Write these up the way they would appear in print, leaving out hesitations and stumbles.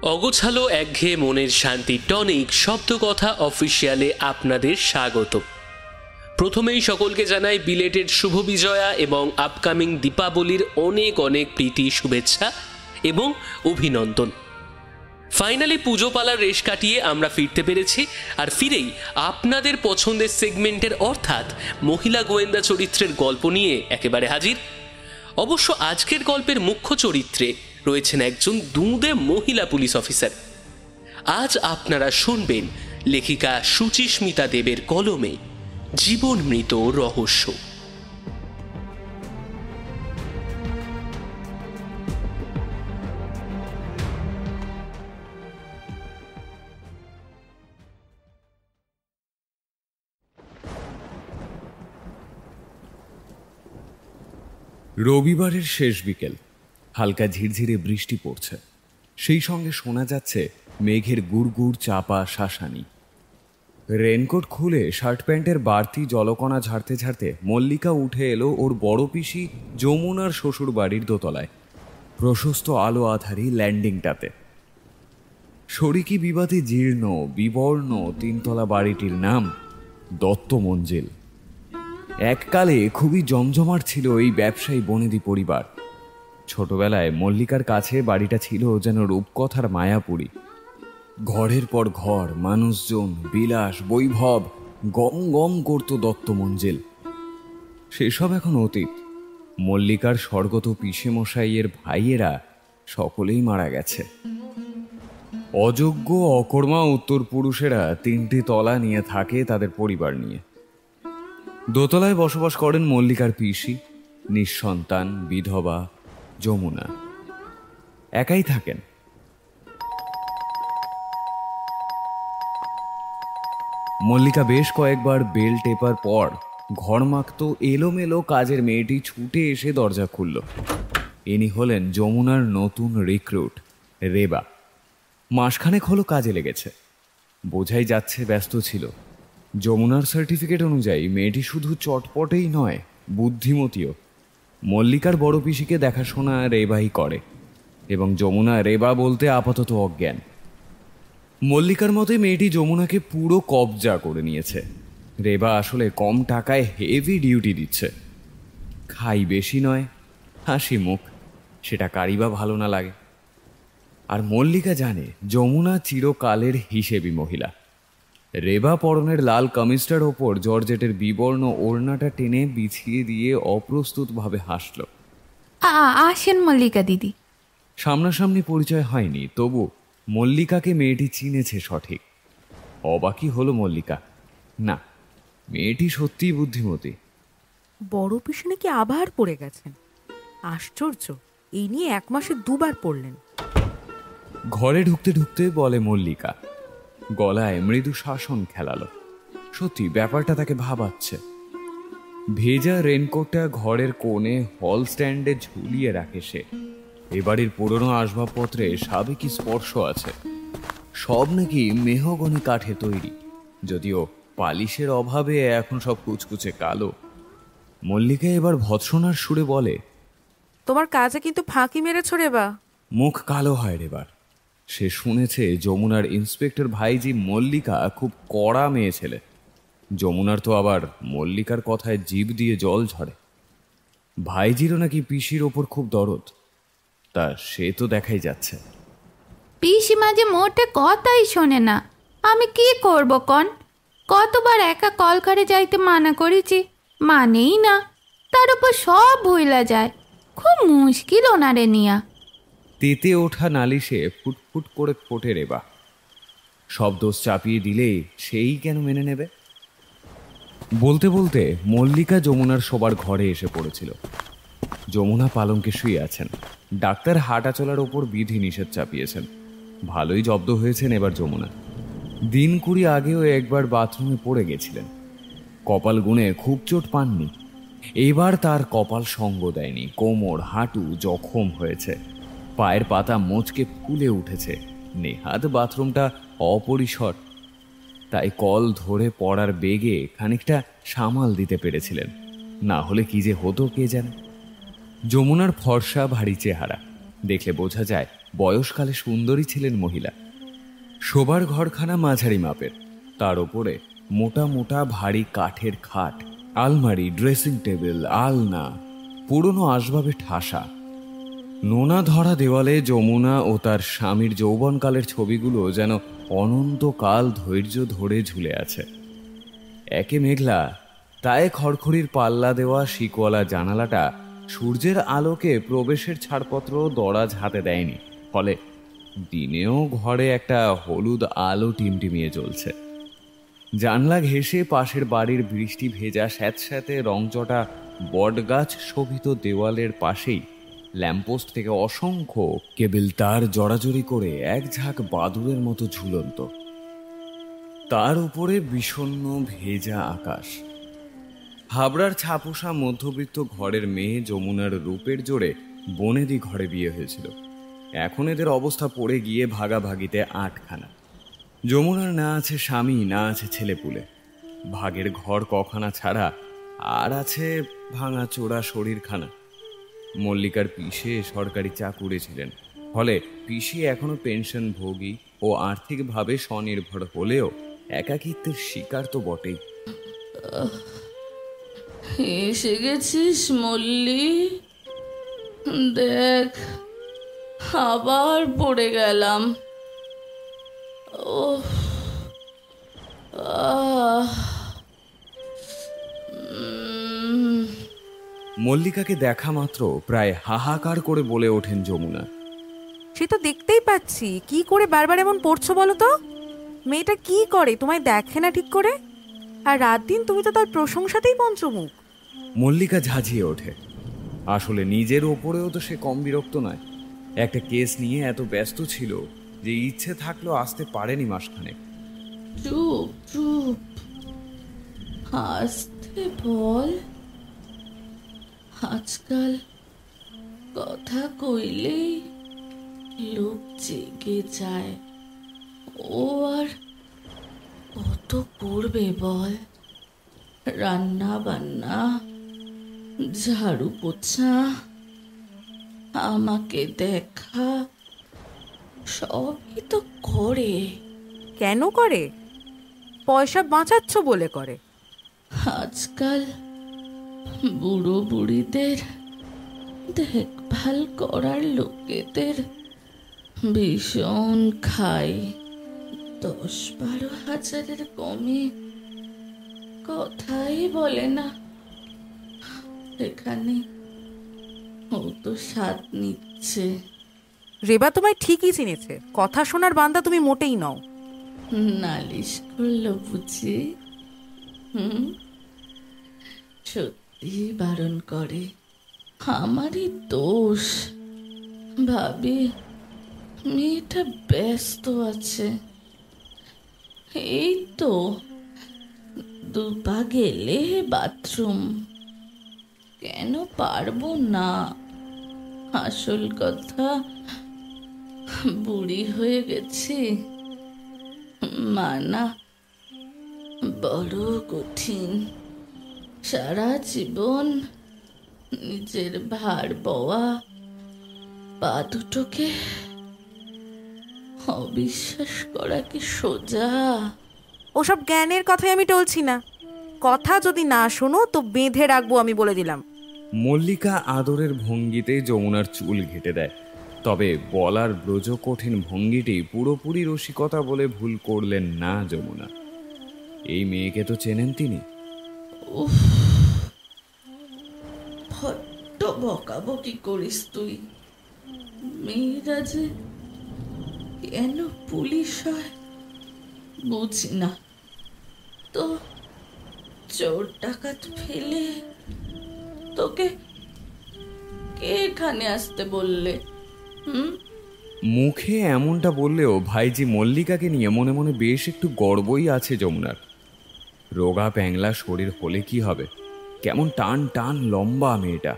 অগোছালো একঘেয়ে মনের শান্তি টনিক শব্দকথা অফিসিয়ালে আপনাদের স্বাগত। প্রথমেই সকলকে জানাই বিলেটেড শুভ বিজয়া এবং আপকামিং দীপাবলির অনেক অনেক প্রীতি, শুভেচ্ছা এবং অভিনন্দন। ফাইনালি পুজো পালার রেশ কাটিয়ে আমরা ফিরতে পেরেছি, আর ফিরেই আপনাদের পছন্দের সেগমেন্টের অর্থাৎ মহিলা গোয়েন্দা চরিত্রের গল্প নিয়ে একেবারে হাজির। অবশ্য আজকের গল্পের মুখ্য চরিত্রে রয়েছেন একজন দুঁদে মহিলা পুলিশ অফিসার। আজ আপনারা শুনবেন লেখিকা সুচিস্মিতা দেবের কলমে জীবন মৃত রহস্য। রবিবারের শেষ বিকেল, হালকা ঝিরঝিরে বৃষ্টি পড়ছে, সেই সঙ্গে শোনা যাচ্ছে মেঘের গুড়গুড় চাপা শাসানি। রেনকোট খুলে শার্ট প্যান্টের বাড়তি জলকণা ঝাড়তে ঝাড়তে মল্লিকা উঠে এলো ওর বড় পিসি যমুনার শ্বশুর বাড়ির দোতলায়, প্রশস্ত আলো আধারী ল্যান্ডিংটাতে। শরিকি বিবাদে জীর্ণ বিবর্ণ তিনতলা বাড়িটির নাম দত্ত মঞ্জিল। এককালে খুবই জমজমাট ছিল এই ব্যবসায়ী বনেদি পরিবার। ছোটবেলায় মল্লিকার কাছে বাড়িটা ছিল যেন রূপকথার মায়াপুরী। ঘরের পর ঘর, মানুষজন, বিলাস, বৈভব গম গম করত দত্ত মঞ্জিল। সেসব এখন অতীত। মল্লিকার স্বর্গত পিসে মশাইয়ের ভাইয়েরা সকলেই মারা গেছে। অযোগ্য অকর্মা উত্তর পুরুষেরা তিনটি তলা নিয়ে থাকে তাদের পরিবার নিয়ে। দোতলায় বসবাস করেন মল্লিকার পিসি, নিঃসন্তান বিধবা যমুনা। একাই থাকেন। মল্লিকা বেশ কয়েকবার বেল টেপার পর ঘরমাক্ত এলোমেলো কাজের মেয়েটি ছুটে এসে দরজা খুলল। ইনি হলেন যমুনার নতুন রিক্রুট রেবা। মাসখানেক হলো কাজে লেগেছে। বোঝাই যাচ্ছে ব্যস্ত ছিল। যমুনার সার্টিফিকেট অনুযায়ী মেয়েটি শুধু চটপটেই নয়, বুদ্ধিমতীও। মল্লিকার বড় পিসিকে দেখাশোনা রেবাই করে, এবং যমুনা রেবা বলতে আপাতত অজ্ঞান। মল্লিকার মতে মেয়েটি যমুনাকে পুরো কবজা করে নিয়েছে। রেবা আসলে কম টাকায় হেভি ডিউটি দিচ্ছে। খাই বেশি নয়, হাসি মুখ, সেটা কারই বা ভালো না লাগে। আর মল্লিকা জানে যমুনা চিরকালের হিসেবি মহিলা। রেবা পরনের লাল কামিজটার ওপর জর্জেটের বিবর্ণ ওড়নাটা টেনে বিছিয়ে দিয়ে অপ্রস্তুতভাবে হাসল। আসেন মল্লিকা দিদি। সামনাসামনি পরিচয় হয়নি, তবু মল্লিকাকে মেয়েটি চিনেছে সঠিক। অবাকই হলো মল্লিকা। না, মেয়েটি সত্যিই বুদ্ধিমতী। বড় পিসি নাকি আবার পড়ে গেছেন। আশ্চর্য, এই নিয়ে 1 মাসে 2 বার পড়লেন। ঘরে ঢুকতে ঢুকতে বলে মল্লিকা, গলায় মৃদু শাসন খেলালো। সত্যি ব্যাপারটা তাকে ভাবাচ্ছে। ভেজা রেনকোটটা ঘরের কোণে হল স্ট্যান্ডে ঝুলিয়ে রাখে সে। এবাড়ির পুরনো আসবাবপত্রে সাবেকি স্পর্শ আছে। সব নাকি মেহগনি কাঠে তৈরি, যদিও পালিশের অভাবে এখন সব কুচকুচে কালো। মল্লিকা এবার ভৎসনার সুরে বলে, তোমার কাজে কিন্তু ফাঁকি মেরেছ রেবা। মুখ কালো হয় রেবার। সে শুনেছে যমুনার ইন্সপেক্টর ভাইজি মল্লিকা খুব কড়া মেয়ে ছেলে। যমুনার তো আবার মল্লিকার কথায় জিভ দিয়ে জল ঝরে। ভাইজিরও নাকি পিসির ওপর খুব দরদ, তা সে তো দেখাই যাচ্ছে। পিসি মাঝে মোটে কথাই শোনে না। আমি কি করব কন? কতবার একা কলঘরে যাইতে মানা করেছি, মানেই না। তার উপর সব ভুইলা যায়। খুব মুশকিল ওনারে নিয়া। তেতে ওঠা নালিশে ফুটফুট করে ফোটে রেবা। সব দোষ চাপিয়ে দিলে সেই কেন মেনে নেবে? বলতে বলতে মল্লিকা যমুনার শোবার ঘরে এসে পড়েছিল। যমুনা পালঙ্কে শুয়ে আছেন। ডাক্তার হাঁটা চলার ওপর বিধি নিষেধ চাপিয়েছেন। ভালোই জব্দ হয়েছেন এবার যমুনা। দিন 20 আগেও একবার বাথরুমে পড়ে গেছিলেন। কপাল গুণে খুব চোট পাননি। এবার তার কপাল সঙ্গ দেয়নি। কোমর হাঁটু জখম হয়েছে, পায়ের পাতা মোচকে ফুলে উঠেছে। নেহাত বাথরুমটা অপরিসর, তাই কল ধরে পড়ার বেগে খানিকটা সামাল দিতে পেরেছিলেন। না হলে কি যে হতো কে জানে। যমুনার ফর্সা ভারী চেহারা দেখলে বোঝা যায় বয়সকালে সুন্দরী ছিলেন মহিলা। শোবার ঘরখানা মাঝারি মাপের, তার ওপরে মোটা মোটা ভারী কাঠের খাট, আলমারি, ড্রেসিং টেবিল, আলনা, পুরনো আসবাবে ঠাসা। নোনা ধরা দেওয়ালে যমুনা ও তার স্বামীর যৌবনকালের ছবিগুলো যেন অনন্তকাল ধৈর্য ধরে ঝুলে আছে। একে মেঘলা, তাই খড়খড়ির পাল্লা দেওয়া শিকওয়ালা জানালাটা সূর্যের আলোকে প্রবেশের ছাড়পত্র দরাজ হাতে দেয়নি, ফলে দিনেও ঘরে একটা হলুদ আলো টিমটিমিয়ে জ্বলছে। জানলা ঘেঁষে পাশের বাড়ির বৃষ্টি ভেজা স্যাঁতস্যাঁতে রংচটা বটগাছ শোভিত দেওয়ালের পাশেই ল্যাম্পপোস্ট থেকে অসংখ্য কেবল তার জড়াজড়ি করে এক ঝাঁক বাদুড়ের মতো ঝুলন্ত। তার উপরে বিষণ্ণ ভেজা আকাশ। হাবড়ার ছাপোষা মধ্যবিত্ত ঘরের মেয়ে যমুনার রূপের জোরে বনেদি ঘরে বিয়ে হয়েছিল। এখন এদের অবস্থা পড়ে গিয়ে ভাগাভাগিতে আটখানা। যমুনার না আছে স্বামী, না আছে ছেলেপুলে। ভাগের ঘর কখানা ছাড়া আর আছে ভাঙা চোরা শরীরখানা। মল্লিকার পিসে সরকারি চাকুরে ছিলেন, ফলে পিসি এখনো পেনশন ভোগী ও আর্থিকভাবে স্বনির্ভর হলেও একাকিত্বের শিকার তো বটেই। এসে গেছিস মল্লি? দেখ, আবার পড়ে গেলাম। ও মল্লিকাকে দেখা মাত্র প্রায় হাহাকার করে বলে ওঠেন যমুনা। সে তো দেখতেই পাচ্ছি, কি করে বারবার এমন পড়ছো বলো তো? মেয়েটা কি করে, তোমায় দেখে না ঠিক করে? আর রাত দিন তুমি তো তার প্রশংসাতেই পঞ্চমুখ। মল্লিকা ঝাঁঝিয়ে ওঠে। আসলে নিজের ওপরেও তো সে কম বিরক্ত নয়। একটা কেস নিয়ে এত ব্যস্ত ছিল যে ইচ্ছে থাকলেও আসতে পারেনি মাসখানেক। চুপ চুপ, আস্তে বল। আজকাল কথা কইলেই লোক জেগে যায়। ও আর কত করবে বল? রান্না বান্না, ঝাড়ু পোছা, আমাকে দেখা, সবই তো করে। কেন করে? পয়সা বাঁচাচ্ছ বলে করে। আজকাল বুড়ো বুড়িদের দেখভাল করার লোকেদের ভীষণ খাই। 10-12 হাজারের কমে কথাই বলে না। এখানে ও তো স্বাদ নিচ্ছে। রেবা তোমায় ঠিকই চিনেছে, কথা শোনার বান্দা তুমি মোটেই নও। নালিশ করলো বুঝি? সত্যি বারণ করে। আমারই দোষ। ভাবি মেয়েটা ব্যস্ত আছে। এই তো 2 পা গেলে বাথরুম। কেন পারবো না? আসল কথা, বুড়ি হয়ে গেছি, মানা বড় কঠিন। সারা জীবন নিজের ভার বওয়া পা দুটোকে অবিশ্বাস করা কি সোজা? ওসব জ্ঞানের কথাই আমি টলছি না। কথা যদি না শোনো তো বেঁধে রাখবো, আমি বলে দিলাম। মল্লিকা আদরের ভঙ্গিতে যমুনার চুল ঘেঁটে দেয়। তবে বলার ব্রজ কঠিন ভঙ্গিটি পুরোপুরি রসিকতা বলে ভুল করলেন না যমুনা। এই মেয়েকে তো চেনেন তিনি। বড্ড বকাবকি করিস তুই। মেয়েরা যে কেন পুলিশ হয় বুঝি না। তো চোর ডাকাত ফেলে তোকে কে এখানে আসতে বললে? মুখে এমনটা বললেও ভাইজি মল্লিকাকে নিয়ে মনে মনে বেশ একটু গর্বই আছে যমুনার। রোগা প্যাংলা শরীর হলে কি হবে, কেমন টান টান লম্বা মেয়েটা।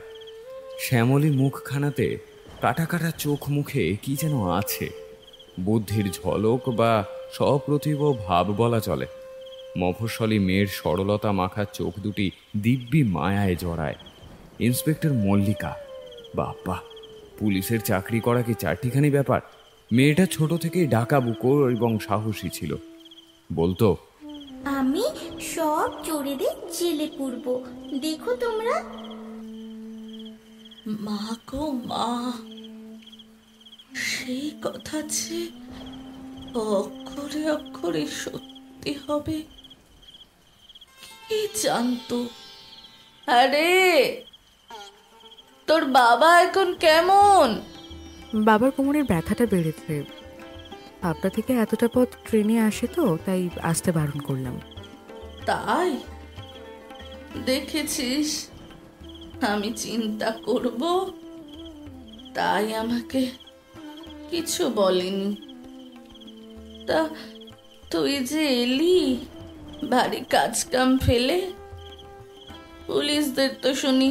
শ্যামলী মুখখানাতে কাটা কাটা চোখ মুখে কি যেন আছে, বুদ্ধির ঝলক বা সপ্রতিভ ভাব বলা চলে। মফস্বলী মেয়ের সরলতা মাখা চোখ দুটি দিব্যি মায়ায় জড়ায়। ইন্সপেক্টর মল্লিকা, বাবা, পুলিশের চাকরি করা কি চারটিখানি ব্যাপার? মেয়েটা ছোট থেকেই ডাকাবুকো এবং সাহসী ছিল। বলতো, আমি সব চোরেদের জেলে পুরব, দেখো তোমরা। মা গো মা, সেই কথা যে অক্ষরে অক্ষরে সত্যি হবে কি জানতো? আরে তোর বাবা এখন কেমন? বাবার কোমরের ব্যথাটা বেড়েছে। হাবড়া থেকে এতটা পথ ট্রেনে আসে তো, তাই আসতে বারণ করলাম। তাই দেখেছিস, আমি চিন্তা করব তাই আমাকে কিছু বলেনি। তা তুই যে এলি ভারী কাজ কাম ফেলে, পুলিশদের তো শুনি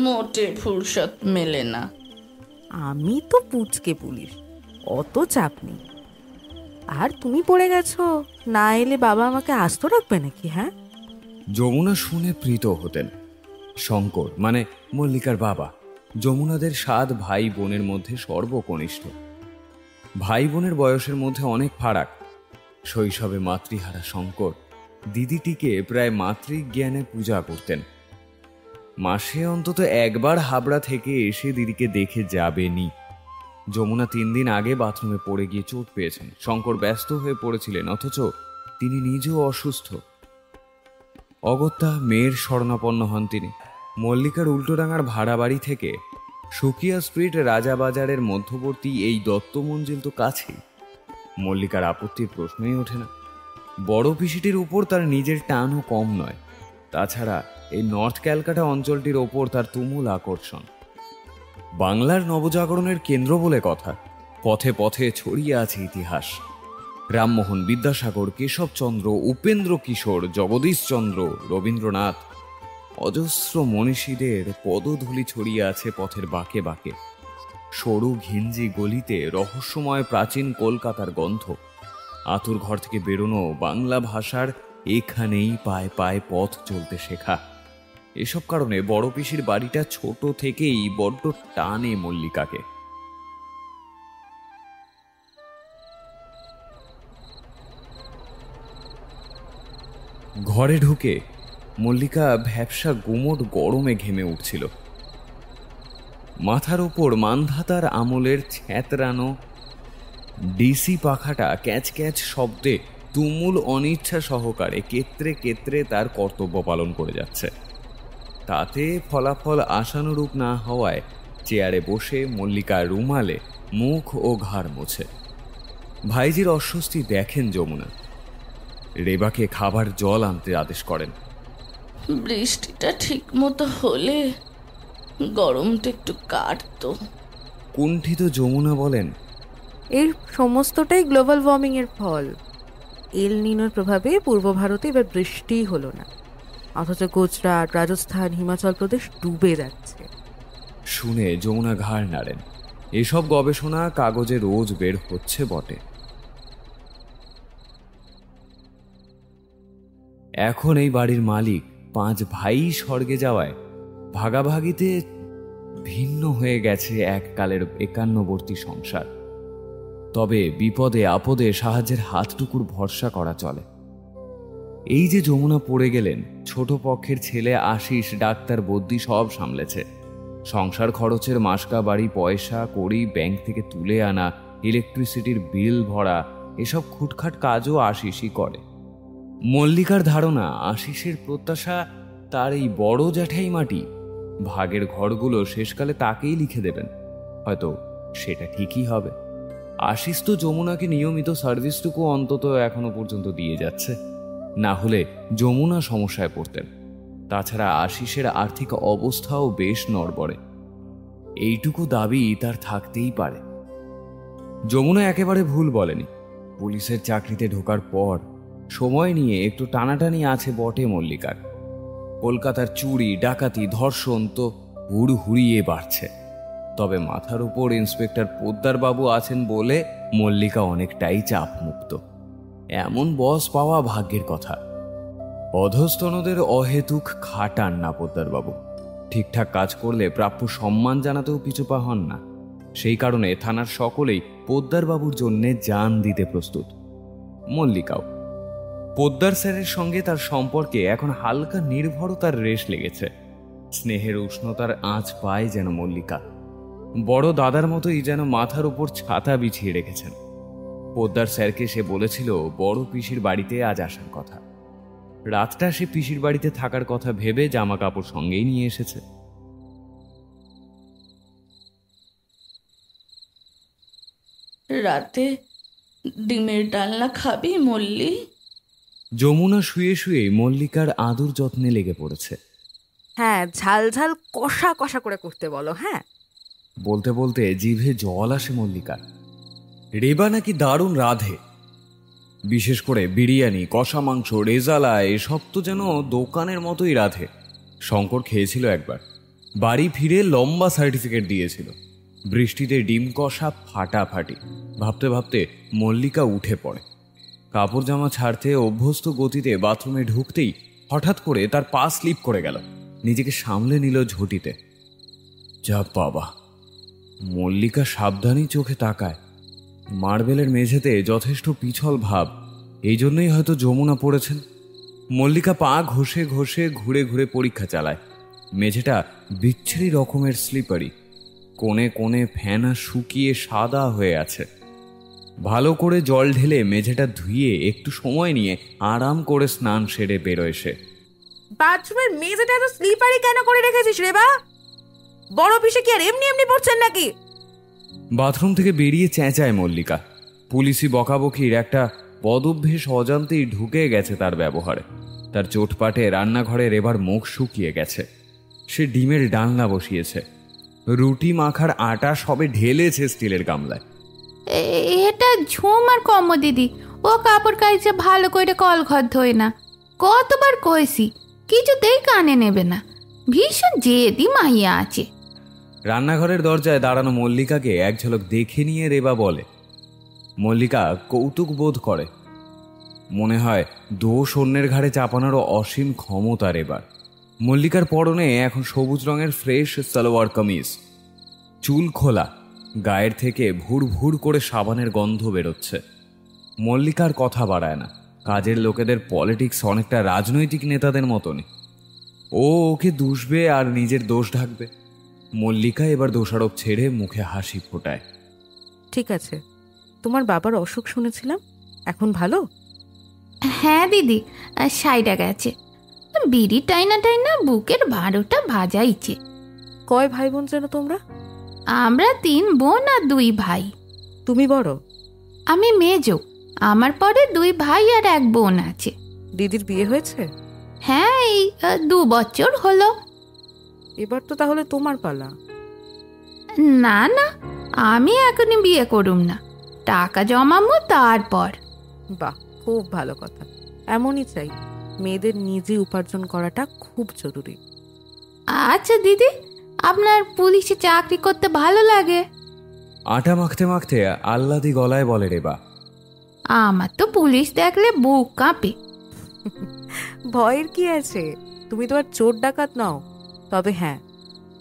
মোটে ফুরসত মেলে না। আমি তো পুচকে পুলিশ, অত চাপ নেই। আর তুমি পড়ে গেছো, না এলে বাবা আমাকে আস্ত রাখবে নাকি? হ্যাঁ। যমুনা শুনে প্রীত হতেন। শঙ্কর মানে মল্লিকার বাবা যমুনাদের 7 ভাই বোনের মধ্যে সর্বকনিষ্ঠ। ভাই বোনের বয়সের মধ্যে অনেক ফারাক। শৈশবে মাতৃহারা শঙ্কর দিদিটিকে প্রায় মাতৃজ্ঞানে পূজা করতেন। মাসে অন্তত একবার হাবড়া থেকে এসে দিদিকে দেখে যাবেনি। যমুনা 3 দিন আগে বাথরুমে পড়ে গিয়ে চোট পেয়েছেন। শঙ্কর ব্যস্ত হয়ে পড়েছিলেন, অথচ তিনি নিজেও অসুস্থ। অগত্যা মেয়ের শরণাপন্ন হন তিনি। মল্লিকার উল্টোডাঙার ভাড়া বাড়ি থেকে সুকিয়া স্ট্রিট রাজাবাজারের মধ্যবর্তী এই দত্ত মঞ্জিল তো কাছেই। মল্লিকার আপত্তির প্রশ্নই ওঠে না। বড় পিসিটির উপর তার নিজের টানও কম নয়। তাছাড়া এই নর্থ ক্যালকাটা অঞ্চলটির ওপর তার তুমুল আকর্ষণ। বাংলার নবজাগরণের কেন্দ্র বলে কথা। পথে পথে ছড়িয়ে আছে ইতিহাস। রামমোহন, বিদ্যাসাগর, কেশবচন্দ্র, উপেন্দ্র কিশোর, জগদীশচন্দ্র, রবীন্দ্রনাথ, অজস্র মনীষীদের পদধূলি ছড়িয়ে আছে পথের বাঁকে বাঁকে। সরু ঘিঞ্জি গলিতে রহস্যময় প্রাচীন কলকাতার গন্ধ। আতুর ঘর থেকে বেরোনো বাংলা ভাষার এখানেই পায়ে পায়ে পথ চলতে শেখা। এসব কারণে বড় পিসির বাড়িটা ছোট থেকেই বড্ড টানে মল্লিকাকে। ঘরে ঢুকে মল্লিকা ভ্যাপসা গুমোট গরমে ঘেমে উঠছিল। মাথার ওপর মান্ধাতার আমলের ছ্যাঁতরানো ডিসি পাখাটা ক্যাচ ক্যাচ শব্দে তুমুল অনিচ্ছা সহকারে কেত্রে কেত্রে তার কর্তব্য পালন করে যাচ্ছে। তাতে ফলাফল আশানুরূপ না হওয়ায় চেয়ারে বসে মল্লিকা রুমালে মুখ ও ঘাড় মোছে। ভাইজির অস্বস্তি দেখেন যমুনা। রেবাকে খাবার জল আনতে আদেশ করেন। বৃষ্টিটা ঠিক মতো হলে গরমটা একটু কাটতো। কুণ্ঠিত যমুনা বলেন, এর সমস্তটাই গ্লোবাল ওয়ার্মিং এর ফল। এল নিনোর প্রভাবে পূর্ব ভারতে এবার বৃষ্টিই হলো না, অথচ গুজরাট, রাজস্থান, হিমাচল প্রদেশ ডুবে যাচ্ছে। শুনে যমুনা ঘাড় নাড়েন। এসব গবেষণা কাগজে রোজ বের হচ্ছে বটে। এখন এই বাড়ির মালিক 5 ভাই স্বর্গে যাওয়ায় ভাগাভাগিতে ভিন্ন হয়ে গেছে এককালের 51বর্তী সংসার। তবে বিপদে আপদে সাহায্যের হাতটুকুর ভরসা করা চলে। এই যে যমুনা পড়ে গেলেন, ছোট পক্ষের ছেলে আশিস ডাক্তার বদ্যি সব সামলেছে। সংসার খরচের মাসকা বাড়ি পয়সা কড়ি ব্যাংক থেকে তুলে আনা, ইলেকট্রিসিটির বিল ভরা, এসব খুটখাট কাজও আশিসই করে। মল্লিকার ধারণা আশিসের প্রত্যাশা তার এই বড় জ্যাঠাই মাটি ভাগের ঘরগুলো শেষকালে তাকেই লিখে দেবেন। হয়তো সেটা ঠিকই হবে। আশিস তো যমুনাকে নিয়মিত সার্ভিসটুকু অন্তত এখনো পর্যন্ত দিয়ে যাচ্ছে, না হলে যমুনা সমস্যায় পড়তেন। তাছাড়া আশিসের আর্থিক অবস্থাও বেশ নড়বড়ে। এইটুকু দাবি তার থাকতেই পারে। যমুনা একেবারে ভুল বলেনি। পুলিশের চাকরিতে ঢোকার পর সময় নিয়ে একটু টানাটানি আছে বটে মল্লিকার। কলকাতার চুরি, ডাকাতি, ধর্ষণ তো হুড়হুড়িয়ে বাড়ছে। তবে মাথার উপর ইন্সপেক্টর পোদ্দার বাবু আছেন বলে মল্লিকা অনেকটাই চাপ মুক্ত। এমন বস পাওয়া ভাগ্যের কথা। অধস্তনদের অহেতুক খাটান না পোদ্দার বাবু। ঠিকঠাক কাজ করলে প্রাপ্য সম্মান জানাতেও পিছুপা হন না। সেই কারণে থানার সকলেই পোদ্দারবাবুর জন্যে জান দিতে প্রস্তুত, মল্লিকাও। পোদ্দার স্যারের সঙ্গে তার সম্পর্কে এখন হালকা নির্ভরতার রেশ লেগেছে। স্নেহের উষ্ণতার আঁচ পায় যেন মল্লিকা। বড় দাদার মতোই যেন মাথার উপর ছাতা বিছিয়ে রেখেছেন। পোদ্দার স্যারকে সে বলেছিল বড় পিসির বাড়িতে আজ আসার কথা। রাতটা সে পিসির বাড়িতে থাকার কথা ভেবে জামা কাপড় সঙ্গেই নিয়ে এসেছে। রাতে ডিমের ডালনা খাবি মল্লি? যমুনা শুয়ে শুয়ে মল্লিকার আদর যত্নে লেগে পড়েছে। হ্যাঁ, ঝাল ঝাল কষা কষা করে করতে বলো। হ্যাঁ, বলতে বলতে জিভে জল আসে মল্লিকার। রেবা নাকি দারুণ রাধে, বিশেষ করে বিরিয়ানি, কষা মাংস, রেজালা এসব তো যেন দোকানের মতোই রাধে। শঙ্কর খেয়েছিল একবার, বাড়ি ফিরে লম্বা সার্টিফিকেট দিয়েছিল। বৃষ্টিতে ডিম কষা ফাটাফাটি। ভাবতে ভাবতে মল্লিকা উঠে পড়ে। কাপড় জামা ছাড়তে অভ্যস্ত গতিতে বাথরুমে ঢুকতেই হঠাৎ করে তার পা স্লিপ করে গেল। নিজেকে সামলে নিল ঝুঁটিতে। যা বাবা! মল্লিকা সাবধানী চোখে তাকায়। মার্বেলের মেঝেতে যথেষ্ট পিছল ভাব, এই জন্যই হয়তো যমুনা পড়েছেন। মল্লিকা পা ঘষে ঘষে ঘুরে ঘুরে পরীক্ষা চালায়। মেঝেটা বিচ্ছিরি রকমের স্লিপারি, কোণে কোণে ফেনা শুকিয়ে সাদা হয়ে আছে। ভালো করে জল ঢেলে মেঝেটা ধুয়ে একটু সময় নিয়ে আরাম করে স্নান সেরে বেরোয় সে। বাথরুমের মেঝেটা এত স্লিপারি কেন করে রেখেছিস রে বা? বড় পিসে কি আর এমনি এমনি পড়ছেন নাকি? বাথরুম থেকে বেরিয়ে চেঁচায় মল্লিকা। পুলিশি বকাবকির একটা পদভ্যেস অজান্তেই ঢুকে গেছে তার ব্যবহারে। তার চোটপাটে রান্নাঘরের এবার মুখ শুকিয়ে গেছে। সে ডিমের ডালনা বসিয়েছে, রুটি মাখার আটা সবে ঢেলেছে স্টিলের গামলায়। এটা ঝুম আর কম্ম দিদি, ও কাপড় কাইছে ভালো করে কল ঘর ধোয় না। কতবার কইছি, কিছুতেই কানে নেবে না। ভীষণ জেদি মাইয়া আছে। রান্নাঘরের দরজায় দাঁড়ানো মল্লিকাকে এক ঝলক দেখে নিয়ে রেবা বলে। মল্লিকা কৌতুক বোধ করে। মনে হয় দোষ অন্যের ঘাড়ে চাপানোরও অসীম ক্ষমতা রেবার। মল্লিকার পরনে এখন সবুজ রঙের ফ্রেশ সালোয়ার কামিজ, চুল খোলা, গায়ের থেকে ভুর ভুর করে সাবানের গন্ধ বেরোচ্ছে। মল্লিকার কথা বাড়ায় না। কাজের লোকেদের পলিটিক্স অনেকটা রাজনৈতিক নেতাদের মতনই। ও ওকে দুষবে আর নিজের দোষ ঢাকবে। মল্লিকা এবার দোষারোপ ছেড়ে মুখে হাসি ফোটায়। ঠিক আছে, তোমার বাবার অসুখ শুনেছিলাম, এখন ভালো? হ্যাঁ দিদি, সাইডা গেছে। বিড়ি টাইনা টাইনা বুকের 12টা ভাজাইছে। কয় ভাই বোন যেন তোমরা? আমরা 3 বোন আর 2 ভাই। তুমি বড়? আমি মেজো। আমার পরে 2 ভাই আর 1 বোন আছে। দিদির বিয়ে হয়েছে? হ্যাঁ, এই 2 বছর হলো। এবার তো তাহলে তোমার পালা। না না, আমি এখনই বিয়ে করুম না, টাকা জমাবো তারপর। বাহ, খুব ভালো কথা। এমনই চাই। মেয়েদের নিজে উপার্জন করাটা খুব জরুরি। আচ্ছা দিদি, আপনার পুলিশে চাকরি করতে ভালো লাগে? আটা মাখতে মাখতে আহ্লাদি গলায় বলে রেবা। আমার তো পুলিশ দেখলে বুক কাঁপে। ভয়ের কি আছে? তুমি তো আর চোর ডাকাত নও। তবে হ্যাঁ,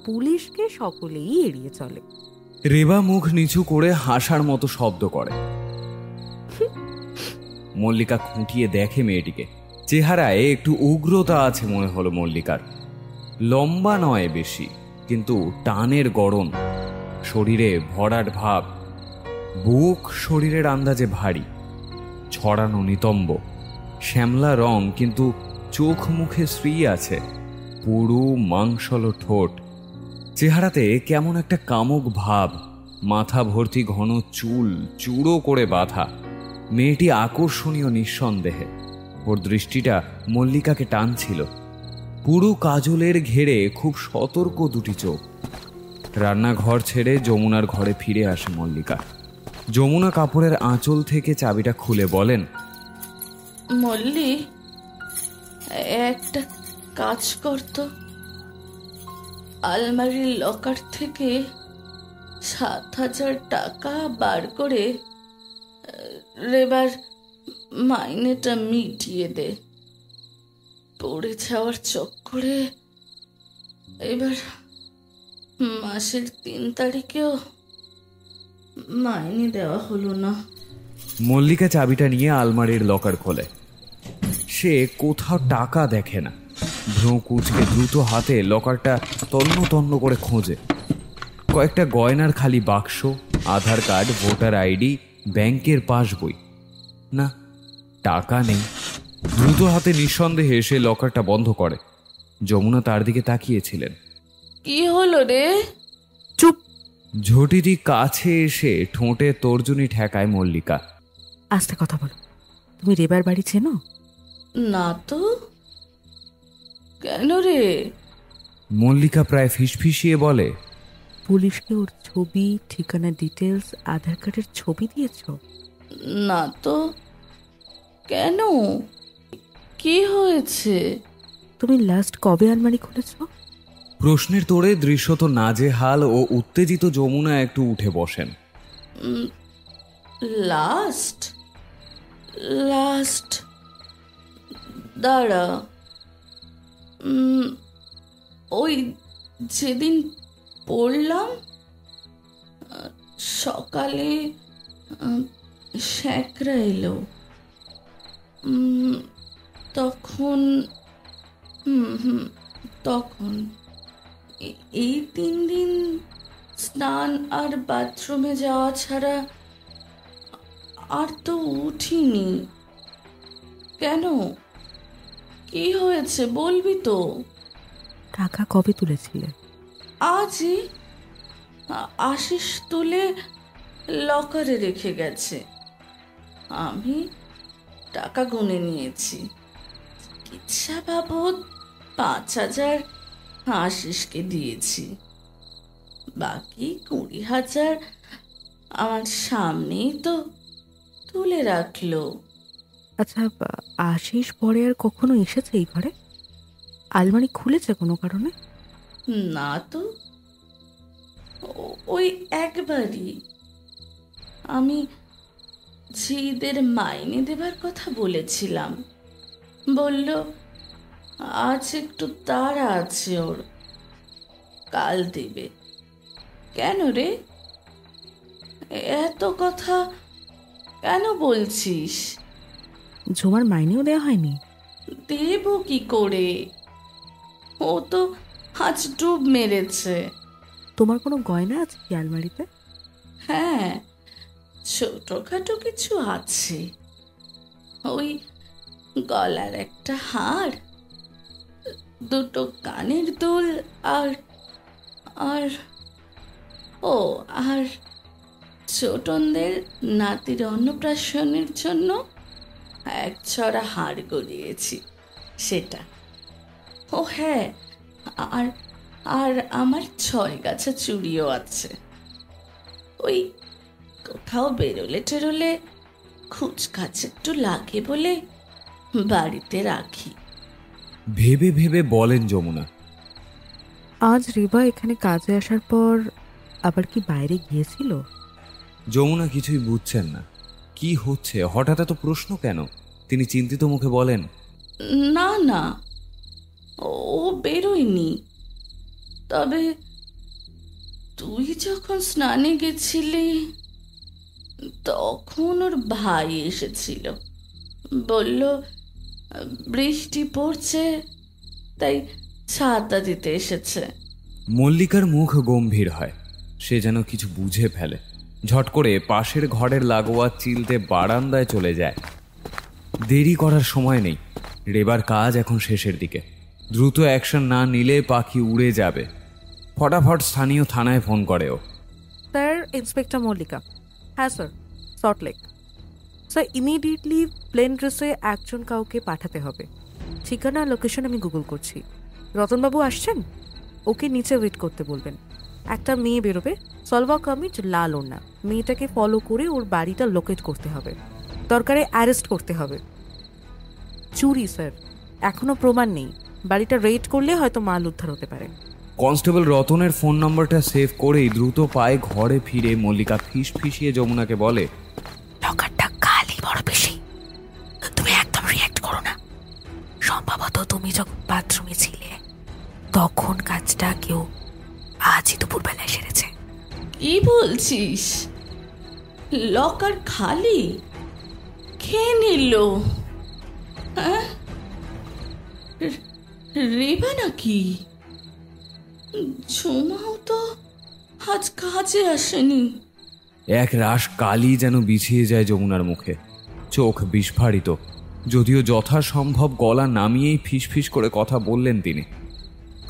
পুলিশকে সকলেই এড়িয়ে চলে। রেবা মুখ নিচু করে হাসার মতো শব্দ করে। মল্লিকা খুঁটিয়ে দেখে মেয়েটিকে। চেহারায় একটু উগ্রতা আছে মনে হলো মল্লিকার। লম্বা নয় বেশি, কিন্তু টানের গড়ন, শরীরে ভরাট ভাব, বুক শরীরের আন্দাজে ভারী, ছড়ানো নিতম্ব, শ্যামলা রং, কিন্তু চোখ মুখে শ্রী আছে, পুরু মাংসলো ঠোঁট। চেহারাতে কেমন একটা কামুক ভাব, মাথা ভর্তি ঘন চুল চূড়ো করে বাঁধা। মেয়েটি আকর্ষণীয় নিঃসন্দেহে। ওর দৃষ্টিটা মল্লিকাকে টানছিল। পুরো কাজলের ঘেরে খুব সতর্ক 2টি চোখ। রান্নাঘর ছেড়ে যমুনার ঘরে ফিরে আসে মল্লিকা। যমুনা কাপড়ের আঁচল থেকে চাবিটা খুলে বলেন, মল্লি, একটা কাজ করতো। আলমারির লকার থেকে 7,000 টাকা বার করে রেবার মাইনেটা মিটিয়ে দে। পড়ে যাওয়ার চক্করে এবার মাসের 3 তারিখেও মাইনে দেওয়া হলো না। মল্লিকা চাবিটা নিয়ে আলমারির লকার খোলে। সে কোথাও টাকা দেখে না। ভ্রু কুচকে দ্রুত হাতে লকারটা তন্ন তন্ন করে খোঁজে। কয়েকটা গয়নার খালি বাক্স, আধার কার্ড, ভোটার আইডি, ব্যাংকের পাসবই। না, টাকা নেই। দ্রুত হাতে নিঃসন্দেহে সে লকারটা বন্ধ করে। যমুনা তার দিকে তাকিয়েছিলেন। কি হলো রে? চুপ! ঝটিতি কাছে এসে ঠোঁটে তর্জনী ঠেকায় মল্লিকা। আস্তে কথা বলো। তুমি রেবার বাড়ি চেনো? না তো। কেন রে? মল্লিকা প্রায় ফিসফিসিয়ে বলে, পুলিশকে ওর ছবি, ঠিকানা, ডিটেলস, আধার কার্ডের ছবি দিয়েছ? না তো। কেন? কি হয়েছে? তুমি লাস্ট কবে আলমারি খুলেছ? প্রশ্নের তোড়ে দৃশ্যত নাজেহাল ও উত্তেজিত যমুনা একটু উঠে বসেন। লাস্ট লাস্ট দাঁড়া। ওই যেদিন পড়লাম সকালে শ্যাকরা এলো, তখন তখন এই 3 দিন স্নান আর বাথরুমে যাওয়া ছাড়া আর তো উঠিনি। কেন? কি হয়েছে বলবি তো? টাকা কবে তুলেছিলে? আজই। আশিস তুলে লকারে রেখে গেছে। আমি টাকা গুনে নিয়েছি। চিকিৎসা বাবদ 5,000 আশিসকে দিয়েছি, বাকি 20,000 আমার সামনেই তো তুলে রাখলো। আচ্ছা, আশিস পরে আর কখনো এসেছে এই ঘরে? আলমারি খুলেছে কোনো কারণে? না তো, ওই একবারই। আমি ঝিদের মাইনে দেবার কথা বলেছিলাম, বলল আজ একটু তাড়া আছে ওর, কাল দেবে। কেন রে? এত কথা কেন বলছিস? ঝুমার মাইনেও দেওয়া হয়নি? দেব কি করে? ও তো আজ ডুব মেরেছে। তোমার কোনো গয়না আছে কি আলমারিতে? হ্যাঁ, ছোটখাটো কিছু আছে। ওই গলার একটা হার, 2 কানের দুল, আর আর ও আর ছোটনদের নাতির অন্নপ্রাশনের জন্য 1 ছড়া হাড় গড়িয়েছি, সেটা। ও হ্যাঁ, আর আর আমার 6 গাছা চুড়িও আছে। ওই কোথাও বেরোলে টেরোলে খুচখাচ একটু লাগে বলে বাড়িতে রাখি। ভেবে ভেবে বলেন যমুনা। আজ রেবা এখানে কাজে আসার পর আবার কি বাইরে গিয়েছিল? যমুনা কিছুই বুঝছেন না। কি হচ্ছে, হঠাৎ এত প্রশ্ন কেন? তিনি চিন্তিত মুখে বলেন, না না, ও বেরোয়নি। তবে তুই যখন স্নানে গেছিলি তখন ওর ভাই এসেছিল, বলল বৃষ্টি পড়ছে তাই ছাতা দিতে এসেছে। মল্লিকার মুখ গম্ভীর হয়। সে যেন কিছু বুঝে ফেলে। ঝট করে পাশের ঘরের লাগোয়া চিলতে বারান্দায় চলে যায়। দেরি করার সময় নেই। রেবার কাজ এখন শেষের দিকে। দ্রুত অ্যাকশন না নিলে পাখি উড়ে যাবে। ফটাফট স্থানীয় থানায় ফোন করে ও। Sir, inspector Mallika. হ্যাঁ sir, Salt Lake. Sir, immediately plain ড্রেসে একজন কাউকে পাঠাতে হবে। ঠিকানা লোকেশন আমি গুগল করছি। রতনবাবু আসছেন? ওকে নিচে ওয়েট করতে বলবেন। একটা মেয়ে বেরোবে, সলভা কামিজ, লাল ওড়না। মেয়েটাকে ফলো করে ওর বাড়িটা লোকেট করতে হবে, দরকারে অ্যারেস্ট করতে হবে। চুরি স্যার, এখনো প্রমাণ নেই। বাড়িটা রেড করলে হয়তো মাল উদ্ধার হতে পারে। কনস্টেবল রতনের ফোন নম্বরটা সেভ করেই দ্রুত পায়ে ঘরে ফিরে মল্লিকা ফিস ফিসিয়ে যমুনাকে বলে, লকারটা খালি বড় বেশি, তুমি একদম রিঅ্যাক্ট করো না। সম্ভবত তুমি যখন বাথরুমে ছিলে তখন কাজটা কেউ আজই দুপুরবেলায় সেরেছে। কি বলছিস? লকার খালি? খেয়ে নিল? হ্যাঁ, রেবা নাকি? ঝুমাও তো আজ কাজে আসেনি। এক রাশ কালি যেন বিছিয়ে যায় যমুনার মুখে, চোখ বিস্ফারিত। যদিও যথাসম্ভব গলা নামিয়েই ফিসফিস করে কথা বললেন তিনি।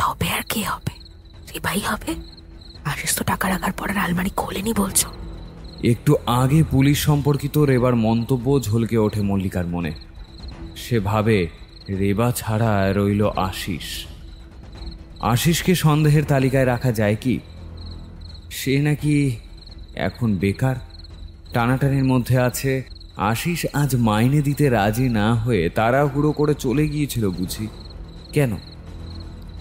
তবে আর কে হবে? রেবাই হবে। আশিস তো টাকা রাখার পর আর আলমারি খোলেনি বলছো। একটু আগে পুলিশ সম্পর্কিত রেবার মন্তব্য ঝলকে ওঠে মল্লিকার মনে। সে ভাবে রেবা ছাড়া রইল আশিস। আশিসকে সন্দেহের তালিকায় রাখা যায় কি? সে নাকি এখন বেকার, টানাটানির মধ্যে আছে। আশিস আজ মাইনে দিতে রাজি না হয়ে তাড়াহুড়ো করে চলে গিয়েছিল বুঝি? কেন?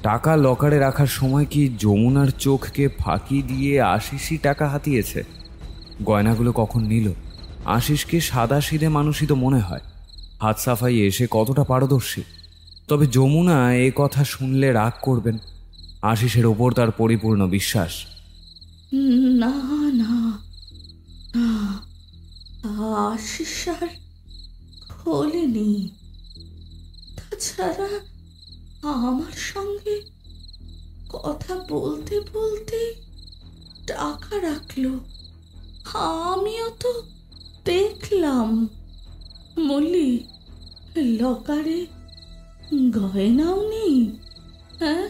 টাকা লকারে রাখার সময় কি যমুনার চোখকে ফাঁকি দিয়ে আশিসই টাকা হাতিয়েছে? গয়নাগুলো কখন নিল? আশিসকে সাদাসিধে মানুষই তো মনে হয়। হাত সাফাই এসে কতটা পারদর্শী। তবে যমুনা এ কথা শুনলে রাগ করবেন। আশিসের ওপর তার পরিপূর্ণ বিশ্বাস। না না না, আশিস আর খোলেনি। তাছাড়া আমার সঙ্গে কথা বলতে বলতে টাকা রাখলো, আমিও তো দেখলাম। মল্লি, লকারে গয়নাও নেই? হ্যাঁ,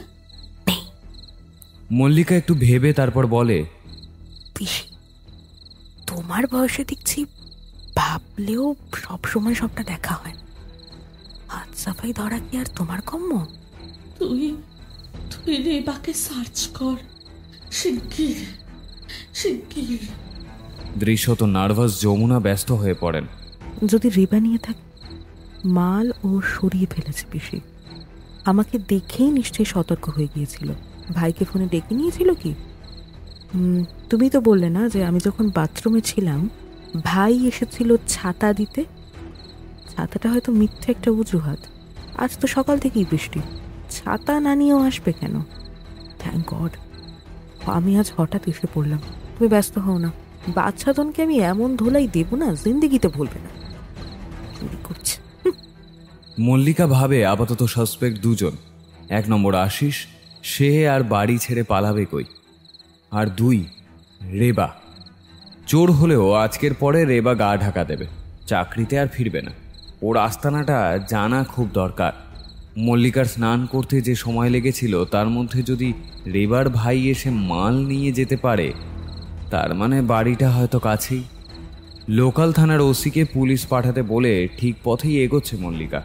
মল্লিকা একটু ভেবে তারপর বলে, পিসি, তোমার বয়সে দেখছি ভাবলেও সবসময় সবটা দেখা হয়। হাত সাফাই ধরা কি আর তোমার কম্য? তুই রেবাকে সার্চ কর, শিগগির শিগগির। দৃশ্যত নার্ভাস যমুনা ব্যস্ত হয়ে পড়েন। যদি রেবা নিয়ে থাকে, মাল ও সরিয়ে ফেলেছে পিসি। আমাকে দেখেই নিশ্চয়ই সতর্ক হয়ে গিয়েছিল। ভাইকে ফোনে ডেকে নিয়েছিল কি? তুমি তো বললে না যে আমি যখন বাথরুমে ছিলাম ভাই এসেছিল ছাতা দিতে। ছাতাটা হয়তো মিথ্যে একটা অজুহাত। আজ তো সকাল থেকেই বৃষ্টি, ছাতা না নিয়েও আসবে কেন? থ্যাংক গড আমি আজ হঠাৎ এসে পড়লাম। তুমি ব্যস্ত হও না, বাচ্চাদনকে আমি এমন ধোলাই দেব না, জিন্দিগিতে ভুলবে না। চুরি করছে। মল্লিকা ভাবে আপাতত সাসপেক্ট দুজন। 1 নম্বর আশিস, সে আর বাড়ি ছেড়ে পালাবে কই। আর 2 রেবা। চোর হলেও আজকের পরে রেবা গা ঢাকা দেবে, চাকরিতে আর ফিরবে না। ওর আস্তানাটা জানা খুব দরকার। মল্লিকার স্নান করতে যে সময় লেগেছিল তার মধ্যে যদি রেবার ভাই এসে মাল নিয়ে যেতে পারে, তার মানে বাড়িটা হয়তো কাছেই। লোকাল থানার ওসিকে পুলিশ পাঠাতে বলে ঠিক পথেই এগোচ্ছে মল্লিকা।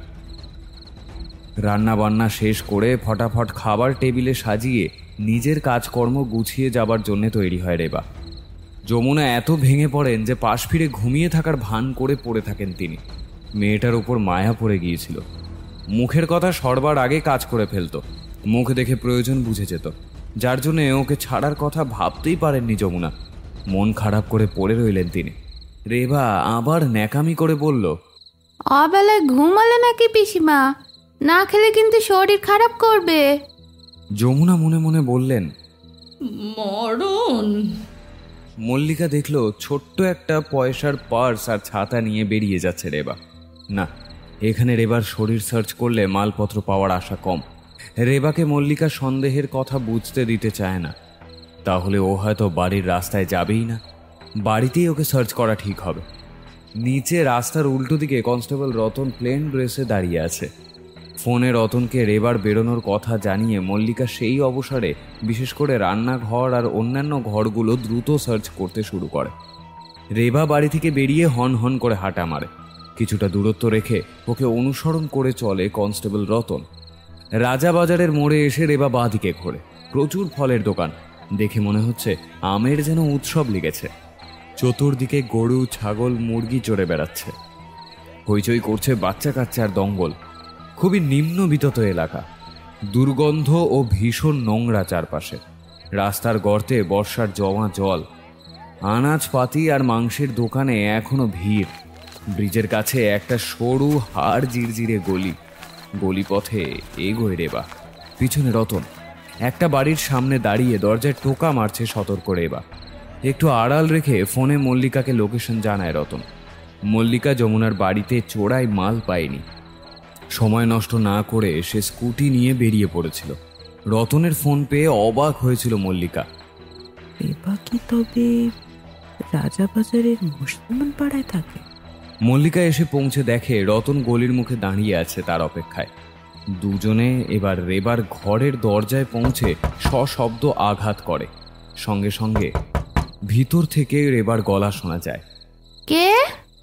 রান্না বান্না শেষ করে ফটাফট খাবার টেবিলে সাজিয়ে নিজের কাজকর্ম গুছিয়ে যাবার জন্য তৈরি হয় রেবা। যমুনা এত ভেঙে পড়েন যে পাশ ফিরে ঘুমিয়ে থাকার ভান করে পড়ে থাকেন তিনি। মেয়েটার উপর মায়া পড়ে গিয়েছিল। মুখের কথা সরবার আগে কাজ করে ফেলত, মুখ দেখে প্রয়োজন বুঝে যেত, যার জন্যে ওকে ছাড়ার কথা ভাবতেই পারেননি যমুনা। মন খারাপ করে পড়ে রইলেন তিনি। রেবা আবার ন্যাকামি করে বলল, অবেলায় ঘুমালে নাকি পিসিমা? না খেলে কিন্তু শরীর খারাপ করবে। যমুনা মনে মনে বললেন, মরণ। মল্লিকা দেখল ছোট্ট একটা পয়সার পার্স আর ছাতা নিয়ে বেরিয়ে যাচ্ছে রেবা। না, এখানে রেবার শরীর সার্চ করলে মালপত্র পাওয়ার আশা কম। রেবাকে মল্লিকা সন্দেহের কথা বুঝতে দিতে চায় না। তাহলে ও হয়তো বাড়ির রাস্তায় যাবেই না, বাড়িতেই ওকে সার্চ করা ঠিক হবে। নিচে রাস্তার উল্টো দিকে কনস্টেবল রতন প্লেন ড্রেসে দাঁড়িয়ে আছে। ফোনে রতনকে রেবার বেরোনোর কথা জানিয়ে মল্লিকা সেই অবসরে বিশেষ করে রান্নাঘর আর অন্যান্য ঘরগুলো দ্রুত সার্চ করতে শুরু করে। রেবা বাড়ি থেকে বেরিয়ে হন হন করে হাঁটা মারে। কিছুটা দূরত্ব রেখে ওকে অনুসরণ করে চলে কনস্টেবল রতন। রাজাবাজারের মোড়ে এসে রেবা বাঁ দিকে ঘোরে। প্রচুর ফলের দোকান, দেখে মনে হচ্ছে আমের যেন উৎসব লেগেছে। চতুর্দিকে গরু, ছাগল, মুরগি চড়ে বেড়াচ্ছে। হইচই করছে বাচ্চা কাচ্চার দঙ্গল। খুবই নিম্নবিত্ত এলাকা, দুর্গন্ধ ও ভীষণ নোংরা চারপাশে। রাস্তার গর্তে বর্ষার জমা জল। আনাজপাতি আর মাংসের দোকানে এখনো ভিড়। ব্রিজের কাছে একটা সরু হাড় জিরজিরে গলি। গলিপথে এগোয় রেবা, পিছনে রতন। একটা বাড়ির সামনে দাঁড়িয়ে দরজায় টোকা মারছে সতর্ক রেবা। একটু আড়াল রেখে ফোনে মল্লিকাকে লোকেশন জানায় রতন। মল্লিকা যমুনার বাড়িতে চোরাই মাল পায়নি। সময় নষ্ট না করে সে স্কুটি নিয়ে বেরিয়ে পড়েছিল। রতনের ফোন পেয়ে অবাক হয়েছিল মল্লিকা। রেবা কি তবে রাজাবাজারের মুসলমান পাড়ায় থাকে? মল্লিকা এসে পৌঁছে দেখে রতন গলির মুখে দাঁড়িয়ে আছে তার অপেক্ষায়। দুজনে এবার রেবার ঘরের দরজায় পৌঁছে সশব্দ আঘাত করে। সঙ্গে সঙ্গে ভিতর থেকে রেবার গলা শোনা যায়। কে?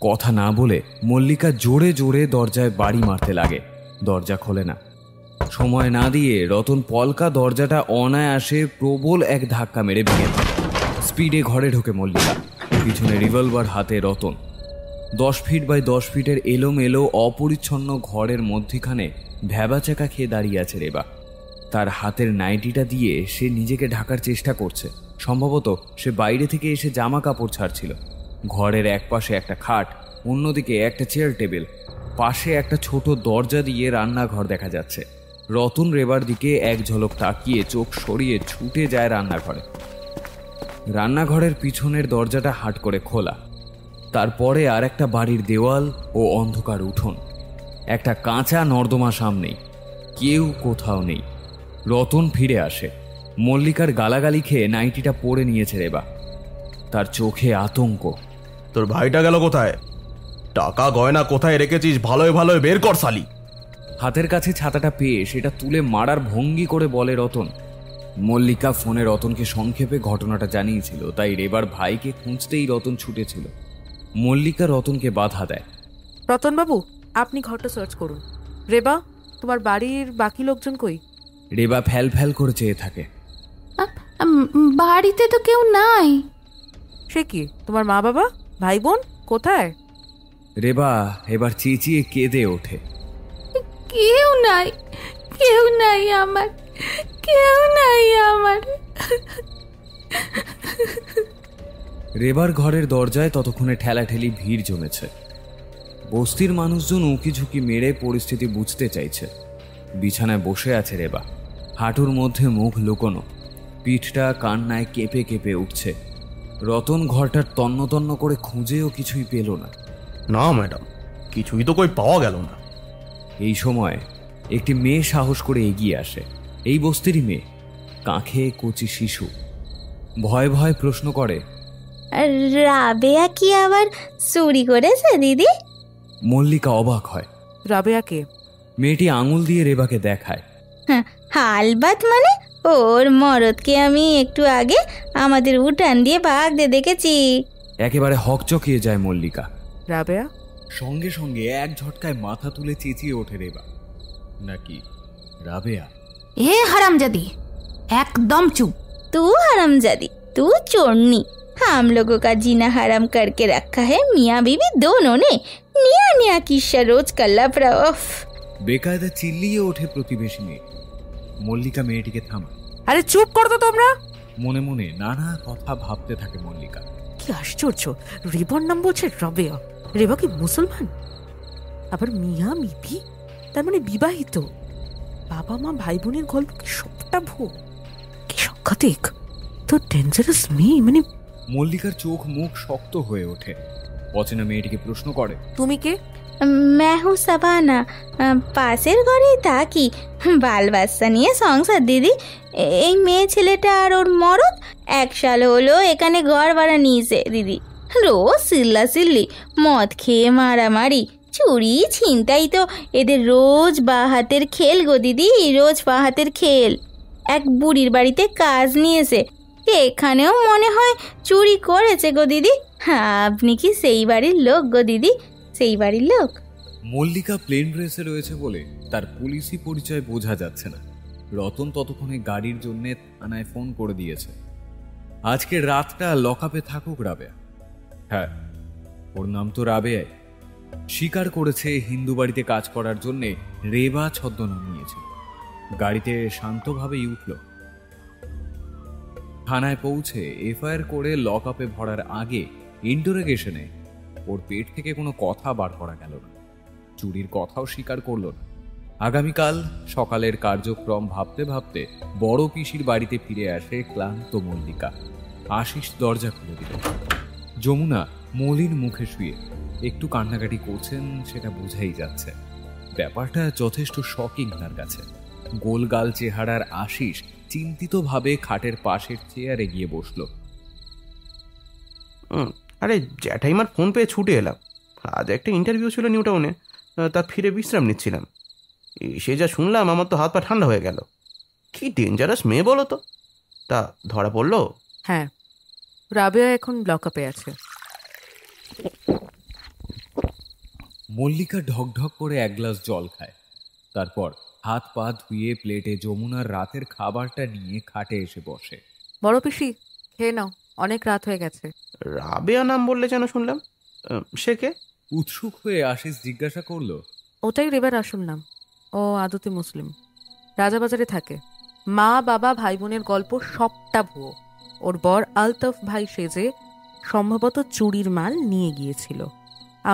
কথা না বলে মল্লিকা জোরে জোরে দরজায় বাড়ি মারতে লাগে। দরজা খোলে না। সময় না দিয়ে রতন পলকা দরজাটা অনায়াসে প্রবল এক ধাক্কা মেরে ভেঙে দেয়। স্পিডে ঘরে ঢোকে মল্লিকা, পিছনে রিভলভার হাতে রতন। 10 ফিট বাই 10 ফিটের এলোমেলো অপরিচ্ছন্ন ঘরের মধ্যিখানে ভ্যাবাচাকা খেয়ে দাঁড়িয়ে আছে রেবা। তার হাতের নাইটিটা দিয়ে সে নিজেকে ঢাকার চেষ্টা করছে। সম্ভবত সে বাইরে থেকে এসে জামা কাপড় ছাড়ছিল। ঘরের এক পাশে একটা খাট, অন্যদিকে একটা চেয়ার টেবিল, পাশে একটা ছোট দরজা দিয়ে রান্নাঘর দেখা যাচ্ছে। রতন রেবার দিকে এক ঝলক তাকিয়ে চোখ সরিয়ে ছুটে যায় রান্নাঘরে। রান্নাঘরের পিছনের দরজাটা হাট করে খোলা। তারপরে আর একটা বাড়ির দেওয়াল ও অন্ধকার উঠোন, একটা কাঁচা নর্দমা সামনেই, কেউ কোথাও নেই। রতন ফিরে আসে। মল্লিকার গালাগালি খেয়ে নাইটিটা পরে নিয়েছে রেবা। তার চোখে আতঙ্ক। তোর ভাইটা গেল কোথায়? টাকা গয়না কোথায় রেখেছিস? ভালোই ভালোই বের কর শালি। হাতের কাছে ছাতাটা পেয়ে সেটা তুলে মারার ভঙ্গি করে বলে রতন। মল্লিকা ফোনে রতনকে সংক্ষেপে ঘটনাটা জানিয়েছিল, তাই রেবার ভাইকে খুঁজতেই রতন ছুটেছিল। মল্লিকা রতনকে বাধা দেয়। রতনবাবু, আপনি ঘরটা সার্চ করুন। রেবা, তোমার বাড়ির বাকি লোকজন কই? রেবা ফ্যাল ফ্যাল করে চেয়ে থাকে। বাড়িতে তো কেউ নাই। সে কি, তোমার মা বাবা ভাই বোন কোথায়? রেবা এবার চেঁচিয়ে কেঁদে ওঠে। কেউ নাই, কেউ নাই আমার, কেউ নাই আমার। রেবার ঘরের দরজায় ততক্ষণে ঠেলাঠেলি ভিড় জমেছে। বস্তির মানুষজন উঁকি ঝুঁকি মেরে পরিস্থিতি বুঝতে চাইছে। বিছানায় বসে আছে রেবা, হাঁটুর মধ্যে মুখ লুকোনো, পিঠটা কান্নায় কেঁপে কেঁপে উঠছে। রতন ঘরটার তন্ন তন্ন করে খুঁজেও কিছুই পেল না। না ম্যাডাম, কিছুই তো কই পাওয়া গেল না। এই সময় একটি মেয়ে সাহস করে এগিয়ে আসে। এই বস্তিরই মেয়ে, কাঁখে কচি শিশু। ভয় ভয় প্রশ্ন করে, রাবেয়া কি আবার চুরি করেছে দিদি? মল্লিকা অবাক হয়। রাবেয়াকে? মেয়েটি আঙুল দিয়ে রেবাকে দেখায়। হালবাত মানে ওর মরদকে আমি একটু আগে আমাদের উঠান দিয়ে ভাগতে দেখেছি। একেবারে হকচকিয়ে যায় মল্লিকা। রাবেয়া? সঙ্গে সঙ্গে এক ঝটকায় মাথা তুলে চেঁচিয়ে ওঠে রেবা। নাকি রাবেয়া? এ হারামজাদি, একদম চুপ। तू हरामजादी, तू चोरनी। हम लोगों का जीना हराम करके रखा है मियाँ बीवी दोनों ने। निया निया किस्सा रोज का लफड़ा। उफ। বেকায়দা চিল্লিয়ে ওঠে প্রতিবেশী মেয়ে। মল্লিকা মেয়েটিকে থামায়। আরে চুপ করো তো তোমরা। মনে মনে নানা কথা ভাবতে থাকে মল্লিকা। কি আশ্চর্য, রেবার নাম বলছে রাবেয়া। রেবা কি মুসলমান? আবার মিয়া বিবি, তার মানে বিবাহিত। বাবা মা ভাই বোনের গল্প কি সবটা ভুল? কি সাংঘাতিক, তো ডেঞ্জারাস মেয়ে। মানে মল্লিকার চোখ মুখ শক্ত হয়ে ওঠে। অচেনা মেয়েটিকে প্রশ্ন করে, তুমি কে? मैं हूँ सबाना, পাশের ঘরেই থাকি। বাল বাচ্চা নিয়ে সংসার দিদি। এই মেয়ে ছেলেটা আর ওর মরদ 1 সাল হলো এখানে ঘর ভাড়া নিয়েছে দিদি। রোজ চিল্লাচিল্লি, মদ খেয়ে মারামারি, চুরি ছিনতাই তো এদের রোজ বা হাতের খেল গো দিদি, রোজ বা হাতের খেল। এক বুড়ির বাড়িতে কাজ নিয়েছে, এখানেও মনে হয় চুরি করেছে গো দিদি। আপনি কি সেই বাড়ির লোক গো দিদি? সেই বাড়ির লোক? মল্লিকা প্লেন ড্রেসে রয়েছে বলে তার পুলিশি পরিচয় বোঝা যাচ্ছে না। রতন ততক্ষণে গাড়ির জন্য থানায় ফোন করে দিয়েছে। আজকের রাতটা লকআপে থাকুক রাবেয়া। হ্যাঁ, ওর নাম তো রাবেয়াই। স্বীকার করেছে হিন্দু বাড়িতে কাজ করার জন্য রেবা ছদ্মনাম নিয়েছে। গাড়িতে শান্তভাবেই উঠল। থানায় পৌঁছে এফআইআর করে লকআপে ভরার আগে ইন্টারোগেশনে ওর পেট থেকে কোনো কথা বার করা গেল না। চুরির কথাও স্বীকার করল না। আগামীকাল সকালের কার্যক্রম ভাবতে ভাবতে বড় পিসির বাড়িতে ফিরে আসে ক্লান্ত মল্লিকা। আশিস দরজা খুলে দিল। যমুনা মলিন মুখে শুয়ে একটু কান্নাকাটি করছেন, সেটা বোঝাই যাচ্ছে। ব্যাপারটা যথেষ্ট শকিং তার কাছে। গোলগাল চেহারার আশিস চিন্তিতভাবে খাটের পাশের চেয়ারে গিয়ে বসল। আরে জ্যাঠাইমার ফোন পেয়ে ছুটে এলাম। আজ একটা ইন্টারভিউ ছিল নিউ টাউনে, তা ফিরে বিশ্রাম নিচ্ছিলাম। এসে যা শুনলাম আমার তো হাত পা ঠান্ডা হয়ে গেল। কি ডেঞ্জারাস মেয়ে বলো তো। তা ধরা পড়লো? হ্যাঁ, রাবেয়া এখন লকআপে আছে। মল্লিকা ঢকঢক করে এক গ্লাস জল খায়। তারপর হাত পা ধুয়ে প্লেটে যমুনার রাতের খাবারটা নিয়ে খাটে এসে বসে। বড় পিসি, খেয়ে নাও, অনেক রাত হয়ে গেছে। রাবেয়া নাম বললে যেন শুনলাম, সে কে? উৎসুক হয়ে আশিস জিজ্ঞাসা করলো। ওটাই রেবার আসল নাম। ও আদতে মুসলিম, রাজাবাজারে থাকে। মা বাবা ভাই বোনের গল্প সবটা ভুয়ো। ওর বর আলতাফ ভাই সেজে সম্ভবত চুরির মাল নিয়ে গিয়েছিল।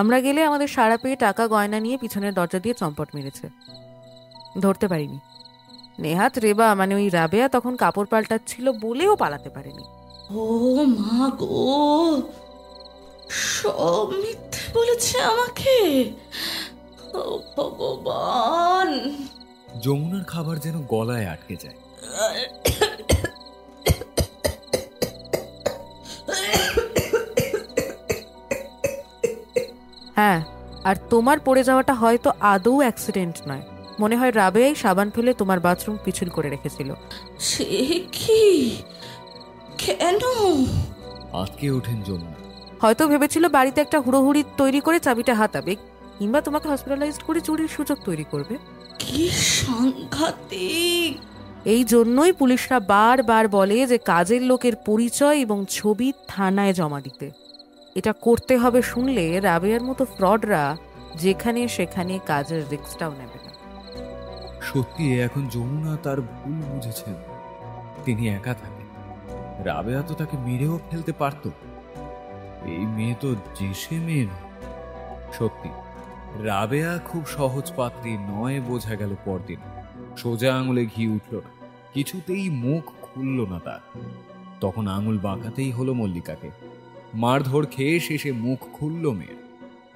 আমরা গেলে আমাদের সারা পেয়ে টাকা গয়না নিয়ে পিছনের দরজা দিয়ে চম্পট মেরেছে, ধরতে পারিনি। নেহাত রেবা মানে ওই রাবেয়া তখন কাপড় পাল্টাচ্ছিল বলেও পালাতে পারেনি। ও মা গো, সব মিথ্যে বলেছে আমাকে। ও ভগবান! যমুনার খাবার যেন গলায় আটকে যায়। হ্যাঁ, আর তোমার পড়ে যাওয়াটা হয়তো আদৌ অ্যাক্সিডেন্ট নয়। মনে হয় রাবেয়াই সাবান ফেলে তোমার বাথরুম পিছল করে রেখেছিল। সে কি? কেন? আটকে ওঠেন যমুনা। হয়তো ভেবেছিল বাড়িতে একটা হুড়োহুড়ি তৈরি করে চাবিটা হাতাবে, কিংবা তোমাকে হসপিটালাইজড করে চুরির সুযোগ তৈরি করবে। কি সাংঘাতিক! এই জন্যই পুলিশরা বারবার বলে যে কাজের লোকের পরিচয় এবং ছবি থানায় জমা দিতে। এটা করতে হবে শুনলে রাবেয়ার মতো ফ্রডরা যেখানে সেখানে কাজের রিস্কটাও নেবে না। সত্যি এখন যমুনা তার ভুল বুঝেছেন। তিনি একা থাকেন। রাবেয়া তো তাকে মেরেও ফেলতে পারত। এই মেয়ে তো যে সে মেয়ে নয়। সত্যি রাবেয়া খুব সহজ পাত্রী নয়, বোঝা গেল পরদিন। সোজা আঙুলে ঘি উঠল না, কিছুতেই মুখ খুলল না তার। তখন আঙুল বাঁকাতেই হলো মল্লিকাকে। মারধর খেয়ে শেষে মুখ খুলল মেয়ের।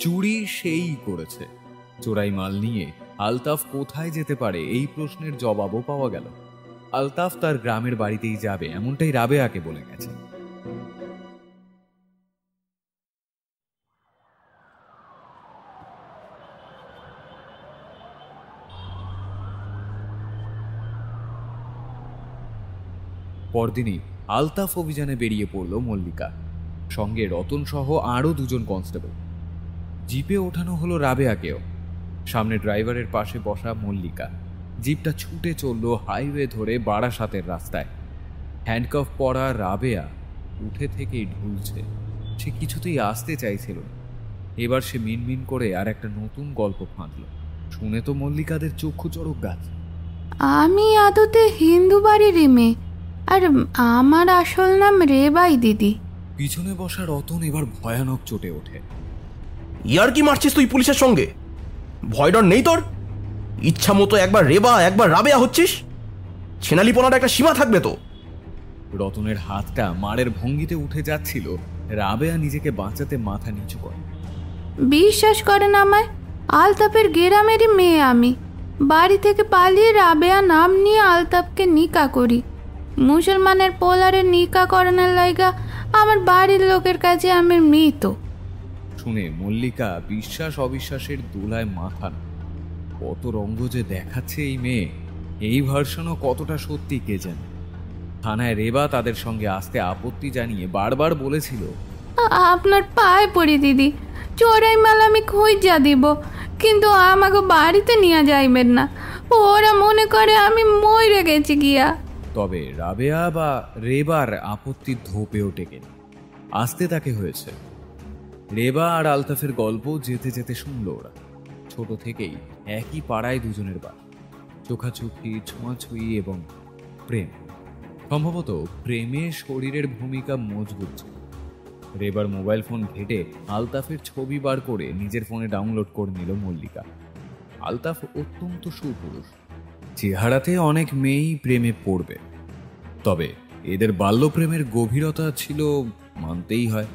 চুরি সেই করেছে। চোরাই মাল নিয়ে আলতাফ কোথায় যেতে পারে এই প্রশ্নের জবাবও পাওয়া গেল। আলতাফ তার গ্রামের বাড়িতেই যাবে, এমনটাই রাবেয়াকে বলে গেছে। পরদিনই আলতাফ অভিযানে বেরিয়ে পড়ল মল্লিকা, সঙ্গে রতন সহ আরো 2 জন কনস্টেবল। জিপে ওঠানো হলো রাবেয়াকেও। সামনে ড্রাইভারের পাশে বসা মল্লিকা। জিপটা ছুটে চলল হাইওয়ে ধরে বারাসাতের রাস্তায়। হ্যান্ডকাফ পরা রাবেয়া উঠে থেকেই ঢুলছে। সে কিছুতেই আসতে চাইছিল না। এবার সে মিনমিন করে আর একটা নতুন গল্প ফাঁদল। শুনে তো মল্লিকাদের চক্ষু চড়ক গাছ। আমি আদতে হিন্দু বাড়ির মেয়ে, আর আমার আসল নাম রেবাই দিদি। পিছনে বসা রতন এবার ভয়ানক চটে ওঠে। ইয়ার কি মারছিস তুই পুলিশের সঙ্গে? ভয় ডর নেই তোর? ইচ্ছা মতো একবার রেবা একবার রাবেয়া হচ্ছিস? ছেনালিপনার একটা সীমা থাকবে তো। রতনের হাতটা মারের ভঙ্গিতে উঠে যাচ্ছিল। রাবেয়া নিজেকে বাঁচাতে মাথা নিচু করে। বিশ্বাস করেন আমায়, আলতাফের গ্রামেরই মেয়ে আমি। বাড়ি থেকে পালিয়ে রাবেয়া নাম নিয়ে আলতাফকে নিকা করি। মুসলমানের পোলারে নিকা করানোর লাইগা আমার বাড়ির লোকের কাছে আমি মৃত। শুনে মল্লিকা বিশ্বাস অবিশ্বাসের দোলায় মাথা। কত রঙ্গ যে দেখাচ্ছে এই মেয়ে, এই ভার্সনও কতটা সত্যি কে জানে। থানায় রেবা তাদের সঙ্গে আসতে আপত্তি জানিয়ে বারবার বলেছিল, আপনার পায়ে পড়ি দিদি, চোরাই মাল আমি খুঁজা দিব, কিন্তু আমাকে বাড়িতে নিয়ে যাইবেন না। ওরা মনে করে আমি মরে গেছি গিয়া। তবে রাবেয়া বা রেবার আপত্তির ধোপেও টেকেনি। আসতে তাকে হয়েছে। রেবা আর আলতাফের গল্প যেতে যেতে শুনল ওরা। ছোট থেকেই একই পাড়ায় দুজনের বাড়ি, চোখাচোখি, ছোঁয়াছুঁয়ি এবং প্রেম। সম্ভবত প্রেমে শরীরের ভূমিকা মজবুত ছিল। রেবার মোবাইল ফোন ঘেটে আলতাফের ছবি বার করে নিজের ফোনে ডাউনলোড করে নিল মল্লিকা। আলতাফ অত্যন্ত সুপুরুষ। চেহারাতে অনেক মেয়েই প্রেমে পড়বে, তবে এদের বাল্যপ্রেমের গভীরতা ছিল মানতেই হয়।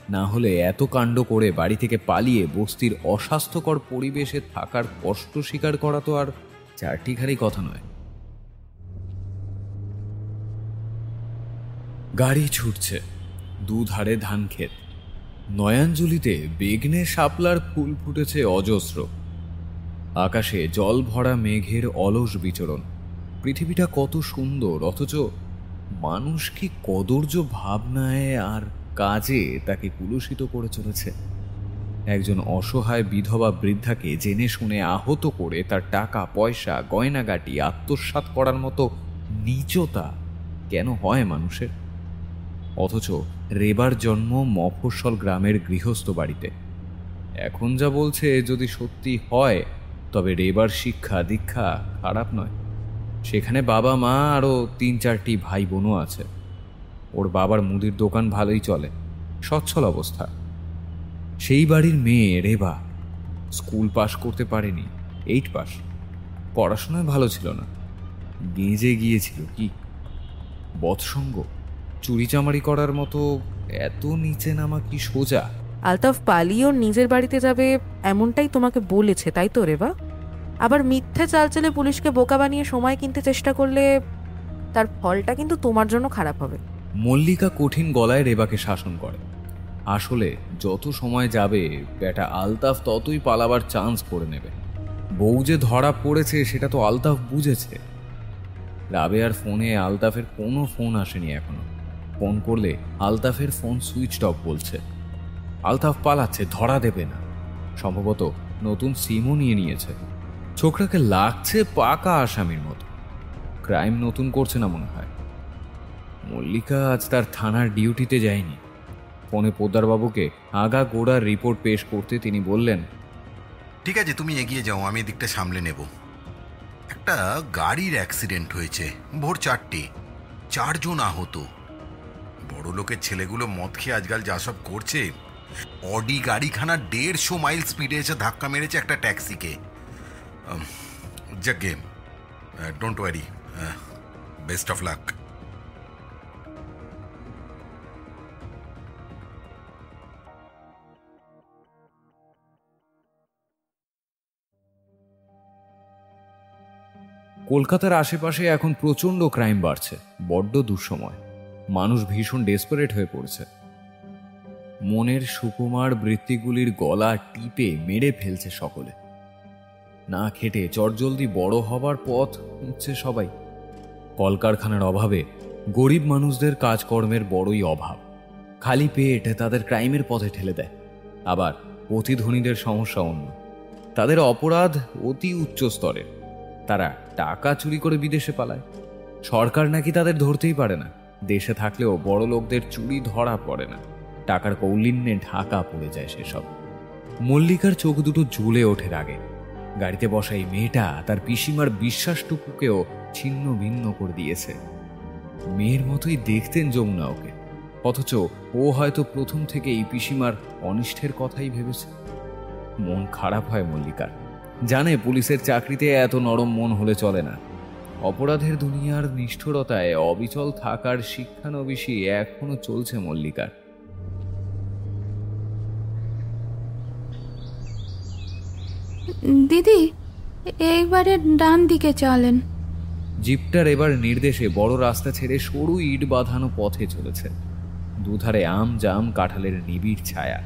না হলে এত কাণ্ড করে বাড়ি থেকে পালিয়ে বস্তির অস্বাস্থ্যকর পরিবেশে থাকার কষ্ট স্বীকার করা তো আর চারটিখানি কথা নয়। গাড়ি ছুটছে, দুধারে ধান ক্ষেত, নয়াঞ্জলিতে বেগনে শাপলার ফুল ফুটেছে অজস্র। আকাশে জল ভরা মেঘের অলস বিচরণ। পৃথিবীটা কত সুন্দর, অথচ মানুষ কি কদর্য ভাবনায় আর কাজে তাকে কুলুষিত করে চলেছে। একজন অসহায় বিধবা বৃদ্ধাকে জেনে শুনে আহত করে তার টাকা পয়সা গয়নাগাটি আত্মসাৎ করার মতো নীচতা কেন হয় মানুষের? অথচ রেবার জন্ম মফস্বল গ্রামের গৃহস্থ বাড়িতে। এখন যা বলছে যদি সত্যি হয়, তবে রেবার শিক্ষা দীক্ষা খারাপ নয়। সেখানে বাবা মা আরও 3-4টি ভাই বোনও আছে। ওর বাবার মুদির দোকান ভালোই চলে, সচ্ছল অবস্থা। সেই বাড়ির মেয়ে রেবা স্কুল পাশ করতে পারেনি, 8 পাস। পড়াশোনায় ভালো ছিল না, গেঁজে গিয়েছিল কি বৎসঙ্গ, চুরিচামারি করার মতো এত নিচে নামা কি সোজা? আলতাফ পালিয়ে ওর নিজের বাড়িতে যাবে এমনটাই তোমাকে বলেছে, তাই তো রেবা? আবার মিথ্যে চালচেলে পুলিশকে বোকা বানিয়ে সময় কিনতে চেষ্টা করলে তার ফলটা কিন্তু তোমার জন্য খারাপ হবে। মল্লিকা কঠিন গলায় রেবাকে শাসন করে। আসলে যত সময় যাবে বেটা আলতাফ ততই পালাবার চান্স করে নেবে। বউ যে ধরা পড়েছে সেটা তো আলতাফ বুঝেছে। রাবেয়ার ফোনে আলতাফের কোনো ফোন আসেনি এখনো। ফোন করলে আলতাফের ফোন সুইচড অফ বলছে। আলতাফ পালাচ্ছে, ধরা দেবে না। সম্ভবত নতুন সিমও নিয়ে নিয়েছে। ছোকরাকে লাগছে পাকা আসামির মতো। ক্রাইম নতুন করছে না মনে হয়। মল্লিকা আজ তার থানার ডিউটিতে যায়নি। ফোনে পোদ্দারবাবুকে আগা গোড়ার রিপোর্ট পেশ করতে তিনি বললেন, ঠিক আছে, তুমি এগিয়ে যাও, আমি এদিকটা সামলে নেব। একটা গাড়ির অ্যাক্সিডেন্ট হয়েছে ভোর 4টে, 4 জন আহত। বড় লোকের ছেলেগুলো মদ খেয়ে আজকাল যা সব করছে। অডি গাড়িখানা 150 মাইল স্পিডে এসে ধাক্কা মেরেছে একটা ট্যাক্সিকে। যাক game, don't worry, best of luck. কলকাতার আশেপাশে এখন প্রচণ্ড ক্রাইম বাড়ছে। বড্ড দুঃসময়। মানুষ ভীষণ ডেসপারেট হয়ে পড়ছে। মনের সুকুমার বৃত্তিগুলির গলা টিপে মেরে ফেলছে সকলে। না খেটে চটজলদি বড় হবার পথ খুঁজছে সবাই। কলকারখানার অভাবে গরিব মানুষদের কাজকর্মের বড়ই অভাব। খালি পেট তাদের ক্রাইমের পথে ঠেলে দেয়। আবার অতি ধনীদের সমস্যা অন্য। তাদের অপরাধ অতি উচ্চ স্তরের। তারা টাকা চুরি করে বিদেশে পালায়। সরকার নাকি তাদের ধরতেই পারে না। দেশে থাকলেও বড় লোকদের চুরি ধরা পড়ে না। টাকার কৌলিন্যে ঢাকা পড়ে যায় সেসব। মল্লিকার চোখ দুটো জ্বলে ওঠে রাগে। গাড়িতে বসা এই মেয়েটা তার পিসিমার বিশ্বাসটুকুকেও ছিন্ন ভিন্ন করে দিয়েছে। মেয়ের মতোই দেখতেন যমুনা ওকে, অথচ ও হয়তো প্রথম থেকে এই পিসিমার অনিষ্টের কথাই ভেবেছে। মন খারাপ হয় মল্লিকার। জানে পুলিশের চাকরিতে এত নরম মন হলে চলে না। অপরাধের দুনিয়ার নিষ্ঠুরতায় অবিচল থাকার শিক্ষানবিশি এখনো চলছে মল্লিকার। দিদি, এইবারে ডান দিকে চলেন। জিপটার এবার নির্দেশে বড় রাস্তা ছেড়ে সরু ইট বাঁধানো পথে চলেছে। দুধারে আম জাম কাঁঠালের নিবিড় ছায়া।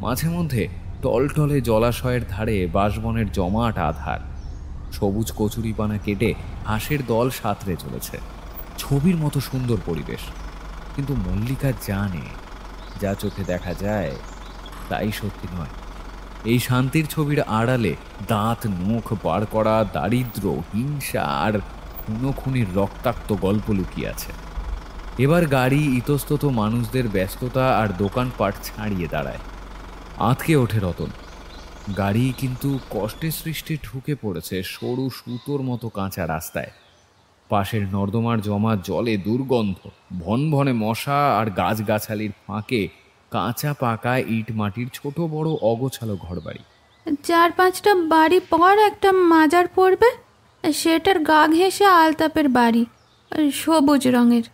মাঝে মধ্যে টলটলে জলাশয়ের ধারে বাঁশবনের জমাট আধার। সবুজ কচুরিপানা কেটে হাঁসের দল সাঁতরে চলেছে। ছবির মতো সুন্দর পরিবেশ। কিন্তু মল্লিকা জানে, যা চোখে দেখা যায় তাই সত্যি নয়। এই শান্তির ছবির আড়ালে দাঁত মুখ বার করা দারিদ্র, হিংসা আর খুনোখুনির রক্তাক্ত গল্প লুকিয়ে আছে। এবার গাড়ি ইতস্তত মানুষদের ব্যস্ততা আর দোকানপাট ছাড়িয়ে দাঁড়ায়। আঁতকে ওঠে রতন। গাড়ি কিন্তু কষ্টে সৃষ্টি ঢুকে পড়েছে সরু সুতোর মতো কাঁচা রাস্তায়। পাশের নর্দমার জমা জলে দুর্গন্ধ, ভনভনে মশা আর গাছগাছালির ফাঁকে কাঁচা পাকা ইট মাটির ছোট বড় অগোছালো ঘরবাড়ি। 4-5টা বাড়ি পর একটা মাজার পড়বে, সেটার গা ঘেঁষে আলতাপের বাড়ি, সবুজ রঙের।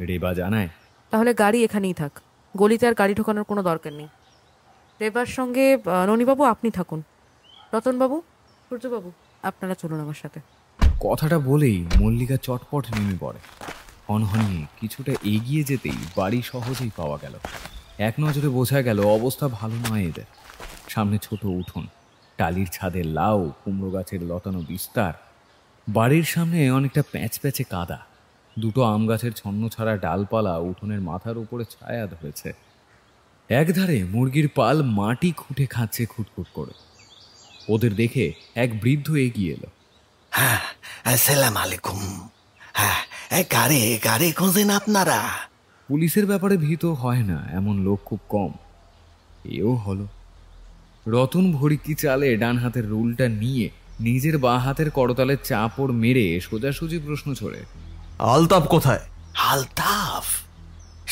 রেবা জানায়, তাহলে গাড়ি এখানেই থাক, গলিতে আর গাড়ি ঢোকানোর কোনো দরকার নেই। দেবার সঙ্গে ননীবাবু আপনি থাকুন, রতনবাবু, সূর্যবাবু আপনারা চলুন আমার সাথে। কথাটা বলেই মল্লিকা চটপট নেমে পড়ে। হনহনিয়ে কিছুটা এগিয়ে যেতেই বাড়ি সহজেই পাওয়া গেল। এক নজরে বোঝা গেল অবস্থা ভালো নয় এদের। সামনে ছোট উঠোন, টালির ছাদের লাউ, কুমড়ো গাছের লতানো বিস্তার, বাড়ির সামনে অনেকটা প্যাঁচ প্যাঁচে কাদা, দুটো আম গাছের ছন্ন ছাড়া ডালপালা উঠোনের মাথার উপরে ছায়া ধরেছে। একধারে মুরগির পাল মাটি খুঁটে খাচ্ছে খুটখুট করে। ওদের দেখে এক বৃদ্ধ এগিয়ে এলো। হ্যাঁ, আসসালাম আলাইকুম। হ্যাঁ, গাড়ি খোঁজেন আপনারা? পুলিশের ব্যাপারে ভীত হয় না এমন লোক খুব কম। এও হলো। রতন ভড়িকি চালে ডান হাতের রুলটা নিয়ে নিজের বাঁ হাতের করতালে চাপড় মেরে সোজাসুজি প্রশ্ন ছড়ে, আলতাফ কোথায়? আলতাফ?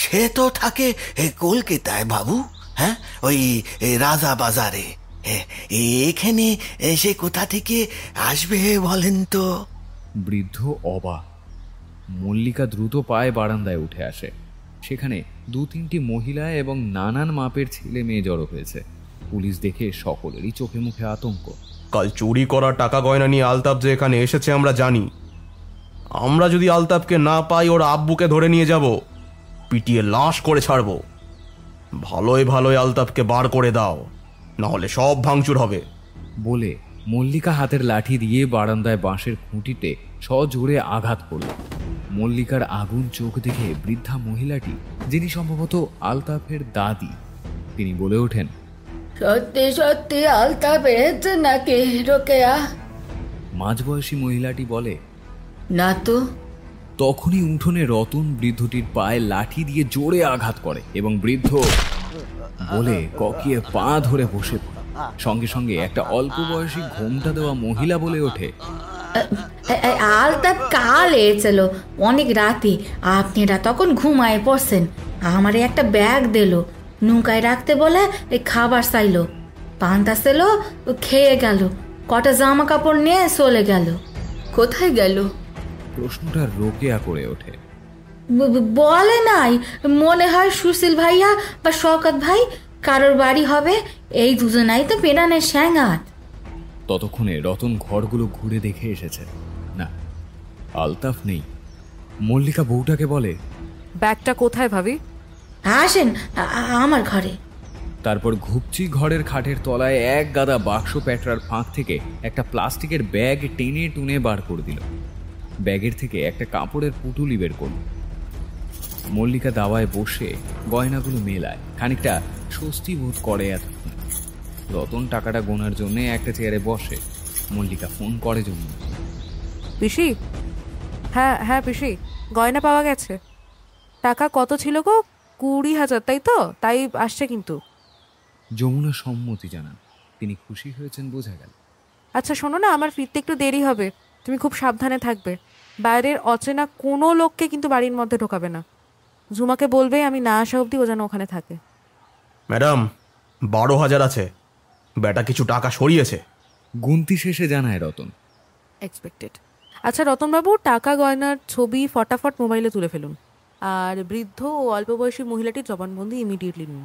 সে তো থাকে কলকাতায় বাবু। হ্যাঁ, ওই রাজা বাজারে। এখানে সে কোথা থেকে আসবে বলেন তো? বৃদ্ধ অবাক। মল্লিকা দ্রুত পায়ে বারান্দায় উঠে আসে। সেখানে 2-3টি মহিলা এবং নানান মাপের ছেলে মেয়ে জড়ো হয়েছে। পুলিশ দেখে সকলেরই চোখে মুখে আতঙ্ক। কাল চুরি করা টাকা গয়না নিয়ে আলতাফ যে এখানে এসেছে আমরা জানি। আমরা যদি আলতাফকে না পাই ওর আব্বুকে ধরে নিয়ে যাব, পিটিয়ে লাশ করে ছাড়বো। ভালোই আলতাফকে বার করে দাও, নাহলে সব ভাঙচুর হবে। বলে মল্লিকা হাতের লাঠি দিয়ে বারান্দায় বাঁশের খুঁটিতে সজোরে আঘাত করল। মল্লিকার আগুন চোখ দেখে বৃদ্ধা মহিলাটি, যিনি সম্ভবত আলতাফের দাদি, তিনি বলে ওঠেন, সত্যি সত্যি আলতাফ এসেছে নাকি রোকেয়া? মাঝবয়সী মহিলাটি বলে, না তো। তখনই উঠোনে রতন বৃদ্ধটির পায়ে লাঠি দিয়ে জোরে আঘাত করে এবং বৃদ্ধ বলে ককিয়ে পা ধরে বসে পড়ে। সঙ্গে সঙ্গে একটা অল্প বয়সী ঘোমটা দেওয়া মহিলা বলে ওঠে, আলতাফ কাল এসেছিল অনেক রাতে, আপনারা তখন ঘুমায় পড়ছেন। আমারে একটা ব্যাগ দিল, নৌকায় রাখতে বলে খাবার চাইলো, পান্তা ছিল, খেয়ে গেল, কটা জামা কাপড় নিয়ে চলে গেল। কোথায় গেল? প্রশ্নটা রোকেয়া করে ওঠে। বলে নাই, মনে হয় সুশীল ভাইয়া বা শওকত ভাই কারোর বাড়ি হবে, এই দুজনাই তো পেরানের স্যাঙ্গাত। ততক্ষণে রতন ঘরগুলো ঘুরে দেখে এসেছে। না, আলতাফ নেই। মল্লিকা বউটাকে বলে, ব্যাগটা কোথায় ভাবি? আসেন আমার ঘরে। তারপর ঘুপচি ঘরের খাটের তলায় এক গাদা বাক্স প্যাটরার ফাঁক থেকে একটা প্লাস্টিকের ব্যাগ টেনে টুনে বার করে দিল। ব্যাগের থেকে একটা কাপড়ের পুটুলি বের করল। মল্লিকা দাওয়ায় বসে গয়নাগুলো মেলায়, খানিকটা স্বস্তি বোধ করে। এতক্ষণ রতন টাকাটা গোনার জন্য একটা চেয়ারে বসে। মল্লিকা ফোন করে জন্য, পিসি? হ্যাঁ পিসি, গয়না পাওয়া গেছে। টাকা কত ছিল গো? 20,000, তাই তো? তাই আসছে কিন্তু। যমুনা সম্মতি জানান। তিনি খুশি হয়েছেন বোঝা গেল। আচ্ছা শোনো না, আমার ফিরতে একটু দেরি হবে, তুমি খুব সাবধানে থাকবে। বাইরের অচেনা কোনো লোককে কিন্তু বাড়ির মধ্যে ঢোকাবে না। ঝুমাকে বলবে আমি না আসা অবধি ও যেন ওখানে থাকে। ম্যাডাম, 12,000 আছে। বেটা কিছু টাকা সরিয়েছে। গুনতি শেষে জানায় রতন। এক্সপেক্টেড। আচ্ছা রতনবাবু, টাকা গয়নার ছবি ফটাফট মোবাইলে তুলে ফেলুন, আর বৃদ্ধ ও অল্প বয়সী মহিলাটির জবানবন্দি ইমিডিয়েটলি নিন।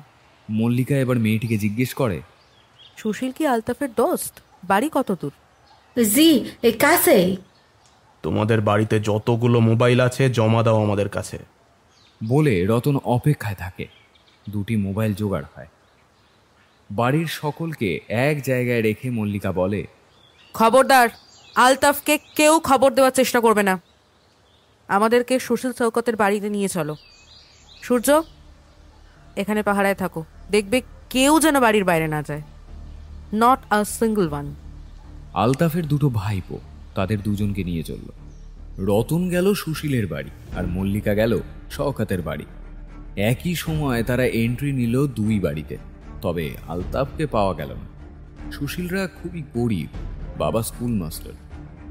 মল্লিকা এবার মেয়েটিকে জিজ্ঞেস করে, সুশীল কি আলতাফের দোস্ত? বাড়ি কত দূর? জি কাছে। তোমাদের বাড়িতে যতগুলো মোবাইল আছে জমা দাও আমাদের কাছে। বলে রতন অপেক্ষায় থাকে। 2টি মোবাইল জোগাড় হয়। বাড়ির সকলকে এক জায়গায় রেখে মল্লিকা বলে, খবরদার, আলতাফকে কেউ খবর দেওয়ার চেষ্টা করবে না। আমাদেরকে সুশীল শওকতের বাড়িতে নিয়ে চলো। সূর্য, এখানে পাহারায় থাকো, দেখবে কেউ যেন বাড়ির বাইরে না যায়। Not a single one. আলতাফের 2টো ভাইপো, তাদের 2জনকে নিয়ে চলল। রতন গেল সুশীলের বাড়ি আর মল্লিকা গেল শওকতের বাড়ি। একই সময় তারা এন্ট্রি নিল 2 বাড়িতে। তবে আলতাফকে পাওয়া গেল না। সুশীলরা খুবই গরিব, বাবা স্কুল মাস্টার।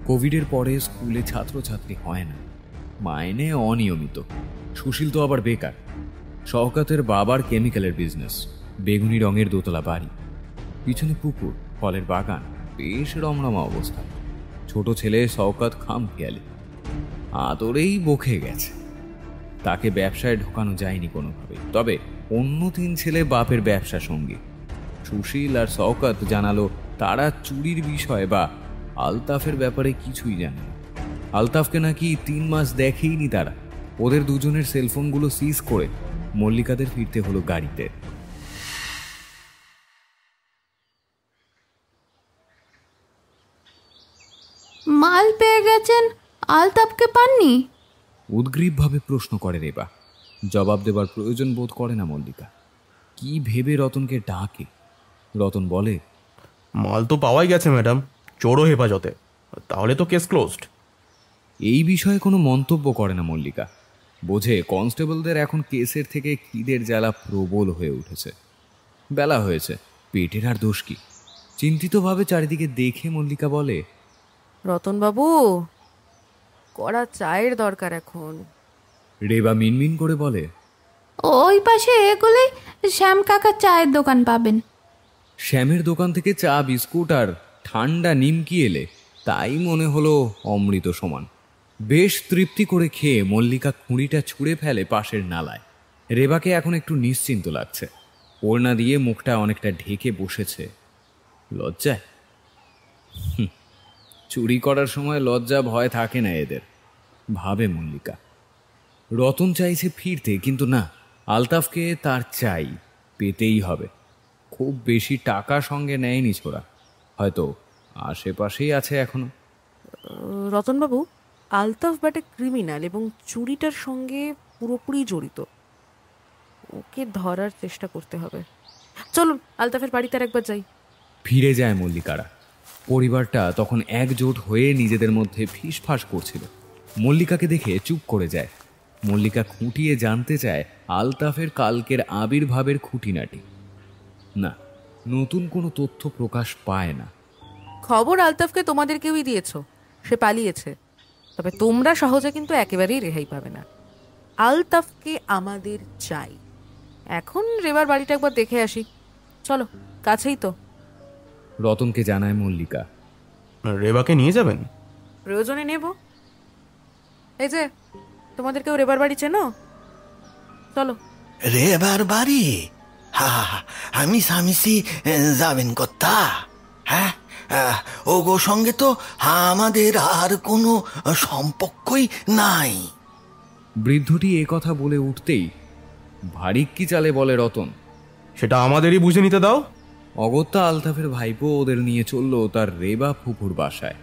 কোভিডের পরে স্কুলে ছাত্রছাত্রী হয় না, মাইনে অনিয়মিত। সুশীল তো আবার বেকার। শওকতের বাবার কেমিক্যালের বিজনেস, বেগুনি রঙের দোতলা বাড়ি, পিছনে পুকুর, ফলের বাগান, বেশ রমরমা অবস্থা। ছোট ছেলে শওকত খামখেয়ালি, আদরেই বকে গেছে। তাকে ব্যবসায় ঢোকানো যায়নি কোনোভাবেই। তবে অন্য 3 ছেলে বাপের ব্যবসা সঙ্গী। সুশীল আর শওকত জানালো তারা চুরির বিষয় বা আলতাফের ব্যাপারে কিছুই জানে না। আলতাফকে নাকি 3 মাস দেখেইনি তারা। ওদের দুজনের সেলফোনগুলো সিজ করে মল্লিকাদের ফিরতে হলো গাড়িতে। মাল পেয়ে গেছেন, আলতাফকে পাননি? উদ্গ্রীবভাবে প্রশ্ন করে রেবা। জবাব দেবার প্রয়োজন বোধ করে না মল্লিকা। কি ভেবে রতনকে ডাকে। রতন বলে, মাল তো পাওয়াই গেছে ম্যাডাম, চোরও হেফাজতে। তাহলে তো কেস ক্লোজড। এই বিষয়ে কোনো মন্তব্য করে না মল্লিকা। বোঝে কনস্টেবলদের এখন কেসের থেকে খিদের জ্বালা প্রবল হয়ে উঠেছে। বেলা হয়েছে, পেটের আর দোষ কি। চিন্তিতভাবে চারিদিকে দেখে মল্লিকা বলে, রতনবাবু, কড়া চায়ের দরকার এখন। রেবা মিনমিন করে বলে, ওই পাশে এগুলোই শ্যাম কাকার চায়ের দোকান পাবেন। শ্যামের দোকান থেকে চা, বিস্কুট আর ঠান্ডা নিমকি এলে তাই মনে হলো অমৃত সমান। বেশ তৃপ্তি করে খেয়ে মল্লিকা খুঁড়িটা ছুঁড়ে ফেলে পাশের নালায়। রেবাকে এখন একটু নিশ্চিন্ত লাগছে। ওড়না দিয়ে মুখটা অনেকটা ঢেকে বসেছে। লজ্জায়? চুরি করার সময় লজ্জা ভয় থাকে না এদের, ভাবে মল্লিকা। রতন চাইছে ফিরতে, কিন্তু না, আলতাফকে তার চাই, পেতেই হবে। খুব বেশি টাকা সঙ্গে নেয়নি ছোড়া, হয়তো আশেপাশেই আছে এখনো। রতনবাবু, আলতাফ বাটে ক্রিমিনাল এবং চুরিটার সঙ্গে পুরোপুরি জড়িত। ওকে ধরার চেষ্টা করতে হবে। চলুন আলতাফের বাড়িতে একবার যাই। ফিরে যায় মল্লিকারা। পরিবারটা তখন একজোট হয়ে নিজেদের মধ্যে ফিসফাস করছিল। মল্লিকাকে দেখে চুপ করে যায়। মল্লিকা খুঁটিয়ে জানতে চায় আলতাফের কালকের আবির্ভাবের খুঁটিনাটি। না, নতুন কোনো তথ্য প্রকাশ পায় না। খবর আলতাফকে তোমাদের কেউই দিয়েছ, সে পালিয়েছে। তবে তোমরা সহজে কিন্তু একেবারেই রেহাই পাবে না। আলতাফকে আমাদের চাই। এখন রেবার বাড়িটা একবার দেখে আসি। চলো, কাছেই তো। রতনকে জানায় মল্লিকা, রেবাকে নিয়ে যাবেন? প্রয়োজনে নেব। এই যে, তোমাদের কেউ রেবার বাড়ি চেনো? চলো। রেবার বাড়ি? হা, আমি স্বামীসি যাবেন কর্তা? হ্যাঁ, ওগো সঙ্গে তো আমাদের আর কোনো সম্পর্কই নাই। বৃদ্ধটি এ কথা বলে উঠতেই ভারিক্কি চালে বলে রতন, সেটা আমাদেরই বুঝে নিতে দাও। অগত্যা আলতাফের ভাইপো ওদের নিয়ে চলল তার রেবা ফুফুর বাসায়।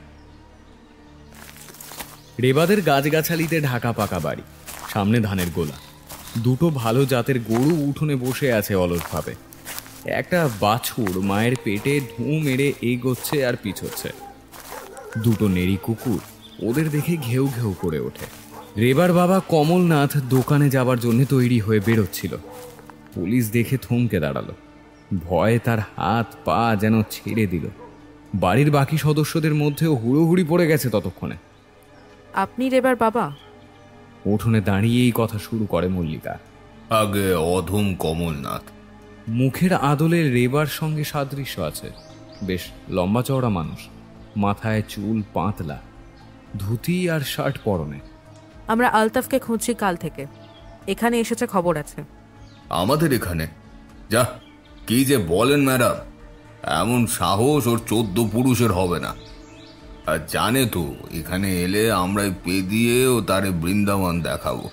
রেবাদের গাছগাছালিতে ঢাকা পাকা বাড়ি, সামনে ধানের গোলা। 2 ভালো জাতের গরু উঠোনে বসে আছে অলসভাবে। একটা বাছুর মায়ের পেটে ঢু মেরে এগোচ্ছে আর পিছোচ্ছে। 2 নেড়ি কুকুর ওদের দেখে ঘেউ ঘেউ করে ওঠে। রেবার বাবা কমলনাথ দোকানে যাবার জন্য তৈরি হয়ে বেরোচ্ছিল। পুলিশ দেখে থমকে দাঁড়ালো। ভয়ে তার হাত পা যেন ছেড়ে দিল। বাড়ির বাকি সদস্যদের মধ্যেও হুড়োহুড়ি পড়ে গেছে ততক্ষণে। আপনি রেবার বাবা? উঠোনে দাঁড়িয়েই কথা শুরু করে মল্লিকা। আগে অধম কমলনাথ। মুখের আদলে রেবার সঙ্গে সাদৃশ্য আছে। বেশ লম্বা চওড়া মানুষ, মাথায় চুল পাতলা, ধুতি আর শার্ট পরনে। আমরা আলতাফকে খুঁজছি কাল থেকে। এখানে এসেছে খবর আছে। আমাদের এখানে? যা, কি যে বলেন ম্যাডাম, এমন সাহস ওর 14 পুরুষের হবে না। আর জানে তো এখানে এলে আমরা পে দিয়ে ও তারে বৃন্দাবন দেখাবো।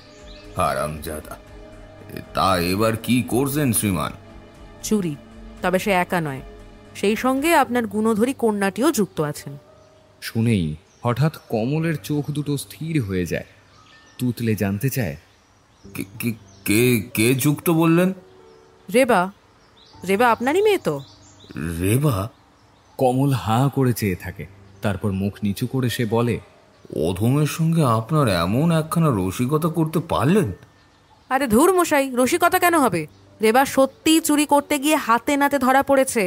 হারামজাদা। তা এবার কি করছেন শ্রীমান? চুরি, তবে সে একা নয়, সেই সঙ্গে আপনার গুণধরী কন্যাটিও যুক্ত আছেন। শুনেই হঠাৎ কমলের চোখ দুটো স্থির হয়ে যায়। তুতলে জানতে চায়, কে কে যুক্ত বললেন? রেবা। রেবা আপনারই মেয়ে তো? রেবা? কমল হাঁ করে চেয়ে থাকে, তারপর মুখ নিচু করে সে বলে, অধমের সঙ্গে আপনার এমন একখানা রসিকতা করতে পারলেন? আরে ধুর মশাই, রসিকতা কেন হবে? রেবা সত্যি চুরি করতে গিয়ে হাতে নাতে ধরা পড়েছে।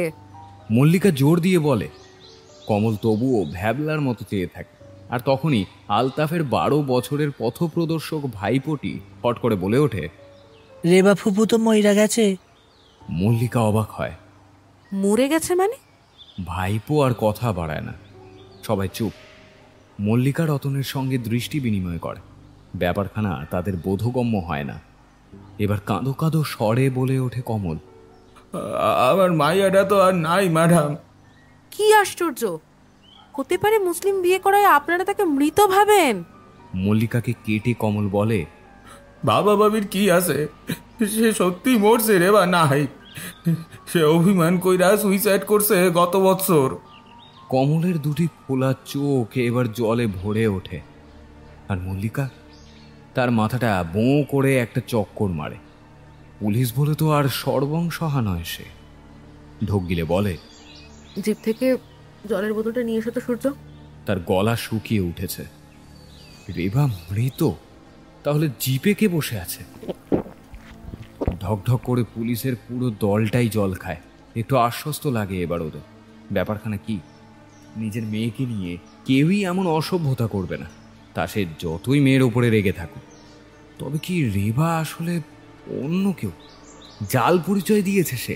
মল্লিকা জোর দিয়ে বলে। কমল তবুও ভ্যাবলার মতো চেয়ে থাকে। আর তখনই আলতাফের 12 বছরের পথপ্রদর্শক ভাইপোটি ফট করে বলে ওঠে, রেবা ফুপু তো মইরা গেছে। মল্লিকা অবাক হয়। মরে গেছে মানে? ভাইপো আর কথা বাড়ায় না, সবাই চুপ। মল্লিকা রতনের সঙ্গে দৃষ্টি বিনিময় করে। ব্যাপারখানা তাদের বোধগম্য হয় না। এবার কাঁদো কাঁদো স্বরে বলে ওঠে কমল, আমার মাইয়াটা তো আর নাই ম্যাডাম। কি আশ্চর্য! হতে পারে মুসলিম বিয়ে করায় আপনারা তাকে মৃত ভাবেন? মল্লিকাকে কেটে কমল বলে, বাবা বাবির কি আছে, সে সত্যি মরছে রে বা নাই। সে অভিমান কইরা সুইসাইড করছে গত বছর। কমলের দুটি খোলা চোখ এবার জলে ভরে ওঠে। আর মল্লিকা, তার মাথাটা বোঁ করে একটা চক্কর মারে। পুলিশ বলে তো আর সর্বংসহা নয় সে। ঢোক গিলে বলে, জিপ থেকে জলের বোতলটা নিয়ে এসো তো সূর্য। তার গলা শুকিয়ে উঠেছে। রেবা মৃত, তাহলে জিপে কে বসে আছে? ঢকঢক করে পুলিশের পুরো দলটাই জল খায়। একটু আশ্বস্ত লাগে এবার ওদের। ব্যাপারখানা কি, নিজের মেয়েকে নিয়ে কেউই এমন অসভ্যতা করবে না, তা সে যতই মেয়ের ওপরে রেগে থাকুক। তবে কি রেবা আসলে অন্য কেউ? জাল পরিচয় দিয়েছে সে।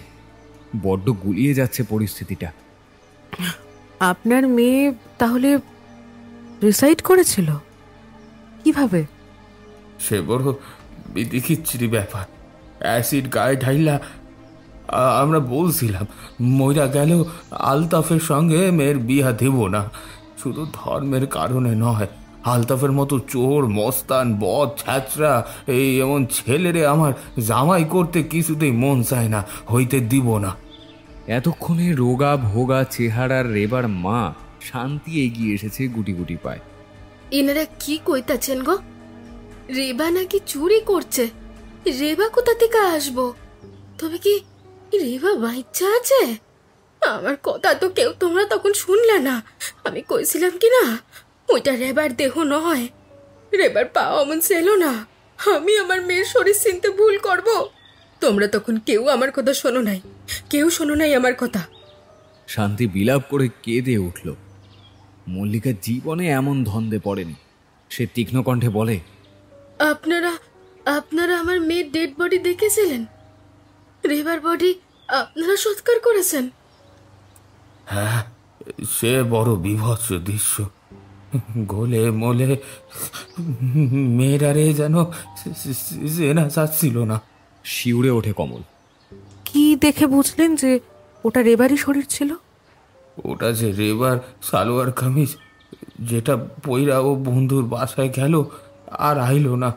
বড্ড গুলিয়ে যাচ্ছে পরিস্থিতিটা। আপনার মেয়ে তাহলে রিসাইড করেছিল? কিভাবে? সে বড় বিদিকিচ্ছিরি ব্যাপার। অ্যাসিড গায়ে ঢাইলা আমরা বলছিলাম মইরা গেল আলতাফের সঙ্গে মেয়ের বিয়া দেব না। শুধু ধর্মের কারণে নয়, আলতাফের মতো চোর মস্তান বদ ছ্যাচরা এই এমন ছেলেরে আমার জামাই করতে কিছুতেই মন চায় না, হইতে দিব না। এতক্ষণে রোগা ভোগা চেহারার রেবার মা শান্তি এগিয়ে এসেছে গুটি গুটি পায়। এনারা কি কইতাছেন গো? রেবা নাকি চুরি করছে? রেবা কোথা থেকে আসবো? তবে কি রেবা বাচ্চা আছে? আমার কথা তো কেউ তোমরা তখন শুনলে না। আমি কইছিলাম কি না, ওইটা রেবার দেহ নয়, রেবার পা অমন ছিল না। আমি আমার মেয়ের শরীর চিনতে ভুল করব? তোমরা তখন কেউ আমার কথা শোনো নাই, কেউ শোনো নাই আমার কথা। শান্তি বিলাপ করে কেঁদে উঠল। মল্লিকা জীবনে এমন ধন্দে পড়েনি। সে তীক্ষ্ণ কণ্ঠে বলে, আপনারা আপনারা আমার মেয়ের ডেড বডি দেখেছিলেন? রেবার বডি আপনারা সৎকার করেছেন? হ্যাঁ, সে বড় বিভৎস দৃশ্য। গোলে মোলে মেয়েরারে যেন চেনা যাচ্ছিল না। শিউরে ওঠে কমল। কি দেখে বুঝলেন যে ওটা রেবারই শরীর ছিল? ওটা যে রেবার সালোয়ার কামিজ, যেটা পইরা ও বন্ধুর বাসায় গেল আর আইলো না।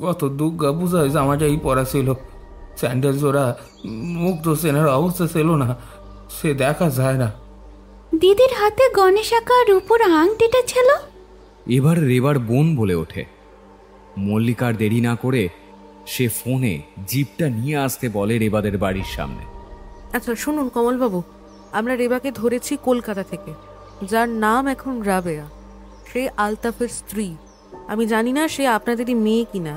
গত দুর্গা পূজায় জামাটাই পরা ছিল, স্যান্ডেল জোড়া। মুগ্ধ সেনার অবস্থা ছিল না, সে দেখা যায় না। দিদির হাতে গণেশ আঁকা রূপোর আংটিটা ছিল। এবার রেবার বোন বলে ওঠে। মল্লিকার দেরি না করে সে ফোনে জিপটা নিয়ে আসতে বলে রেবাদের বাড়ির সামনে। আচ্ছা শুনুন কমলবাবু, আমরা রেবাকে ধরেছি কলকাতা থেকে, যার নাম এখন রাবেয়া। সে আলতাফের স্ত্রী। আমি জানি না সে আপনাদেরই মেয়ে কিনা।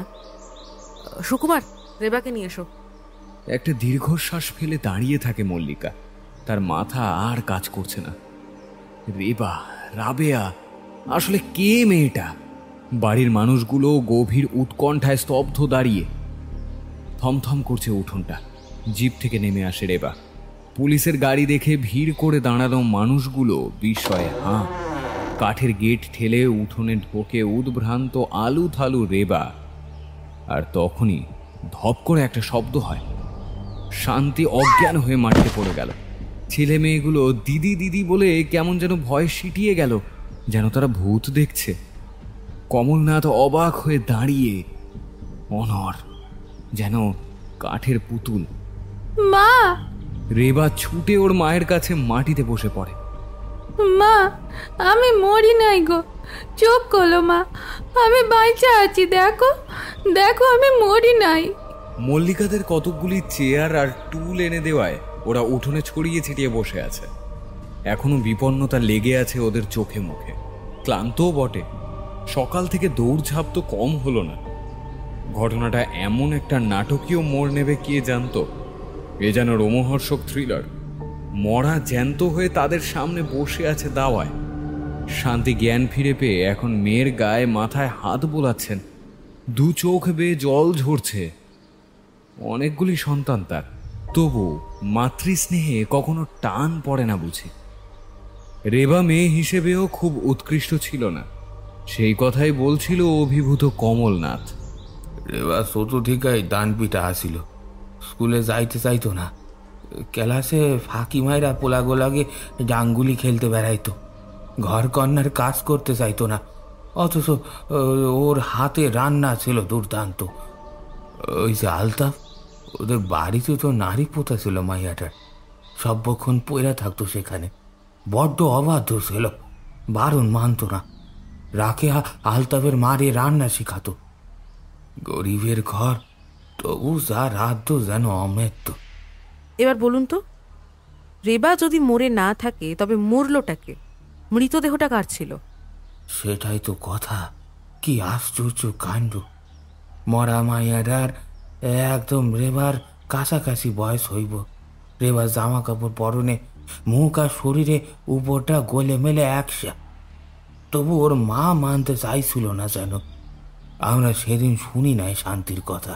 সুকুমার, রেবাকে নিয়ে এসো। একটা দীর্ঘশ্বাস ফেলে দাঁড়িয়ে থাকে মল্লিকা। তার মাথা আর কাজ করছে না। রেবা, রাবেয়া, আসলে কে মেয়েটা? বাড়ির মানুষগুলো গভীর উৎকণ্ঠায় স্তব্ধ দাঁড়িয়ে। থমথম করছে উঠোনটা। জিপ থেকে নেমে আসে রেবা। পুলিশের গাড়ি দেখে ভিড় করে দাঁড়ানো মানুষগুলো বিস্ময়ে হাঁ। কাঠের গেট ঠেলে উঠোনে ঢোকে উদ্ভ্রান্ত আলু থালু রেবা। আর তখনই ধপ করে একটা শব্দ হয়। শান্তি অজ্ঞান হয়ে মাটিতে পড়ে গেল। ছেলে মেয়েগুলো দিদি দিদি বলে কেমন যেন ভয় সিটিয়ে গেল, যেন তারা ভূত দেখছে। কমলনাথ অবাক হয়ে দাঁড়িয়ে, অনর যেন কাঠের পুতুল। মা! রেবা ছুটে ওর মায়ের কাছে মাটিতে বসে পড়ে। মা, আমি মরি নাই গো, চোখ খোলো মা, আমি বাইচা আছি। দেখো দেখো, আমি মরি নাই। মল্লিকাদের কতকগুলি চেয়ার আর টুল এনে দেওয়ায় ওরা উঠোনে ছড়িয়ে ছিটিয়ে বসে আছে। এখনো বিপন্নতা লেগে আছে ওদের চোখে মুখে। ক্লান্তও বটে। সকাল থেকে দৌড়ঝাঁপ তো কম হলো না। ঘটনাটা এমন একটা নাটকীয় মোড় নেবে কে জানতো? এ যেন রোমহর্ষক থ্রিলার। মরা জ্যান্ত হয়ে তাদের সামনে বসে আছে দাওয়ায়। শান্তি জ্ঞান ফিরে পেয়ে এখন মেয়ের গায়ে মাথায় হাত বোলাচ্ছেন। দু চোখ বেয়ে জল ঝরছে। অনেকগুলি সন্তান তার, তবু মাতৃস্নেহে কখনো টান পড়ে না বুঝি। রেবা মেয়ে হিসেবেও খুব উৎকৃষ্ট ছিল না, সেই কথাই বলছিল অভিভূত কমলনাথ। রেবা ছোট থেকেই ডান পিটা আসিল, স্কুলে যাইতে চাইতো না, ক্লাসে ফাঁকি মাইরা পোলাগোলাগে ডাঙ্গুলি খেলতে বেড়াইতো, ঘর কন্যার কাজ করতে চাইতো না, অথচ ওর হাতে রান্না ছিল দুর্দান্ত। ওই যে আলতাফ, ওদের বাড়িতে তো নারী পোতা ছিল মাইয়াটার, সর্বক্ষণ পয়রা থাকতো সেখানে, বড্ড অবাধ্য ছিল, বারণ মানত না। রাকে আলতাফের মারে রান্না শিখাতো। গরিবের ঘর, তবু যা রাধ্য যেন অমৃত। এবার বলুন তো, রেবা যদি মরে না থাকে তবে মরলটাকে, মৃতদেহটা কার ছিল? সেটাই তো কথা, কি আশ্চর্য কাণ্ড। মরা মাইয়াটার একদম রেবার কাছাকাছি বয়স হইব। রেবার জামা কাপড় পরনে, মুখ আর শরীরে উপরটা গলে মেলে একসা। তবু ওর মা মানতে চাইছিল না যেন। আমরা সেদিন শুনি নাই শান্তির কথা,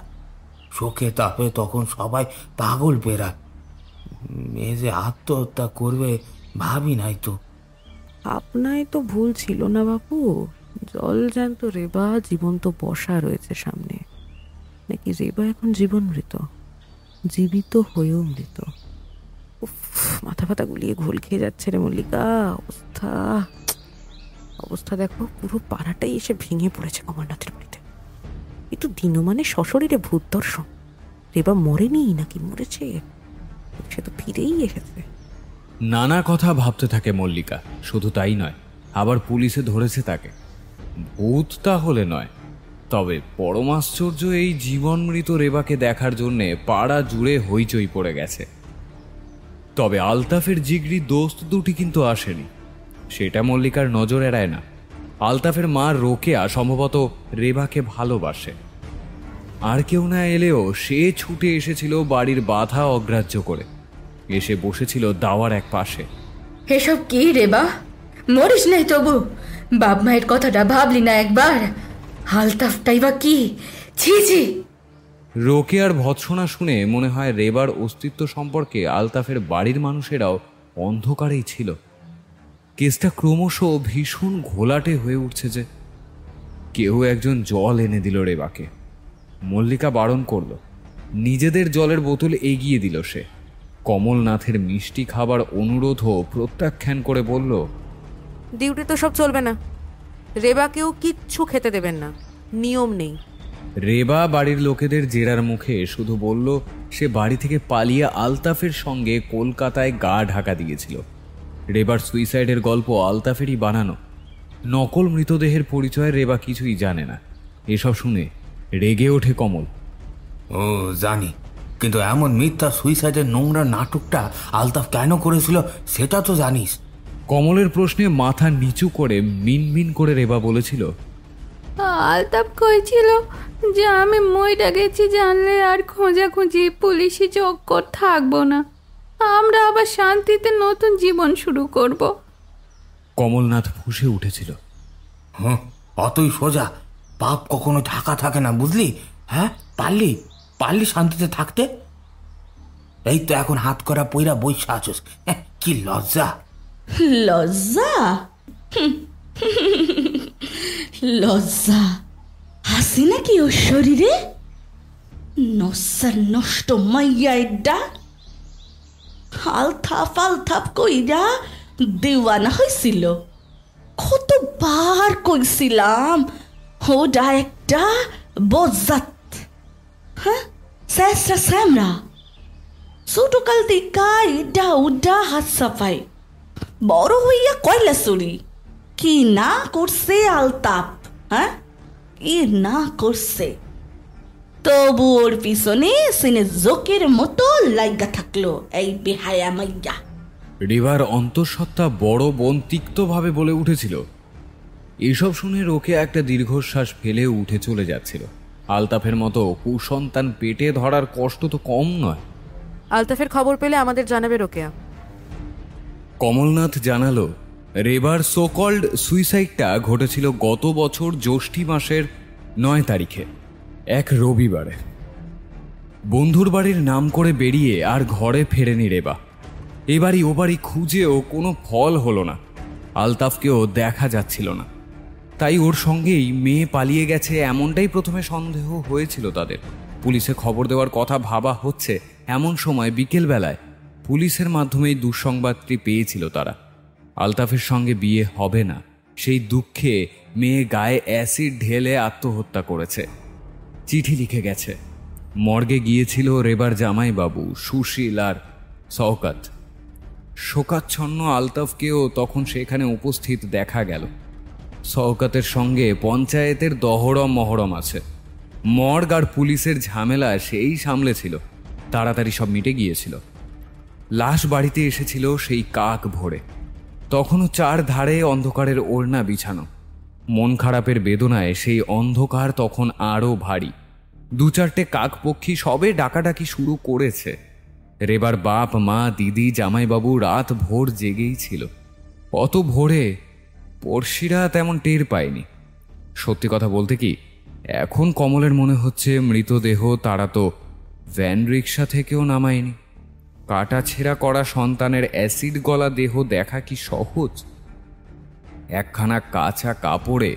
শোকে তাপে তখন সবাই পাগল পেরা। মেয়ে যে আত্মহত্যা করবে ভাবি নাই তো। আপনাই তো ভুল ছিল না বাপু, জল জ্যান্ত রেবা জীবন্ত বসা রয়েছে সামনে, নাকি রেবা এখন জীবন মৃত, জীবিত হয়েও মৃত? মাথা ফাতা গুলিয়ে ঘোল খেয়ে যাচ্ছে রে মল্লিকা। অবস্থা দেখো, পুরো পাড়াটাই এসে ভেঙে পড়েছে কমলনাথের বাড়িতে। কিন্তু দিনমানে সশরীরে ভূত দর্শন। রেবা মরেনি নাকি মরেছে, সে তো ফিরেই এসেছে। নানা কথা ভাবতে থাকে মল্লিকা। শুধু তাই নয়, আবার পুলিশে ধরেছে তাকে। ভূত তাহলে নয়, তবে পরম আশ্চর্য, এই জীবন মৃত রেবাকে দেখার জন্যে পাড়া জুড়ে হইচই পড়ে গেছে। তবে আলতাফের জিগরি দোস্ত দুটি কিন্তু আসেনি, সেটা মল্লিকার নজর এড়ায় না। আলতাফের মা রোকেয়া সম্ভবত রেবাকে ভালোবাসে। আর কেউ না এলেও সে ছুটে এসেছিল বাড়ির বাধা অগ্রাহ্য করে, এসে বসেছিল দাওয়ার এক পাশে। এসব কি রেবা, মরিস নাই তবু? বাপ মায়ের কথাটা ভাবলি না একবার? আলতাফটাই বা কি? ছি ছি। রোকেয়ার ভৎসনা শুনে মনে হয় রেবার অস্তিত্ব সম্পর্কে আলতাফের বাড়ির মানুষেরাও অন্ধকারেই ছিল। কেসটা ক্রমশ ভীষণ ঘোলাটে হয়ে উঠছে যে। কেউ একজন জল এনে দিল রেবাকে। মল্লিকা বারণ করল, নিজেদের জলের বোতল এগিয়ে দিল সে। কমলনাথের মিষ্টি খাবার অনুরোধও প্রত্যাখ্যান করে বলল, ডিউটি তো সব চলবে না, রেবাকেও কিচ্ছু খেতে দেবেন না, নিয়ম নেই। রেবা বাড়ির লোকেদের জেরার মুখে শুধু বলল সে বাড়ি থেকে পালিয়ে আলতাফের সঙ্গে কলকাতায় গা ঢাকা দিয়েছিল। রেবার সুইসাইডের গল্প আলতাফেরই বানানো। নকল মৃতদেহের পরিচয় রেবা কিছুই জানে না। এসব শুনে রেগে ওঠে কমল। ও জানি, কিন্তু এমন মিথ্যা সুইসাইডের নোংরা নাটকটা আলতাফ কেন করেছিল সেটা তো জানিস? কমলের প্রশ্নে মাথা নিচু করে মিনমিন করে রেবা বলেছিল, আলতাফ কইছিল যে আমি মইটা গেছি জানলে আর খোঁজাখুঁজি পুলিশি চক্কর থাকবো না, আমরা আবার শান্তিতে নতুন জীবন শুরু করব। কমলনাথ ফুঁসে উঠেছিল। হ্যাঁ, অতই সোজা, পাপ কখনো ঢাকা থাকে না, বুঝলি? হ্যাঁ, পারলি শান্তিতে থাকতে? এই তো এখন হাত করা পইরা বইসা আছোস, কি লজ্জা! লজ্জা? লজ্জা হাসি নাকি ওর শরীরে? নসার নষ্ট মাইয়া এডা আলতাফ কইরা দেওয়ানা হয়েছিল। কতবার কইছিলাম ওটা একটা বজ্জাত। হ্যাঁ, শেষরা স্যামরা ছোটকাল দিকা ইডা উডা হাত সাফাই, বড় হইয়া কয়লা চুরি। কি না করছে আলতাফ, হ্যাঁ কি না করছে, তবু ওর পিছনে সিনে জোকের মতো লাইগা থাকলো এই বেহায়া মাইয়া। রেবার অন্তঃসত্ত্বা বড় বোন তিক্তভাবে বলে উঠেছিল। এসব শুনে রোকে একটা দীর্ঘশ্বাস ফেলে উঠে চলে যাচ্ছিল। আলতাফের মতো কুসন্তান পেটে ধরার কষ্ট তো কম নয়। আলতাফের খবর পেলে আমাদের জানাবে রোকেয়া। কমলনাথ জানালো, রেবার সোকল্ড সুইসাইডটা ঘটেছিল গত বছর জ্যৈষ্ঠী মাসের 9 তারিখে, এক রবিবারে। বন্ধুর বাড়ির নাম করে বেরিয়ে আর ঘরে ফেরেনি রেবা। এবারই ও বাড়ি খুঁজেও কোনো ফল হলো না। আলতাফকেও দেখা যাচ্ছিল না। তাই ওর সঙ্গেই মেয়ে পালিয়ে গেছে এমনটাই প্রথমে সন্দেহ হয়েছিল তাদের। পুলিশে খবর দেওয়ার কথা ভাবা হচ্ছে এমন সময় বিকেলবেলায় পুলিশের মাধ্যমেই দুঃসংবাদটি পেয়েছিল তারা। আলতাফের সঙ্গে বিয়ে হবে না, সেই দুঃখে মেয়ে গায়ে অ্যাসিড ঢেলে আত্মহত্যা করেছে। চিঠি লিখে গেছে। মর্গে গিয়েছিল রেবার জামাইবাবু সুশীল আর শওকত। শোকাচ্ছন্ন আলতাফকেও তখন সেখানে উপস্থিত দেখা গেল। শওকতের সঙ্গে পঞ্চায়েতের দহরম মহরম আছে। মর্গ আর পুলিশের ঝামেলা সেই সামলেছিল। তাড়াতাড়ি সব মিটে গিয়েছিল। লাশ বাড়িতে এসেছিল সেই কাক ভোরে। তখনও চারধারে অন্ধকারের ওড়না বিছানো। মন খারাপের বেদনায় সেই অন্ধকার তখন আরও ভারী। দু চারটে কাকপক্ষী সবে ডাকাডাকি শুরু করেছে। রেবার বাপ মা দিদি জামাইবাবু রাত ভোর জেগেই ছিল। অত ভোরে পড়শিরা তেমন টের পায়নি। সত্যি কথা বলতে কি, এখন কমলের মনে হচ্ছে মৃতদেহ তারা তো ভ্যান রিক্সা থেকেও নামায়নি। কাটা ছেঁড়া করা সন্তানের অ্যাসিড গলা দেহ দেখা কি সহজ? একখানা কাঁচা কাপড়ে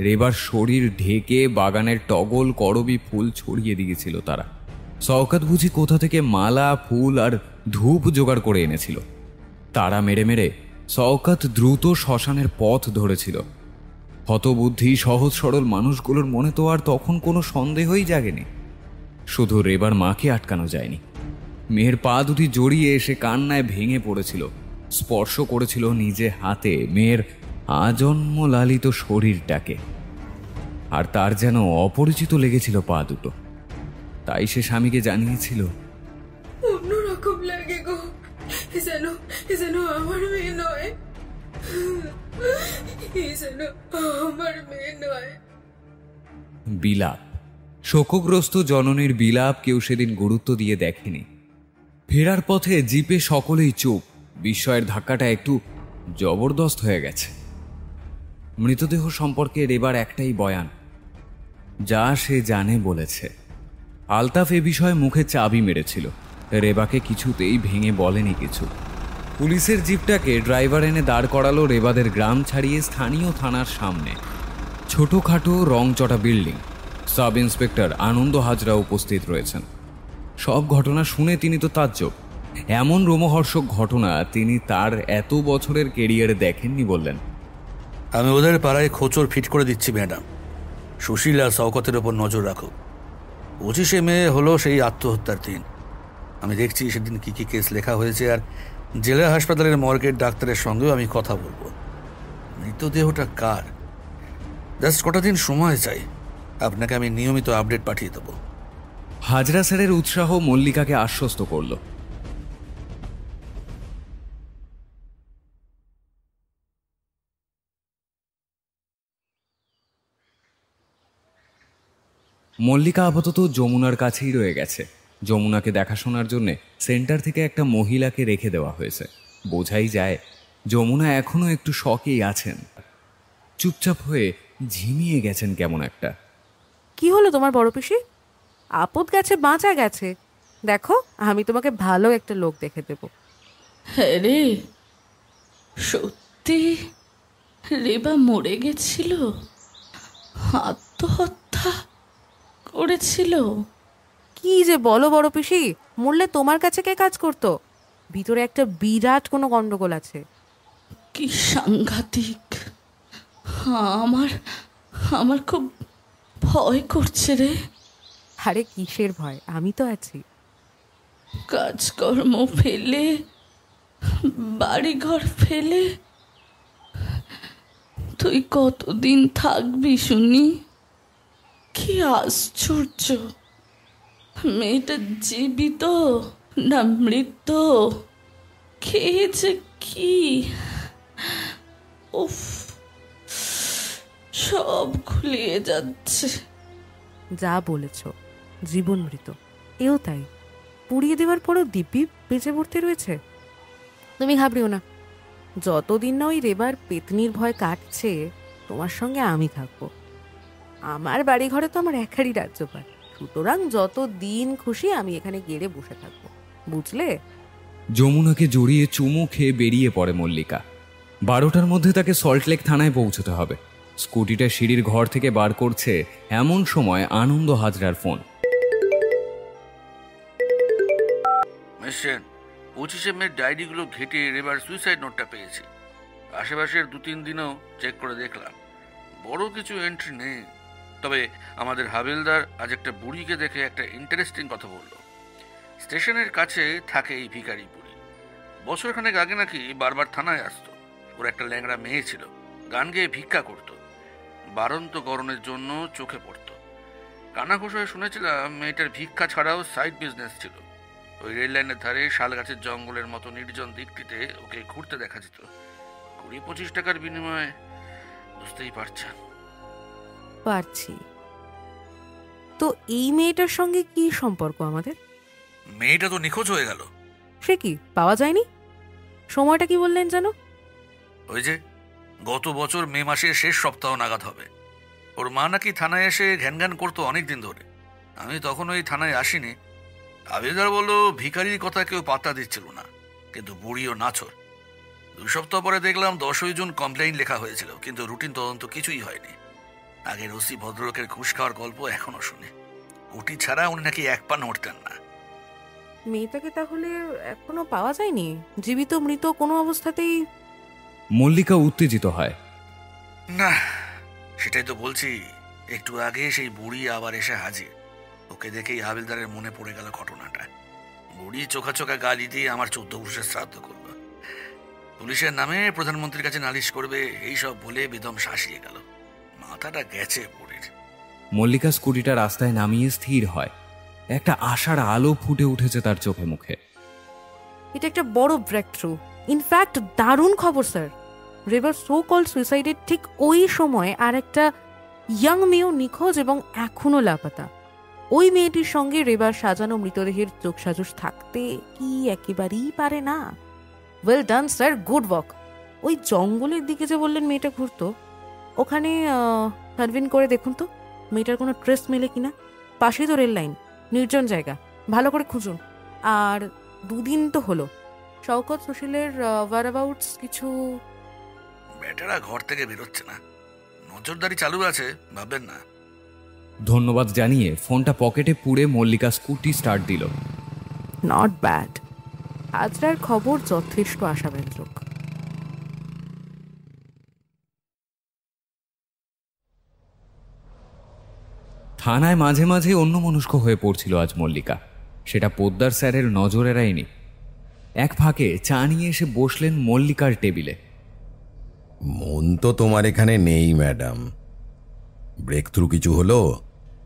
রেবার শরীর ঢেকে বাগানের টগল করবি ফুল ছড়িয়ে দিয়েছিল তারা। শওকত বুঝি কোথা থেকে মালা ফুল আর ধূপ জোগাড় করে এনেছিল। তারা মেরে মেরে শওকত দ্রুত শ্মশানের পথ ধরেছিল। হতবুদ্ধি সহজ সরল মানুষগুলোর মনে তো আর তখন কোনো সন্দেহই জাগেনি। শুধু রেবার মাকে আটকানো যায়নি। মেয়ের পা দুটি জড়িয়ে এসে কান্নায় ভেঙে পড়েছিল। স্পর্শ করেছিল নিজে হাতে মেয়ের আজন্ম লালিত শরীরটাকে। আর তার যেন অপরিচিত লেগেছিল পা দুটো। তাই সে স্বামীকে জানিয়েছিল, অন্যরকম লাগে গো, যেন আমার মেয়ে নয়, যেন আমার মেয়ে নয়। বিলাপ, শোকগ্রস্ত জননীর বিলাপ কেউ সেদিন গুরুত্ব দিয়ে দেখেনি। ফেরার পথে জিপে সকলেই চুপ। বিস্ময়ের ধাক্কাটা একটু জবরদস্ত হয়ে গেছে। মৃতদেহ সম্পর্কে রেবার একটাই বয়ান, যা সে জানে বলেছে। আলতাফ এ বিষয়ে মুখে চাবি মেরেছিল। রেবাকে কিছুতেই ভেঙে বলেনি কিছু। পুলিশের জিপটাকে ড্রাইভার এনে দাঁড় করালো রেবাদের গ্রাম ছাড়িয়ে স্থানীয় থানার সামনে। ছোটখাটো রংচটা বিল্ডিং। সাব ইন্সপেক্টর আনন্দ হাজরা উপস্থিত রয়েছেন। সব ঘটনা শুনে তিনি তো তাজ্জব। এমন রোমহর্ষক ঘটনা তিনি তার এত বছরের কেরিয়ারে দেখেননি বললেন। আমি ওদের পাড়ায় খোঁচর ফিট করে দিচ্ছি ম্যাডাম। সুশীল আর শওকতের ওপর নজর রাখো। 25শে মে হলো সেই আত্মহত্যার দিন। আমি দেখছি সেদিন কি কি কেস লেখা হয়েছে, আর জেলা হাসপাতালের মর্গের ডাক্তারের সঙ্গেও আমি কথা বলবো। মৃতদেহটা কার, জাস্ট কটা দিন সময় চাই। আপনাকে আমি নিয়মিত আপডেট পাঠিয়ে দেবো। হাজরা স্যারের উৎসাহ মল্লিকাকে আশ্বস্ত করল। মল্লিকা আপাতত যমুনার কাছেই রয়ে গেছে। যমুনাকে দেখাশোনার জন্য সেন্টার থেকে একটা মহিলাকে রেখে দেওয়া হয়েছে। বোঝাই যায় যমুনা এখনো একটু শকেই আছেন। চুপচাপ হয়ে ঝিমিয়ে গেছেন কেমন একটা। কি হলো তোমার বড় পিসি? আপদ গেছে বাঁচা গেছে। দেখো, আমি তোমাকে ভালো একটা লোক দেখে দেব। হ্যাঁ রে, সত্যি রেবা মরে গেছিল? আত্মহত্যা করেছিল? কি যে বলো বড় পিসি, মরলে তোমার কাছে কে কাজ করতো? ভিতরে একটা বিরাট কোনো গন্ডগোল আছে। কি সাংঘাতিক! আমার খুব ভয় করছে রে। আরে কিসের ভয়, আমি তো আছি। কাজকর্ম ফেলে, বাড়িঘর ফেলে তুই কতদিন থাকবি শুনি? কি আশ্চর্য! মেয়েটা জীবিত না মৃত, খেয়েছে কি? উফ, সব খুলিয়ে যাচ্ছে। যা বলেছ, জীবন মৃত, এও তাই। পুড়িয়ে দেওয়ার পরও দিব্যি বেঁচে পড়তে রয়েছে। তুমি ঘাবড়িও না, যতদিন না ওই রেবার পেতনির ভয় কাটছে, তোমার সঙ্গে আমি থাকবো। আমার বাড়ি ঘরে তো আমার একারই রাজ্যপাল, সুতরাং যত দিন খুশি আমি এখানে গেড়ে বসে থাকবো, বুঝলে? যমুনাকে জড়িয়ে চুমু খেয়ে বেরিয়ে পড়ে মল্লিকা। 12টার মধ্যে তাকে সল্টলেক থানায় পৌঁছতে হবে। স্কুটিটা সিঁড়ির ঘর থেকে বার করছে এমন সময় আনন্দ হাজরার ফোন। 25শে মে ডায়েরিগুলো ঘেটে রেবার সুইসাইড নোটটা পেয়েছি। আশেপাশের 2-3 দিনও চেক করে দেখলাম, বড় কিছু এন্ট্রি নেই। তবে আমাদের হাবিলদার আজ একটা বুড়িকে দেখে একটা ইন্টারেস্টিং কথা বলল। স্টেশনের কাছে থাকে এই ভিখারি বুড়ি। বছরখানেক আগে নাকি বারবার থানায় আসতো। ওর একটা ল্যাংড়া মেয়ে ছিল, গান গেয়ে ভিক্ষা করত। বারন্তকরণের জন্য চোখে পড়ত। কানাঘোষায় শুনেছিলাম মেয়েটার ভিক্ষা ছাড়াও সাইড বিজনেস ছিল। ওই রেল লাইনের ধারে শাল গাছের জঙ্গলের মতো নির্জন দিকটিতে ওকে ঘুরতে দেখা যেত। 20-25 টাকার বিনিময়ে বুঝতেই পারছি। তো এই মেয়েটার সঙ্গে কি সম্পর্ক আমাদের? মেয়েটা তো নিখোঁজ হয়ে গেল। সে কি, পাওয়া যায়নি? সময়টা কি বললেন যেন? ওই যে গত বছর মে মাসের শেষ সপ্তাহ নাগাদ হবে। ওর মা নাকি থানায় এসে ঘ্যান করতো অনেকদিন ধরে। আমি তখন ওই থানায় আসিনি। আবেদর বলল ভিখারির কথা কেউ পাত্তা দিচ্ছিল না, কিন্তু বুড়িও নাছর। 2 সপ্তাহ পরে দেখলাম 10ই জুন কমপ্লেইন লেখা হয়েছিল, কিন্তু রুটিন তদন্ত কিছুই হয়নি। আগের ওসি ভদ্রলোকের ঘুষ খাওয়ার গল্প এখনো শুনে। উটি ছাড়া উনি নাকি এক পা নড়তেন না। মেয়েটাকে তাহলে এখনো পাওয়া যায়নি? জীবিত মৃত কোনো অবস্থাতেই? মল্লিকা উত্তেজিত হয়। না, সেটাই তো বলছি। একটু আগে সেই বুড়ি আবার এসে হাজির। ওকে দেখেই হাবিলদারের মনে পড়ে গেল ঘটনাটা। বুড়ি চোখা চোখা গালি দিয়ে আমার 14 পুরুষের শ্রাদ্ধ করল। পুলিশের নামে প্রধানমন্ত্রীর কাছে নালিশ করবে এইসব বলে বেদম শাসিয়ে গেল। মাথাটা গেছে বুড়ির। মল্লিকা স্কুটিটা রাস্তায় নামিয়ে স্থির হয়। একটা আশার আলো ফুটে উঠেছে তার চোখে মুখে। এটা একটা বড় ব্রেক থ্রু। ইনফ্যাক্ট দারুণ খবর স্যার। রেবার সো কল সুইসাইডের ঠিক ওই সময় আর একটা ইয়াং মেয়েও নিখোঁজ এবং এখনো লাপাতা। ওই মেয়েটির সঙ্গে রেবার সাজানো মৃতদেহের যোগসাজশ থাকতে কি একেবারেই পারে না। Well done sir, good work. ওই জঙ্গলের দিকে যে বললেন মেয়েটা ঘুরতো, ওখানে সার্ভিন করে দেখুন তো মেয়েটার কোনো ট্রেস মেলে কিনা। পাশেই তো রেল লাইন, নির্জন জায়গা, ভালো করে খুঁজুন। আর 2 দিন তো হলো, শওকত সুশীলের ওয়ারঅ্যাবাউটস কিছু? বেটারা ঘর থেকে বেরোচ্ছে না, নজরদারি চালু আছে, ভাববেন না। ধন্যবাদ জানিয়ে ফোনটা পকেটে পুরে মল্লিকা স্কুটি স্টার্ট দিল। Not bad. আজরার খবর যথেষ্ট আশাব্যঞ্জক। থানায় মাঝে মাঝে অন্যমনস্ক হয়ে পড়ছিল আজ মল্লিকা। সেটা পোদ্দার স্যারের নজর এড়ায়নি। এক ফাঁকে চা নিয়ে এসে বসলেন মল্লিকার টেবিলে। মন তো তোমার এখানে নেই ম্যাডাম। ব্রেক থ্রু কিছু হলো?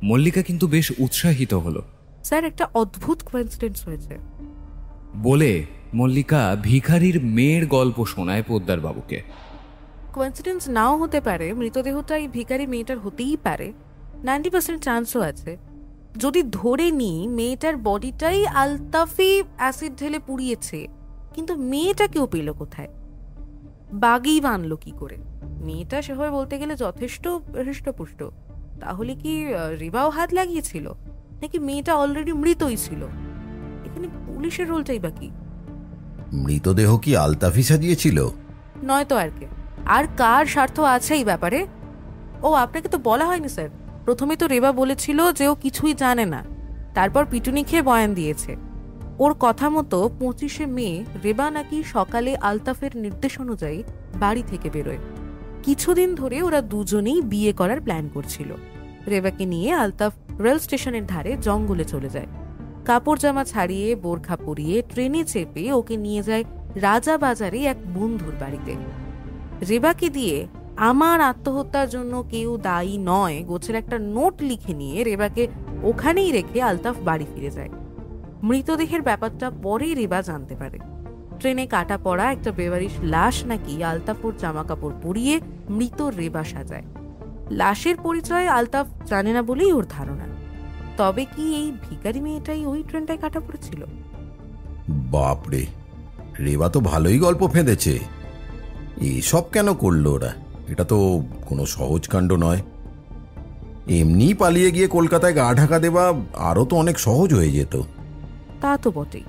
মল্লিকা কিন্তু বেশ উৎসাহিত হলো। স্যার, একটা অদ্ভুত কোইন্সিডেন্স হয়েছে বলে মল্লিকা ভিখারির মেয়ের গল্প শোনায় পোদ্দার বাবুকে। কোইন্সিডেন্স নাও হতে পারে, মৃতদেহটা এই ভিখারি মেয়েটার হতেই পারে। 90% চান্সও আছে। যদি ধরে নিই মেয়েটার বডিটাই আলতাফি অ্যাসিড ঢেলে পুড়িয়েছে, কিন্তু মেয়েটা কেউ পেল কোথায়? বাগেই বানলো কি করে? মেয়েটা সেভাবে বলতে গেলে যথেষ্ট হৃষ্টপুষ্ট। তাহলে কি রিবাও হাত লাগিয়েছিল, নাকি মেয়েটা অলরেডি মৃতই ছিল? এখানে পুলিশের রোলটাই বাকি। মৃতদেহ কি আলতাফি সাজিয়েছিল? নয়তো আর কে? আর কার স্বার্থ আছে এই ব্যাপারে? ও, আপনাকে তো বলা হয়নি স্যার। প্রথমে তো রেবা বলেছিল যে ও কিছুই জানে না, তারপর পিটুনি খেয়ে বয়ান দিয়েছে। ওর কথা মতো 25শে মে রেবা নাকি সকালে আলতাফের নির্দেশ অনুযায়ী বাড়ি থেকে বেরোয়। কিছুদিন ধরে ওরা দুজনেই বিয়ে করার প্ল্যান করছিল। রেবাকে নিয়ে আলতাফ রেল স্টেশনের ধারে জঙ্গলে চলে যায়। কাপড় জামা ছাড়িয়ে বোরখা পরিয়ে ট্রেনে চেপে ওকে নিয়ে যায় রাজাবাজারে এক বন্ধুর বাড়িতে। রেবাকে দিয়ে আমার আত্মহত্যার জন্য কেউ দায়ী নয় গোছের একটা নোট লিখে নিয়ে রেবাকে ওখানেই রেখে আলতাফ বাড়ি ফিরে যায়। মৃতদেহের ব্যাপারটা পরে রেবা জানতে পারে। ট্রেনে কাটা পড়া একটা বেওয়ারিশ লাশ নাকি আলতাফের জামা কাপড় পরিয়ে মৃত রেবা সাজায়। লাশের পরিচয় আলতাফ জানে না বলেই ওর ধারণা। তবে কি এই ভিখারি মেয়েটাই ওই ট্রেনটায় কাটা পড়েছিল? বাপরে, রেবা তো ভালোই গল্প ফেঁদেছে। এসব কেন করলো ওরা? এটা তো কোনো সহজ কাণ্ড নয়। এমনি পালিয়ে গিয়ে কলকাতায় গা ঢাকা দেওয়া আরও তো অনেক সহজ হয়ে যেত। তা তো বটেই।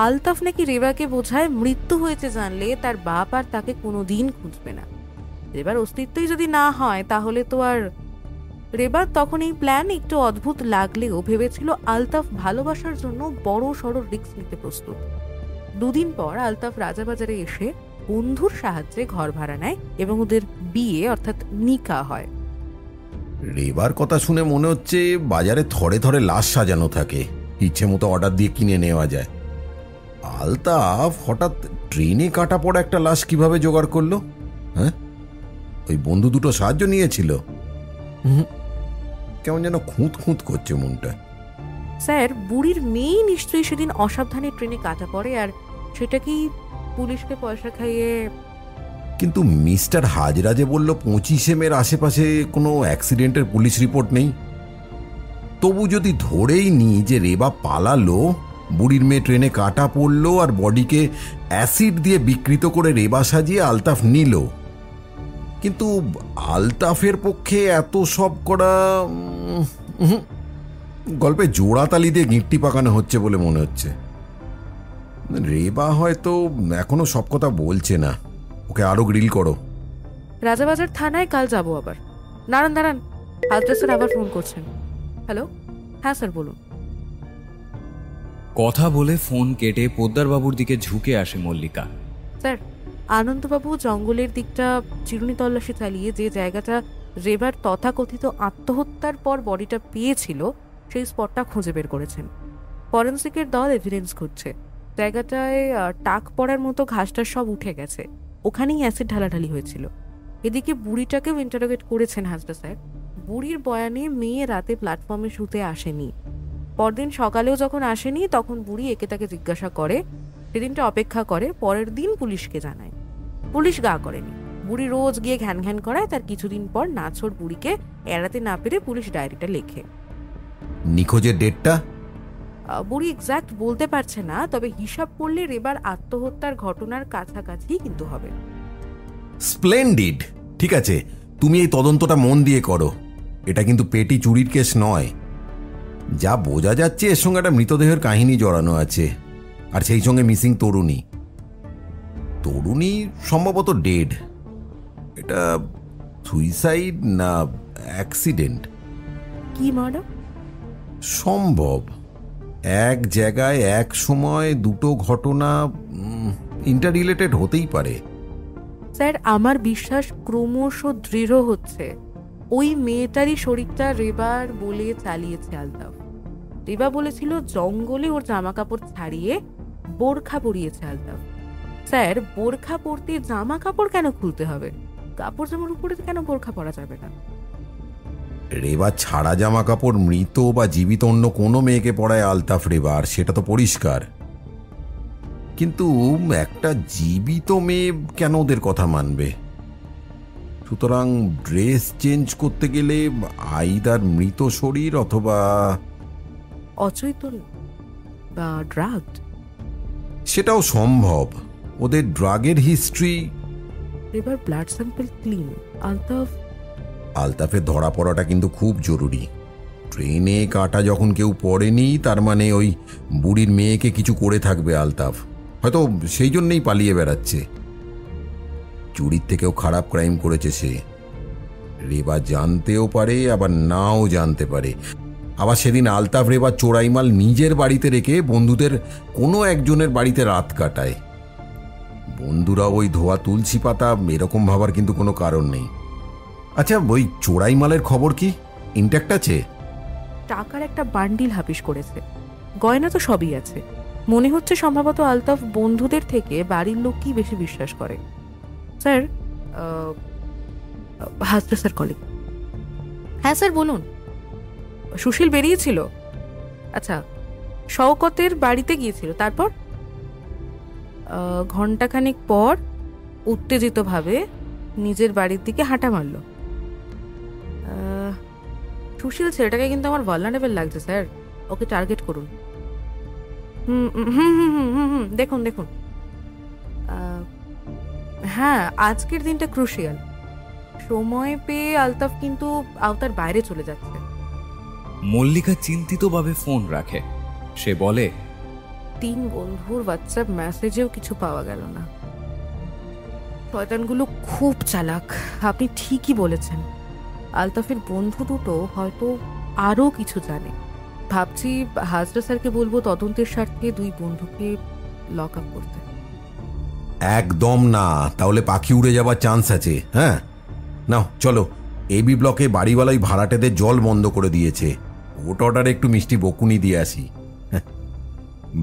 আলতাফ নাকি রেবাকে বোঝায় মৃত্যু হয়েছে জানলে তার বাপ আর তাকে কোনোদিন খুঁজবে না। রেবার অস্তিত্বই যদি না হয় তাহলে তো আর। রেবার তখন এই প্ল্যান একটু অদ্ভুত লাগলেও ভেবেছিল আলতাফ ভালোবাসার জন্য বড় সড় রিস্ক নিতে প্রস্তুত। 2 দিন পর আলতাফ রাজাবাজারে এসে বন্ধুর সাহায্যে ঘর ভাড়া নেয় এবং ওদের বিয়ে অর্থাৎ নিকা হয়। রেবার কথা শুনে মনে হচ্ছে বাজারে থরে থরে লাশ সাজানো থাকে, ইচ্ছে মতো অর্ডার দিয়ে কিনে নেওয়া যায়। আলতাফ হঠাৎ ট্রেনে কাটা পড়া একটা লাশ কিভাবে জোগাড় করলো? হ্যাঁ, ওই বন্ধু দুটো সাহায্য নিয়েছিল? কেমন যেন খুঁত খুঁত করছে মনটা। স্যার, বুড়ির মেয়ে নিশ্চয়ই সেদিন অসাবধানে ট্রেনে কাটা পড়ে, আর সেটা কি পুলিশকে পয়সা খাইয়ে। কিন্তু মিস্টার হাজরা যে বলল 25 মের আশেপাশে কোনো অ্যাক্সিডেন্টের পুলিশ রিপোর্ট নেই। তবু যদি ধরেই নি যে রেবা পালালো, বুড়ির মেয়ে ট্রেনে কাটা পড়লো আর বডিকে অ্যাসিড দিয়ে বিকৃত করে রেবা সাজিয়ে আলতাফ নিল, কিন্তু আলতাফের পক্ষে এত সব করা গল্পে জোড়াতালি দিয়ে গিঁটটি পাকানো হচ্ছে বলে মনে হচ্ছে। রেবা হয়তো এখনো সব কথা বলছে না, ওকে আরো গ্রিল করো। রাজাবাজার থানায় কাল যাবো আবার। দাঁড়ান, আলতাফ স্যার আবার ফোন করছেন। হ্যালো, হ্যাঁ স্যার বলুন। কথা বলে ফোন কেটে পোদ্দারবাবুর দিকে ঝুঁকে আসে মল্লিকা। স্যার, আনন্দবাবু জঙ্গলের দিকটা চিরুনি তল্লাশি চালিয়ে যে জায়গাটা রেবার তথাকথিত আত্মহত্যার পর বডিটা পেয়েছিল সেই স্পটটা খুঁজে বের করেছেন। ফরেন্সিকের দল এভিডেন্স খুঁজছে। জায়গাটায় টাক পড়ার মতো ঘাসটা সব উঠে গেছে, ওখানেই অ্যাসিড ঢালাঢালি হয়েছিল। এদিকে বুড়িটাকেও ইন্টারোগেট করেছেন হাজরা স্যার। বুড়ির বয়ানে মেয়ে রাতে প্ল্যাটফর্মে শুতে আসেনি, পরদিন সকালেও যখন আসেনি তখন বুড়ি একে তাকে জিজ্ঞাসা করে, সেদিনটা অপেক্ষা করে, পরের দিন পুলিশকে জানায়। পুলিশ গা করেনি, বুড়ি রোজ গিয়ে ঘ্যান ঘ্যান করায়। তার কিছুদিন পর নাছোড় বুড়িকে এড়াতে না পেরে পুলিশ ডায়েরিটা লেখে। নিখোঁজের ডেটটা বুড়ি এক্সাক্ট বলতে পারছে না, তবে হিসাব করলে রেবার আত্মহত্যার ঘটনার কাছাকাছি কিন্তু হবে। স্প্লেন্ডিড, ঠিক আছে, তুমি এই তদন্তটা মন দিয়ে করো। এটা কিন্তু পেটি চুরির কেস নয়। যা বোঝা যাচ্ছে এর সঙ্গে একটা মৃতদেহের কাহিনী জড়ানো আছে, আর সেই সঙ্গে মিসিং তরুণী সম্ভবত ডেড। এটা সুইসাইড না অ্যাক্সিডেন্ট? কি মার্ডার? সম্ভব। এক জায়গায় এক সময় দুটো ঘটনা ইন্টাররিলেটেড হতেই পারে। স্যার, আমার বিশ্বাস ক্রমশ দৃঢ় হচ্ছে ওই মেয়েটারই শরীরটা রেবার বলে চালিয়েছে আলতাফ। রেবা বলেছিল জঙ্গলে ওর জামা কাপড় ছাড়িয়ে বোরখা পরিয়েছে আলতাফ। স্যার, বোরখা পরতে জামা কাপড় কেন খুলতে হবে? কাপড় জামার উপরে কেন বোরখা পরা যাবে না? রেবা ছাড়া জামা কাপড় মৃত বা জীবিত অন্য কোনো মেয়েকে পরায় আলতাফ রেবার, সেটা তো পরিষ্কার। কিন্তু একটা জীবিত মেয়ে কেন ওদের কথা মানবে? সুতরাং ড্রেস চেঞ্জ করতে গেলে আইদার মৃত শরীর অথবা অচৈতন্য বা ড্রাগ। সেটাও সম্ভব। ওদের ড্রাগের হিস্ট্রি। এবার ব্লাড স্যাম্পল ক্লিন। আলতাফের ধরা পড়াটা কিন্তু খুব জরুরি। ট্রেনে কাটা যখন কেউ পড়েনি, তার মানে ওই বুড়ির মেয়েকে কিছু করে থাকবে আলতাফ, হয়তো সেই জন্যই পালিয়ে বেড়াচ্ছে। চুরির থেকেও খারাপ ক্রাইম করেছে সে। রেবা জানতেও পারে আবার নাও জানতে পারে। আবার সেদিন আলতাফ রেবা চোরাইমাল নিজের বাড়িতে রেখে বন্ধুদের কোনো একজনের বাড়িতে রাত কাটায়। বন্ধুরা ওই ধোয়া তুলসী পাতা এরকম ভাবার কিন্তু কোনো কারণ নেই। আচ্ছা, ওই চোরাইমালের খবর কি? ইনট্যাক্ট আছে? টাকার একটা বান্ডিল হাফিস করেছে, গয়না তো সবই আছে। মনে হচ্ছে সম্ভবত আলতাফ বন্ধুদের থেকে বাড়ির লোককেই বেশি বিশ্বাস করে। Sir, Hazra sir colleague. হ্যাঁ স্যার বলুন। সুশীল বেরিয়েছিল? আচ্ছা, শওকতের বাড়িতে গিয়েছিল, তারপর ঘন্টাখানেক পর উত্তেজিতভাবে নিজের বাড়ির দিকে হাঁটা মারল। সুশীল ছেলেটাকে কিন্তু আমার ভালনারেবল লাগছে স্যার, ওকে টার্গেট করুন। দেখুন হ্যাঁ, আজকের দিনটা ক্রুশিয়াল। সময় পেয়ে আলতাফ কিন্তু আওতার বাইরে চলে যাচ্ছে। মল্লিকা চিন্তিতভাবে ফোন রাখে। সে বলে, 3 বন্ধুর হোয়াটসঅ্যাপ মেসেজেও কিছু পাওয়া গেল না। শয়তানগুলো খুব চালাক। আপনি ঠিকই বলেছেন, আলতাফের বন্ধু দুটো হয়তো আরো কিছু জানে। ভাবছি হাজরা স্যারকে বলবো তদন্তের স্বার্থে 2 বন্ধুকে লক আপ করতে। একদম না, তাহলে পাখি উড়ে যাবার চান্স আছে। হ্যাঁ নাও চলো, এবি ব্লকে বাড়িওয়ালাই ভাড়াটেদের জল বন্ধ করে দিয়েছে। ওট অর্ডারে একটু মিষ্টি বকুনি দিয়ে আসি।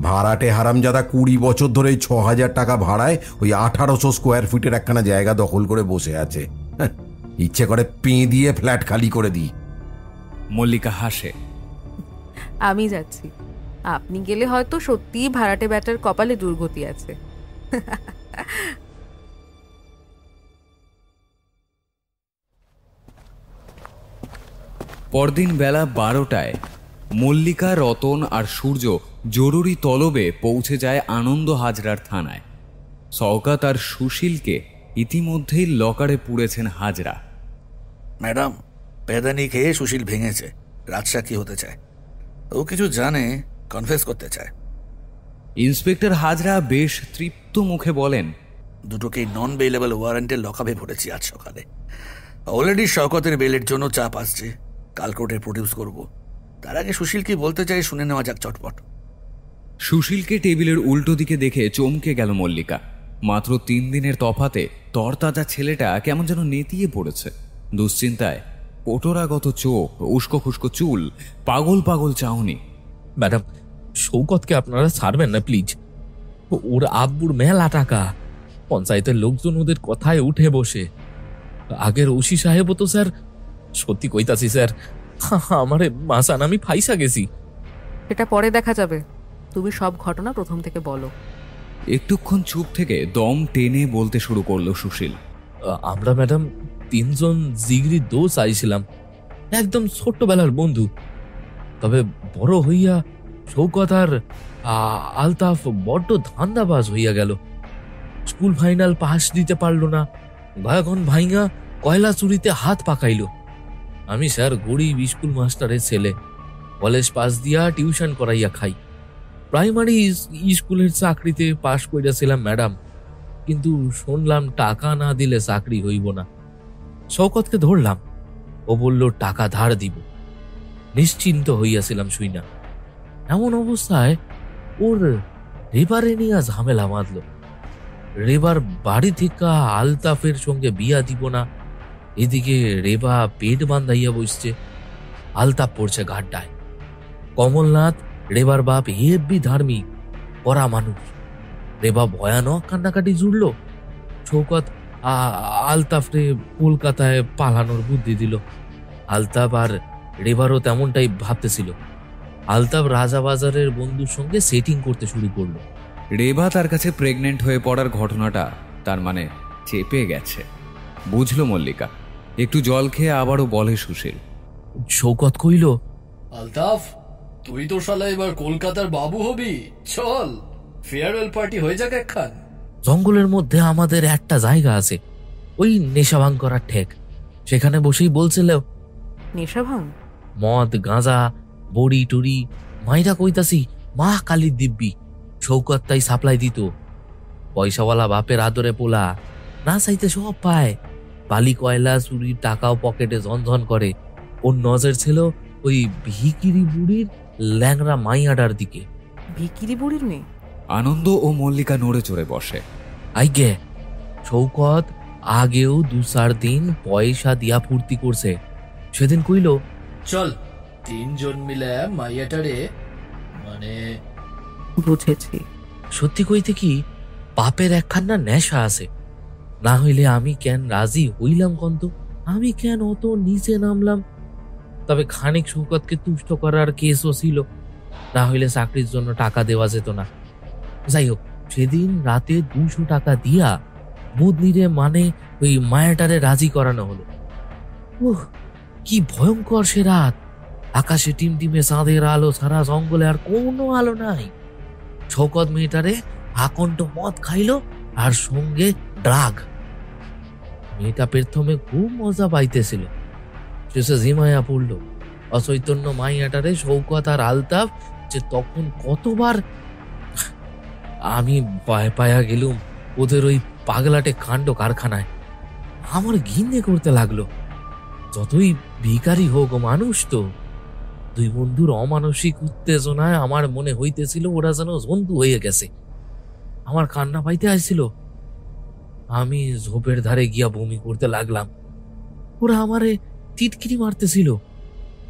ভাড়াটে হারামজাদা 20 বছর ধরে 6000 টাকা ভাড়ায় ওই 1800 স্কোয়ার ফিটের একখানা জায়গা দখল করে বসে আছে। ইচ্ছে করে পেঁ দিয়ে ফ্ল্যাট খালি করে দিই। মল্লিকা হাসে। আমি যাচ্ছি, আপনি গেলে হয়তো সত্যিই ভাড়াটে ব্যাটার কপালে দুর্গতি আছে। পরদিন বেলা 12টায় মল্লিকা, রতন আর সূর্য জরুরি তলবে পৌঁছে যায় আনন্দ হাজরার থানায়। শওকত আর সুশীলকে ইতিমধ্যেই লকারে পুড়েছেন হাজরা। ম্যাডাম, পেদানি খেয়ে সুশীল ভেঙেছে, রাজসাক্ষী হতে চায়। ও কিছু জানে, কনফেস করতে চায়। ইন্সপেক্টর হাজরা বেশ তৃপ্ত মুখে বলেন, দুটোকেই নন বেইলেবল ওয়ারেন্টে লকআপে ভরেছি আজ সকালে। অলরেডি শওকতের বেলের জন্য চাপ আসছে, কাল কোর্টে প্রডিউস করব। তার আগে সুশীল কি বলতে চাই শুনে নেওয়া যাক চটপট। সুশীলকে টেবিলের উল্টো দিকে দেখে চমকে গেল মল্লিকা। মাত্র 3 দিনের তফাতে তরতাজা ছেলেটা কেমন যেন নেতিয়ে পড়েছে। দুশ্চিন্তায় পটোরাগত চোখ, উস্কো খুস্কো চুল, পাগল পাগল চাহনি। ম্যাডাম, শৌকতকে আপনারা ছাড়বেন না প্লিজ। ওর আব্বুর মেলা টাকা, পঞ্চায়েতের লোকজন ওদের কথায় উঠে বসে। আগের ওসি সাহেবও তো স্যার, সত্যি কইতাছি স্যার, আমারে মাসান আমি ফাইসা গেছি। এটা পরে দেখা যাবে, তুমি সব ঘটনা প্রথম থেকে বলো। একটুক্ষণ চুপ থেকে দম টেনে বলতে শুরু করলো সুশীল। আমরা ম্যাডাম 3 জন জিগরি দোষ আইছিলাম, একদম ছোট্টবেলার বন্ধু। তবে বড় হইয়া শৌকত আর আলতাফ বড্ড ধান্দাবাজ হইয়া গেল। স্কুল ফাইনাল পাস দিতে পারল না, ভায়াগন ভাইঙ্গা কয়লা চুরিতে হাত পাকাইল। আমি স্যার গরিব স্কুল মাস্টারের ছেলে, কলেজ পাস দিয়া টিউশন করাইয়া খাই। প্রাইমারি স্কুলের চাকরিতে পাশ করিয়াছিলাম ম্যাডাম, কিন্তু শুনলাম টাকা না দিলে চাকরি হইব না। শওকতকে ধরলাম, ও বলল টাকা ধার দিব। নিশ্চিন্ত হইয়াছিলাম শুই না। এমন অবস্থায় ওর রেবারে নিয়ে ঝামেলা বাঁধল। রেবার বাড়ি থেকে আলতাফের সঙ্গে বিয়া দিব না, এদিকে রেবা পেট বান্ধাইয়া বসছে। আলতাফ পড়ছে গাড্ডায়। কমলনাথ রেবার বাপ হেব্বি ধার্মিক, কড়া মানুষ। রেবা ভয়ানক কান্নাকাটি জুড়ল। শৌকত আলতাফরে কলকাতায় পালানোর বুদ্ধি দিল। আলতাফ আর রেবারও তেমনটাই ভাবতেছিল। আলতাফ রাজাবাজারের বন্ধুর সঙ্গে সেটিং করতে শুরু করলো। রেবা তার কাছে প্রেগনেন্ট হয়ে পড়ার ঘটনাটা তার মানে চেপে গেছে, বুঝলো মল্লিকা। একটু জল খেয়ে আবারও বলে সুশীল। শৌকত কইল, আলতাফ, তুই তো শালা এবার কলকাতার বাবু হবি, চল ফেয়ারওয়েল পার্টি হয়ে যাক একখান। জঙ্গলের মধ্যে আমাদের একটা জায়গা আছে, ওই নেশাভাং করার ঠেক। সেখানে বসেই বলছিল, নেশাভাং মদ গাঁজা বড়ি টুরি মাইরা কইতাছি মা কালির দিব্যি। শৌকত তাই সাপ্লাই দিত। পয়সাওয়ালা বাপের আদরে পোলা, না চাইতে সব পায়। বালি কয়লা চুরি, টাকাও পকেটে ঝনঝন করে। ওর নজর ছিল ওই ভিকিরি বুড়ির ল্যাংরা মাইয়াডার দিকে। ভিকিরি বুড়ির মেয়ে? আনন্দ ও মল্লিকা নড়ে চড়ে বসে। আইগে শৌকত আগেও 2-4 দিন পয়সা দিয়া ফুর্তি করছে। সেদিন কইল, চল 3 জন মিলে মাইয়াটারে, মানে বুঝেছি। সত্যি কইতে কি, বাপের একখানা নেশা আছে। না হইলে আমি কেন রাজি হইলাম কন্ত? আমি কেন অত নিচে নামলাম? তবে খানিক শৌকতকে তুষ্ট করার কেসও ছিল, না হইলে চাকরির জন্য টাকা দেওয়া যেত না। যাই হোক, সেদিন রাতে 200 টাকা দিয়া বুধনিরে মানে ওই মায়াটারে রাজি করানো হলো। কি ভয়ঙ্কর সে রাত! আকাশে টিমটিমে চাঁদের আলো ছাড়া জঙ্গলে আর কোনো আলো নাই। শৌকত মেয়েটারে আকণ্ঠ মদ খাইলো আর সঙ্গে ড্রাগ। মেয়েটা প্রথমে খুব মজা পাইতেছিল, শেষে জিমায়া পড়লো। অচৈতন্য মাইয়াটারে শৌকত আর আলতাফ যে তখন কতবার। আমি ভয় পায়া গেলুম ওদের ওই পাগলাটে কাণ্ড কারখানায়। আমার ঘিন্নে করতে লাগলো। যতই ভিখারি হোক মানুষ তো। দুই বন্ধুর অমানসিক উত্তেজনায় আমার মনে হইতেছিল ওরা যেন জন্তু হয়ে গেছে। আমার কান্না পাইতে আসছিল। আমি ঝোপের ধারে গিয়া বমি করতে লাগলাম। ওরা আমারে টিটকিরি মারতেছিল।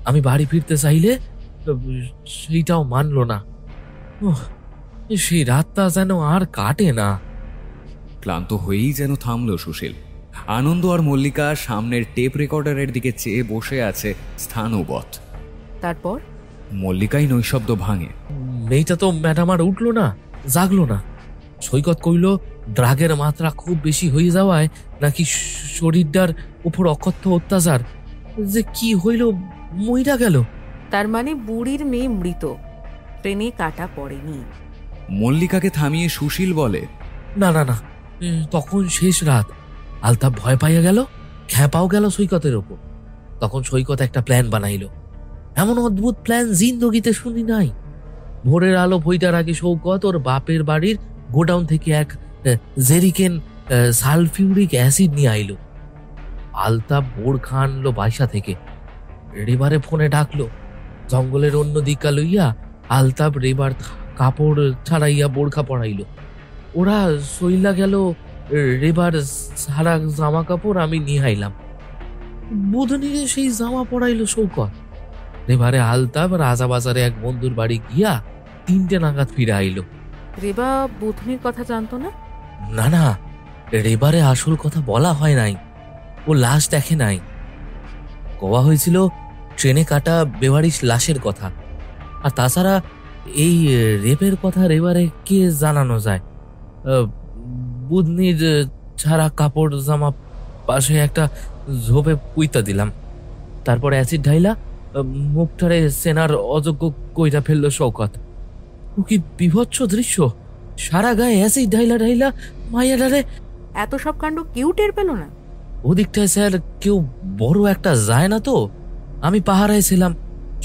আমি বাড়ি ফিরতে চাইলে সেইটাও মানলো না। সেই রাতটা যেন আর কাটে না। ক্লান্ত হয়েই যেন থামলো সুশীল। আনন্দ আর মল্লিকা সামনের টেপ রেকর্ডারের দিকে চেয়ে বসে আছে স্থানবৎ। তারপর মল্লিকাই নৈশব্দ ভাঙে। মেয়েটা তো ম্যাডাম আর উঠলো না, জাগলো না। সৈকত কইল ড্রাগের মাত্রা খুব বেশি হয়ে যাওয়ায় নাকি শরীরটার উপর অকথ্য অত্যাচার, যে কি হইল মইরা গেল। তার মানে বুড়ির মেয়ে মৃত, ট্রেনে কাটা পড়েনি। মল্লিকাকে থামিয়ে সুশীল বলে, না না না, তখন শেষ রাত। আলতাফ ভয় পাইয়া গেল, খ্যাপাও গেল সৈকতের ওপর। তখন সৈকত একটা প্ল্যান বানাইল। এমন অদ্ভুত প্ল্যান জিন্দগিতে শুনি নাই। ভোরের আলো বইটার আগে শৌকত ওর বাপের বাড়ির গোডাউন থেকে এক জেরিকেন সালফিউরিক অ্যাসিড নিয়ে আইলো। আলতাফ বোরখা আনলো বাসা থেকে, রেবারে ফোনে ডাকলো। জঙ্গলের অন্য দিকা লইয়া আলতাফ রেবার কাপড় ছাড়াইয়া বোরখা পরাইলো। ওরা সইলা গেল রেবার সারা জামা কাপড় আমি নিয়ে আইলাম। বুধনিরে সেই জামা পরাইলো শৌকত। রেবারে আলতাফ রাজাবাজারে এক বন্ধুর বাড়ি গিয়া 3টে নাগাদ ফিরে আইলো। রেবা বুধনির কথা জানতো না? না না, রেবারে আসল কথা বলা হয় নাই। ও লাশ দেখে নাই। কওয়া হয়েছিল ট্রেনে কাটা বেওয়ারিশ লাশের কথা। আর তাছাড়া এই রেপের কথা রেবারে কে জানানো যায়? বুধনির ছাড়া কাপড় জামা পাশে একটা ঝোপে পুইতা দিলাম। তারপর অ্যাসিড ঢাইলা মুখটারে সেনার অযোগ্য কইরা ফেললো শৌকত। ও কি বিভৎস দৃশ্য! সারা গায়ে অ্যাসিড ঢাইলা ঢাইলা মাইয়াডারে। এত সব কাণ্ড কেউ টের পেল না? ওদিকটায় স্যার কেউ বড় একটা যায় না তো। আমি পাহারায় ছিলাম।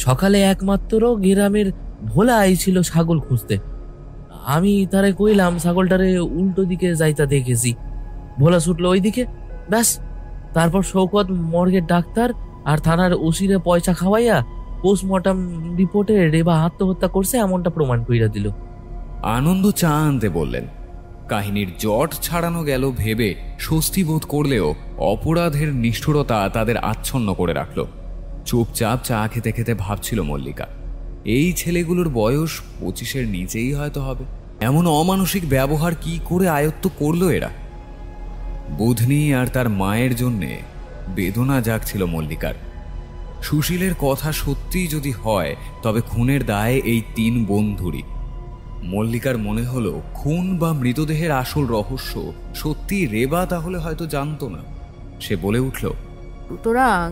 সকালে একমাত্র গ্রামের ভোলা আইছিল ছাগল খুঁজতে। আমি তারে কইলাম ছাগলটারে উল্টো দিকে যাইতা দেখেছি। ভোলা ছুটলো ওই দিকে, ব্যাস। তারপর শৌকত মর্গের ডাক্তার আর থানার ওসিরে পয়সা খাওয়াইয়া পোস্টমর্টম রিপোর্টে রেবা আত্মহত্যা করছে এমনটা প্রমাণ কইরা দিল। আনন্দ চা আনতে বললেন। কাহিনীর জট ছাড়ানো গেল ভেবে স্বস্তি বোধ করলেও অপরাধের নিষ্ঠুরতা তাদের আচ্ছন্ন করে রাখল। চুপচাপ চা খেতে খেতে ভাবছিল মল্লিকা, এই ছেলেগুলোর বয়স 25-এর নিচেই হয়তো হবে। এমন অমানসিক ব্যবহার কি করে আয়ত্ত করলো এরা? বুধনি আর তার মায়ের জন্যে বেদনা জাগছিল মল্লিকার। সুশীলের কথা সত্যি যদি হয় তবে খুনের দায়ে এই 3 বন্ধুরই। মল্লিকার মনে হলো খুন বা মৃতদেহের আসল রহস্য সত্যি রেবা তাহলে হয়তো জানতো না। সে বলে উঠল, সুতরাং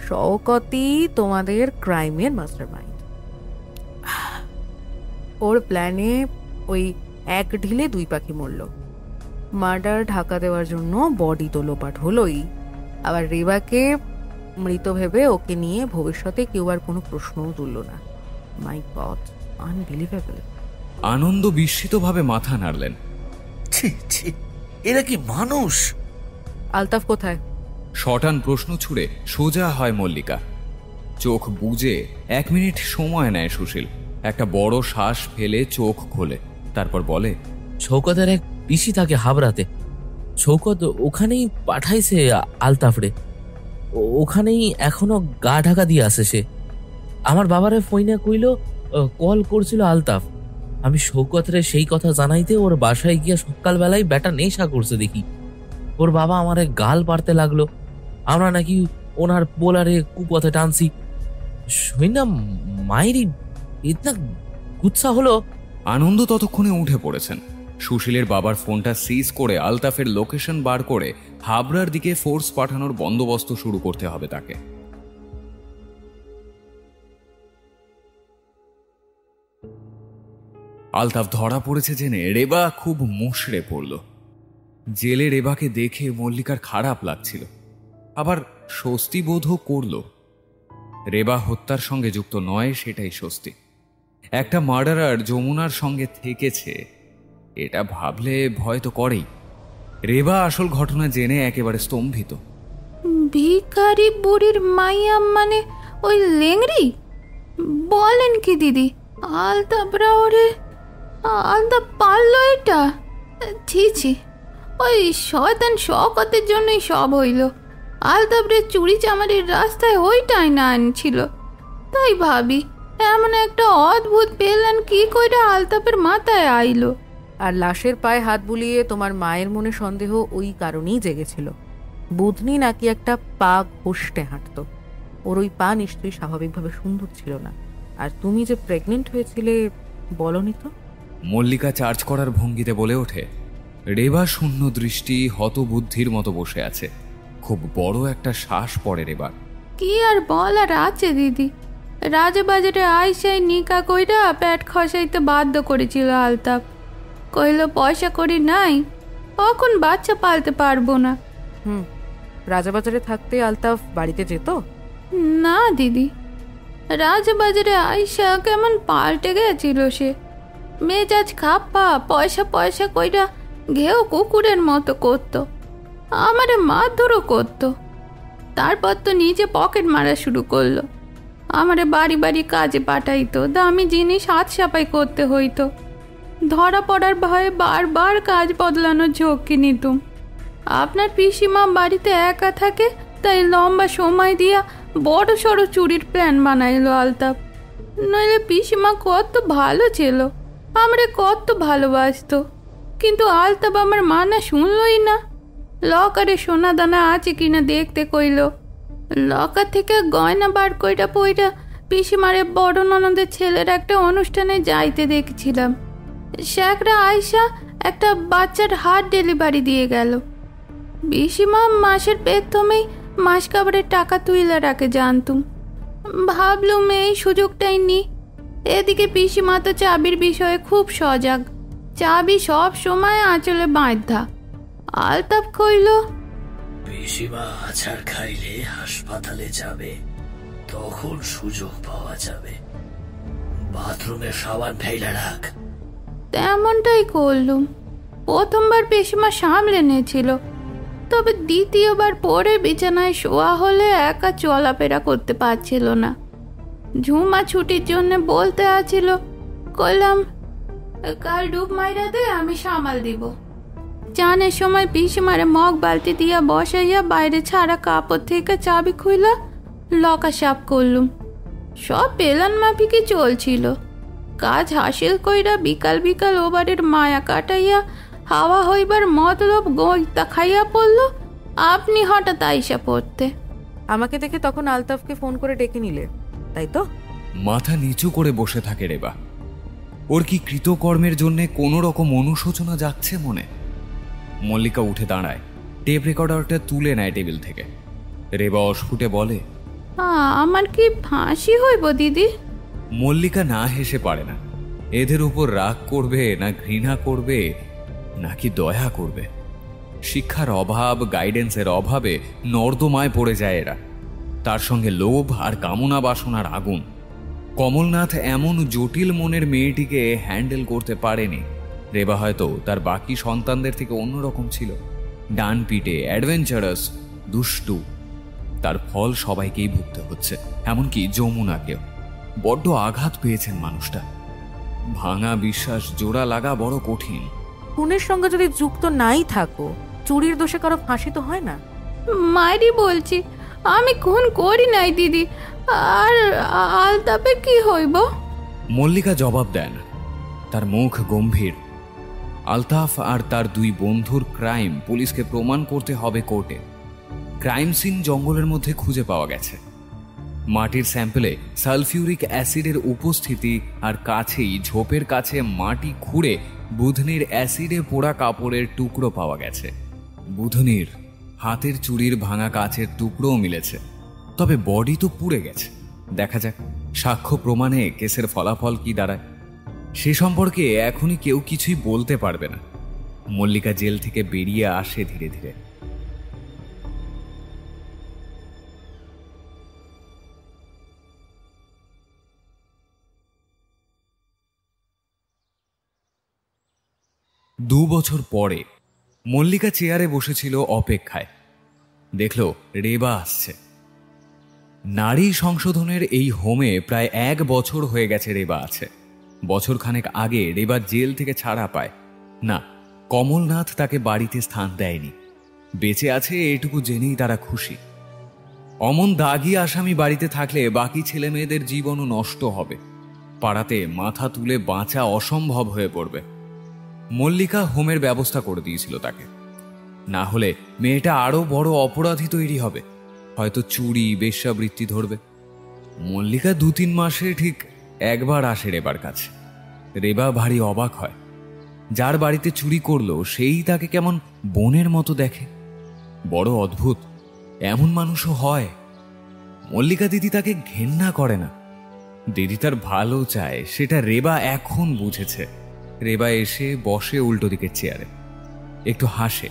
শওকতই তোমাদের ক্রাইমের মাস্টারমাইন্ড। ওর প্ল্যানে ওই এক ঢিলে 2 পাখি মরল। মার্ডার ঢাকা দেওয়ার জন্য বডি তো লোপাট হলোই, আবার রেবাকে মৃত ভেবে ওকে নিয়ে ভবিষ্যতে কেউ আর কোনো প্রশ্নও তুলল না। মাই গড, আনবিলিভেবল। আনন্দ বিস্মিতভাবে মাথা নাড়লেন। এরা কি মানুষ? আলতাফ কোথায়? শটান প্রশ্ন ছুড়ে সোজা হয় মল্লিকা। চোখ বুজে 1 মিনিট সময় নেয় সুশীল। একটা বড় শ্বাস ফেলে চোখ খোলে, তারপর বলে, শৌকতের এক পিসি থাকে হাবড়াতে। শৌকত ওখানেই পাঠাইছে আলতাফরে। ওখানেই এখনো গা ঢাকা দিয়ে আসে সে। আমার বাবারে ফোনে কইল কল করছিল আলতাফ। আমি শৌকতরে সেই কথা জানাইতে ওর বাসায় গিয়া সকালবেলায় বেটা নেশা করছে দেখি। ওর বাবা আমারে গাল পারতে লাগলো। আমরা নাকি ওনার পোলারে কুপথে টানছি। শুনলাম মায়েরই ইতনা গুচ্ছা হলো। আনন্দ ততক্ষণে উঠে পড়েছেন। সুশীলের বাবার ফোনটা সিজ করে আলতাফের লোকেশন বার করে হাবড়ার দিকে ফোর্স পাঠানোর বন্দোবস্ত শুরু করতে হবে তাকে। আলতাফ ধরা পড়েছে জেনে রেবা খুব মুষড়ে পড়ল। জেলে রেবাকে দেখে মল্লিকার খারাপ লাগছিল, আবার স্বস্তি বোধও করল। রেবা হত্যার সঙ্গে যুক্ত নয়, সেটাই স্বস্তি। একটা মার্ডারার যমুনার সঙ্গে থেকেছে, এটা ভাবলে ভয় তো করেই। রেবা আসল ঘটনা জেনে একেবারে স্তম্ভিত। ভিখারি বুড়ির মাইয়া মানে ওই লেংড়ি? বলেন কি দিদি? আলতাপরা ওরে আলতাপ পারলো এটা? ছি ছি, ওই শয়তান শওকতের জন্যই সব হইল। আলতাপরে চুরি চামারির রাস্তায় ওইটাই না আনছিল। তাই ভাবি এমন একটা অদ্ভুত প্ল্যান কি কইরা আলতাপের মাথায় আইলো। আর লাশের পায়ে হাত বুলিয়ে তোমার মায়ের মনে সন্দেহ ওই কারণেই জেগেছিল। বুধনি নাকি একটা পা ঘষতে হাঁটতো, ওর ওই পা নিশ্চয়ই স্বাভাবিকভাবে সুন্দর ছিল না। আর তুমি যে প্রেগনেন্ট হয়েছিলে বলনি তো? মল্লিকা চার্জ করার ভঙ্গিতে বলে ওঠে। রেবা শূন্য দৃষ্টি হতবুদ্ধির মতো বসে আছে। খুব বড় একটা শ্বাস পড়ে রেবার। কি আর বলার আছে দিদি, রাজাবাজারে আইসাই নিকা কইরা পেট খসাইতে বাধ্য করেছিল আলতাপ। কইল পয়সা করি নাই, কখন বাচ্চা পালতে পারবো না। রাজাবাজারে থাকতে আলতাফ বাড়িতে যেত না দিদি, রাজাবাজারে আইসা কেমন পাল্টে গেছিল সে। মেজাজ খাপ্পা, পয়সা পয়সা কইরা ঘেউ কুকুরের মতো করতো, আমারে মারধরও করতো। তারপর তো নিজে পকেট মারা শুরু করলো। আমারে বাড়ি বাড়ি কাজে পাঠাইতো, দামি জিনিস হাত সাপাই করতে হইতো। ধরা পড়ার ভয়ে বারবার কাজ বদলানোর ঝক্কি নিতুম। আপনার পিসিমা বাড়িতে একা থাকে, তাই লম্বা সময় দিয়া বড় সড়ো চুরির প্ল্যান বানাইলো আলতাপ। নইলে পিসিমা কত ভালো ছিল, আমারে কত ভালোবাসতো। কিন্তু আলতাপ আমার মানা শুনলই না। লকারে সোনা দানা আছে কিনা দেখতে কইল। লকার থেকে গয়না বার কইরা পইরা পিসিমারে বড় ননদের ছেলের একটা অনুষ্ঠানে যাইতে দেখছিলাম। শেখরা আয়সা একটা বাচ্চার হার্ট ডেলিভারি দিয়ে গেল। পিসিমা মাসের প্রথমেই মাস কাবারের টাকা তুইলা রাখে জানতুম। ভাবলুম এই সুযোগটাই নি। এদিকে পিসিমা তো চাবির বিষয়ে খুব সজাগ, চাবি সব সময় আঁচলে বাঁধা। আলতাপ কইল, পিসিমা আছাড় খাইলে হাসপাতালে যাবে, তখন সুযোগ পাওয়া যাবে। বাথরুমে সাবান ফেলে রাখ। তেমনটাই করলুম। প্রথমবার পিসিমা সামলে নিয়েছিল, তবে দ্বিতীয়বার পরে বিছানায় শোয়া হলে একা চলাফেরা করতে পারছিল না। ঝুমা ছুটির জন্য বলতে আছিল, কইলাম কাল ডুব মাইরা দে, আমি সামাল দিব। চানের সময় পিসিমারে মগ বালতি দিয়া বসাইয়া বাইরে ছাড়া কাপড় থেকে চাবি খুইলা লকা সাপ করলুম। সব পেলান মাফিকে চলছিল। কাজ হাসিল কইরা বিকাল বিকাল ওবারের মায়া কাটাইয়া হাওয়া হইবার মতলব গইতা খাইয়া পড়ল। আপনি হঠাৎ আইসা পড়তে। আমাকে দেখে তখন আলতাফকে ফোন করে ডেকে নিলে, তাই তো? মাথা নিচু করে বসে থাকে রেবা। ওর কি কৃতকর্মের জন্য কোনো রকম অনুশোচনা যাচ্ছে মনে? মল্লিকা উঠে দাঁড়ায়, টেপ রেকর্ডারটা তুলে নেয় টেবিল থেকে। রেবা অস্ফুটে বলে, আমার কি ফাঁসি হইব দিদি? মল্লিকা না হেসে পারে না। এদের উপর রাগ করবে না ঘৃণা করবে নাকি দয়া করবে? শিক্ষার অভাব, গাইডেন্সের অভাবে নর্দমায় পড়ে যায় এরা। তার সঙ্গে লোভ আর কামনা বাসনার আগুন। কমলনাথ এমন জটিল মনের মেয়েটিকে হ্যান্ডেল করতে পারেনি। রেবা হয়তো তার বাকি সন্তানদের থেকে অন্যরকম ছিল, ডান পিটে, অ্যাডভেঞ্চারাস, দুষ্টু। তার ফল সবাইকেই ভুগতে হচ্ছে, এমনকি যমুনাকেও। বড্ড আঘাত পেয়েছেন মানুষটা। ভাঙা বিশ্বাস জোড়া লাগা বড় কঠিন। খুনের সঙ্গে যদি যুক্ত নাই থাকো, চুরির দোষে কারো ফাঁসি তো হয় না। মাইরি বলছি, আমি খুন করি নাই দিদি। আর আলতাপের কি হইব? মল্লিকা জবাব দেন, তার মুখ গম্ভীর। আলতাফ আর তার দুই বন্ধুর ক্রাইম পুলিশকে প্রমাণ করতে হবে কোর্টে। ক্রাইম সিন জঙ্গলের মধ্যে খুঁজে পাওয়া গেছে। মাটির স্যাম্পলে সালফিউরিক অ্যাসিডের উপস্থিতি, আর কাছেই ঝোপের কাছে মাটি খুঁড়ে বুধনির অ্যাসিডে পোড়া কাপড়ের টুকরো পাওয়া গেছে। বুধনির হাতের চুড়ির ভাঙা কাচের টুকরোও মিলেছে। তবে বডি তো পুড়ে গেছে। দেখা যাক সাক্ষ্য প্রমাণে কেসের ফলাফল কি দাঁড়ায়। সে সম্পর্কে এখনই কেউ কিছুই বলতে পারবে না। মল্লিকা জেল থেকে বেরিয়ে আসে ধীরে ধীরে। দু বছর পরে মল্লিকা চেয়ারে বসেছিল অপেক্ষায়। দেখল রেবা আসছে। নারী সংশোধনের এই হোমে প্রায় 1 বছর হয়ে গেছে রেবা আছে। বছরখানেক আগে রেবা জেল থেকে ছাড়া পায়। না, কমলনাথ তাকে বাড়িতে স্থান দেয়নি। বেঁচে আছে এটুকু জেনেই তারা খুশি। অমন দাগি আসামি বাড়িতে থাকলে বাকি ছেলে মেয়েদের জীবনও নষ্ট হবে। পাড়াতে মাথা তুলে বাঁচা অসম্ভব হয়ে পড়বে। মল্লিকা হোমের ব্যবস্থা করে দিয়েছিল তাকে। না হলে মেয়েটা আরো বড় অপরাধী তৈরি হবে, হয়তো চুরি বেশ্যাবৃত্তি ধরবে। মল্লিকা 2-3 মাসে ঠিক একবার আসে রেবার কাছে। রেবা ভারী অবাক হয়। যার বাড়িতে চুরি করলো সেই তাকে কেমন বোনের মতো দেখে। বড় অদ্ভুত, এমন মানুষও হয়। মল্লিকা দিদি তাকে ঘেন্না করে না, দিদি তার ভালো চায়, সেটা রেবা এখন বুঝেছে। রেবা এসে বসে উল্টো দিকের চেয়ারে, একটু হাসে।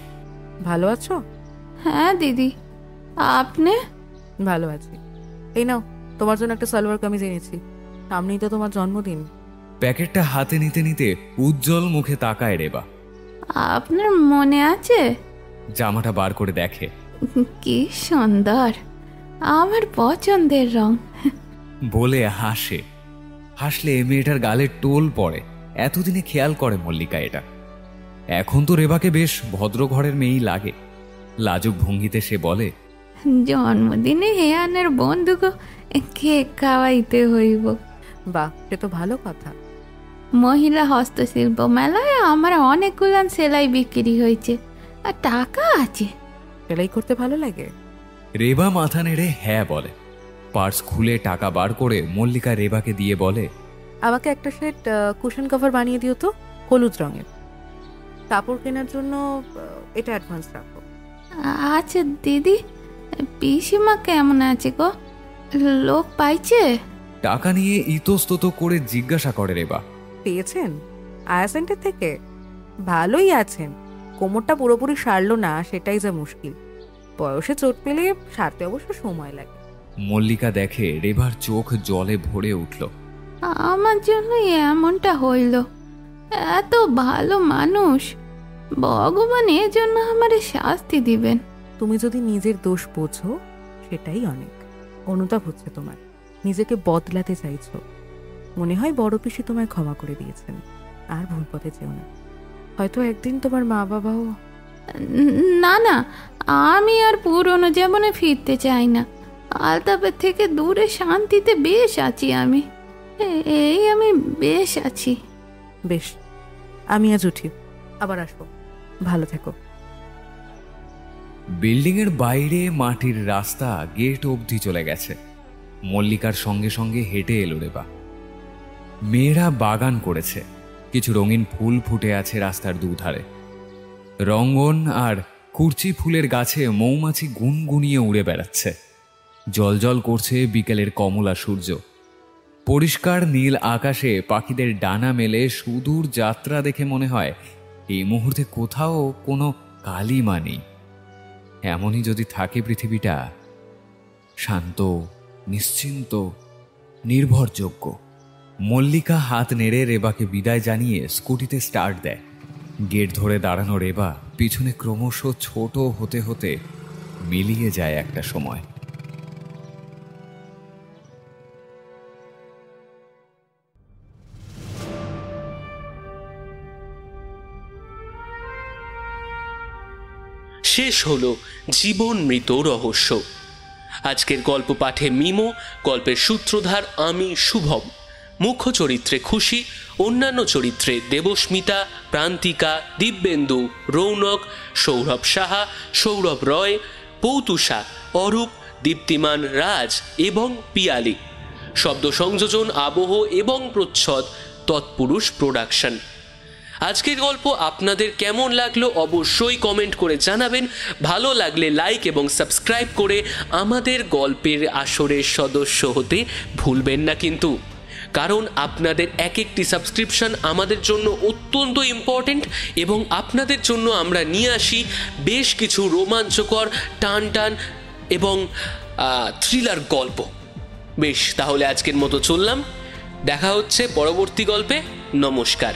ভালো আছো? হ্যাঁ দিদি, আপনি? ভালো আছি। এই নাও, তোমার জন্য একটা সালোয়ার কামিজ এনেছি। সামনেই তো তোমার জন্মদিন। প্যাকেটটা হাতে নিতে নিতে উজ্জ্বল মুখে তাকায় রেবা। আপনার মনে আছে? জামাটা বার করে দেখে। কি সুন্দর, আমার পছন্দের রং বলে হাসে। হাসলে মেয়েটার গালে টোল পড়ে। এতদিনে খেয়াল করে মল্লিকা এটা। এখন তো রেবাকে বেশ ভদ্র ঘরের মেয়েই লাগে। লাজুক ভঙ্গিতে সে বলে, জন্মদিনে হেয়ানের বন্ধুকে কেক খাওয়াইতে হইব। বাহ, সে তো ভালো কথা। মহিলা হস্তশিল্প মেলায় আমার অনেকগুলো সেলাই বিক্রি হয়েছে, আর টাকা আছে। সেলাই করতে ভালো লাগে? রেবা মাথা নেড়ে হ্যাঁ বলে। পার্স খুলে টাকা বার করে মল্লিকা রেবাকে দিয়ে বলে, আমাকে একটা সেট কুশন কভার বানিয়ে দিও তো, হলুদ রঙের। কাপড় কেনার জন্য এটা অ্যাডভান্স রাখো। আচ্ছা দিদি, পিসিমা কেমন আছে গো? লোক পাইছে? টাকা নিয়ে ইতস্তত করে জিজ্ঞাসা করে রেবা। পেয়েছেন আয়া সেন্টার থেকে? ভালোই আছেন। কোমরটা পুরোপুরি সারলো না, সেটাই যা মুশকিল। বয়সে চোট পেলে সারতে অবশ্য সময় লাগে। মল্লিকা দেখে রেবার চোখ জলে ভরে উঠল। আমার জন্য এমনটা হইল। এত ভালো মানুষ, ভগবান এর জন্য আমারে শাস্তি দিবেন। তুমি যদি নিজের দোষ বোঝো সেটাই অনেক। অনুতাপ হচ্ছে তোমার, নিজেকে বদলাতে চাইছো। মনে হয় বড় পিসি তোমায় ক্ষমা করে দিয়েছেন। আর ভুল পথে যেও না, হয়তো একদিন তোমার মা বাবাও। না না, আমি আর পুরনো জীবনে ফিরতে চাই না। আলতাপের থেকে দূরে শান্তিতে বেশ আছি আমি। আমি বেশ আছি। বেশ, আমি আজ উঠি, আবার আসবো। ভালো থেকো। বিল্ডিং এর বাইরে মাটির রাস্তা গেট অবধি চলে গেছে। মল্লিকার সঙ্গে সঙ্গে হেঁটে এলো রেবা। মেয়েরা বাগান করেছে, কিছু রঙিন ফুল ফুটে আছে রাস্তার দুধারে। রঙ্গন আর কুরচি ফুলের গাছে মৌমাছি গুনগুনিয়ে উড়ে বেড়াচ্ছে। জলজল করছে বিকেলের কমলা সূর্য। পরিষ্কার নীল আকাশে পাখিদের ডানা মেলে সুদূর যাত্রা দেখে মনে হয় এই মুহূর্তে কোথাও কোনো কালিমা নেই। এমনই যদি থাকে পৃথিবীটা, শান্ত, নিশ্চিন্ত, নির্ভরযোগ্য। মল্লিকা হাত নেড়ে রেবাকে বিদায় জানিয়ে স্কুটিতে স্টার্ট দেয়। গেট ধরে দাঁড়ানো রেবা পিছনে ক্রমশ ছোট হতে হতে মিলিয়ে যায় একটা সময়। শেষ হলো জীবন মৃত রহস্য। আজকের গল্প পাঠে মিমো, গল্পের সূত্রধার আমি শুভম, মুখ্য চরিত্রে খুশি, অন্যান্য চরিত্রে দেবস্মিতা, প্রান্তিকা, দিব্যেন্দু, রৌনক, সৌরভ সাহা, সৌরভ রয়, পৌতুষা, অরূপ, দীপ্তিমান, রাজ এবং পিয়ালি। শব্দ সংযোজন, আবহ এবং প্রচ্ছদ তৎপুরুষ প্রোডাকশন। আজকের গল্প আপনাদের কেমন লাগলো অবশ্যই কমেন্ট করে জানাবেন। ভালো লাগলে লাইক এবং সাবস্ক্রাইব করে আমাদের গল্পের আসরের সদস্য হতে ভুলবেন না কিন্তু। কারণ আপনাদের এক একটি সাবস্ক্রিপশন আমাদের জন্য অত্যন্ত ইম্পর্টেন্ট, এবং আপনাদের জন্য আমরা নিয়ে আসি বেশ কিছু রোমাঞ্চকর, টান টান এবং থ্রিলার গল্প। বেশ, তাহলে আজকের মতো চললাম, দেখা হচ্ছে পরবর্তী গল্পে। নমস্কার।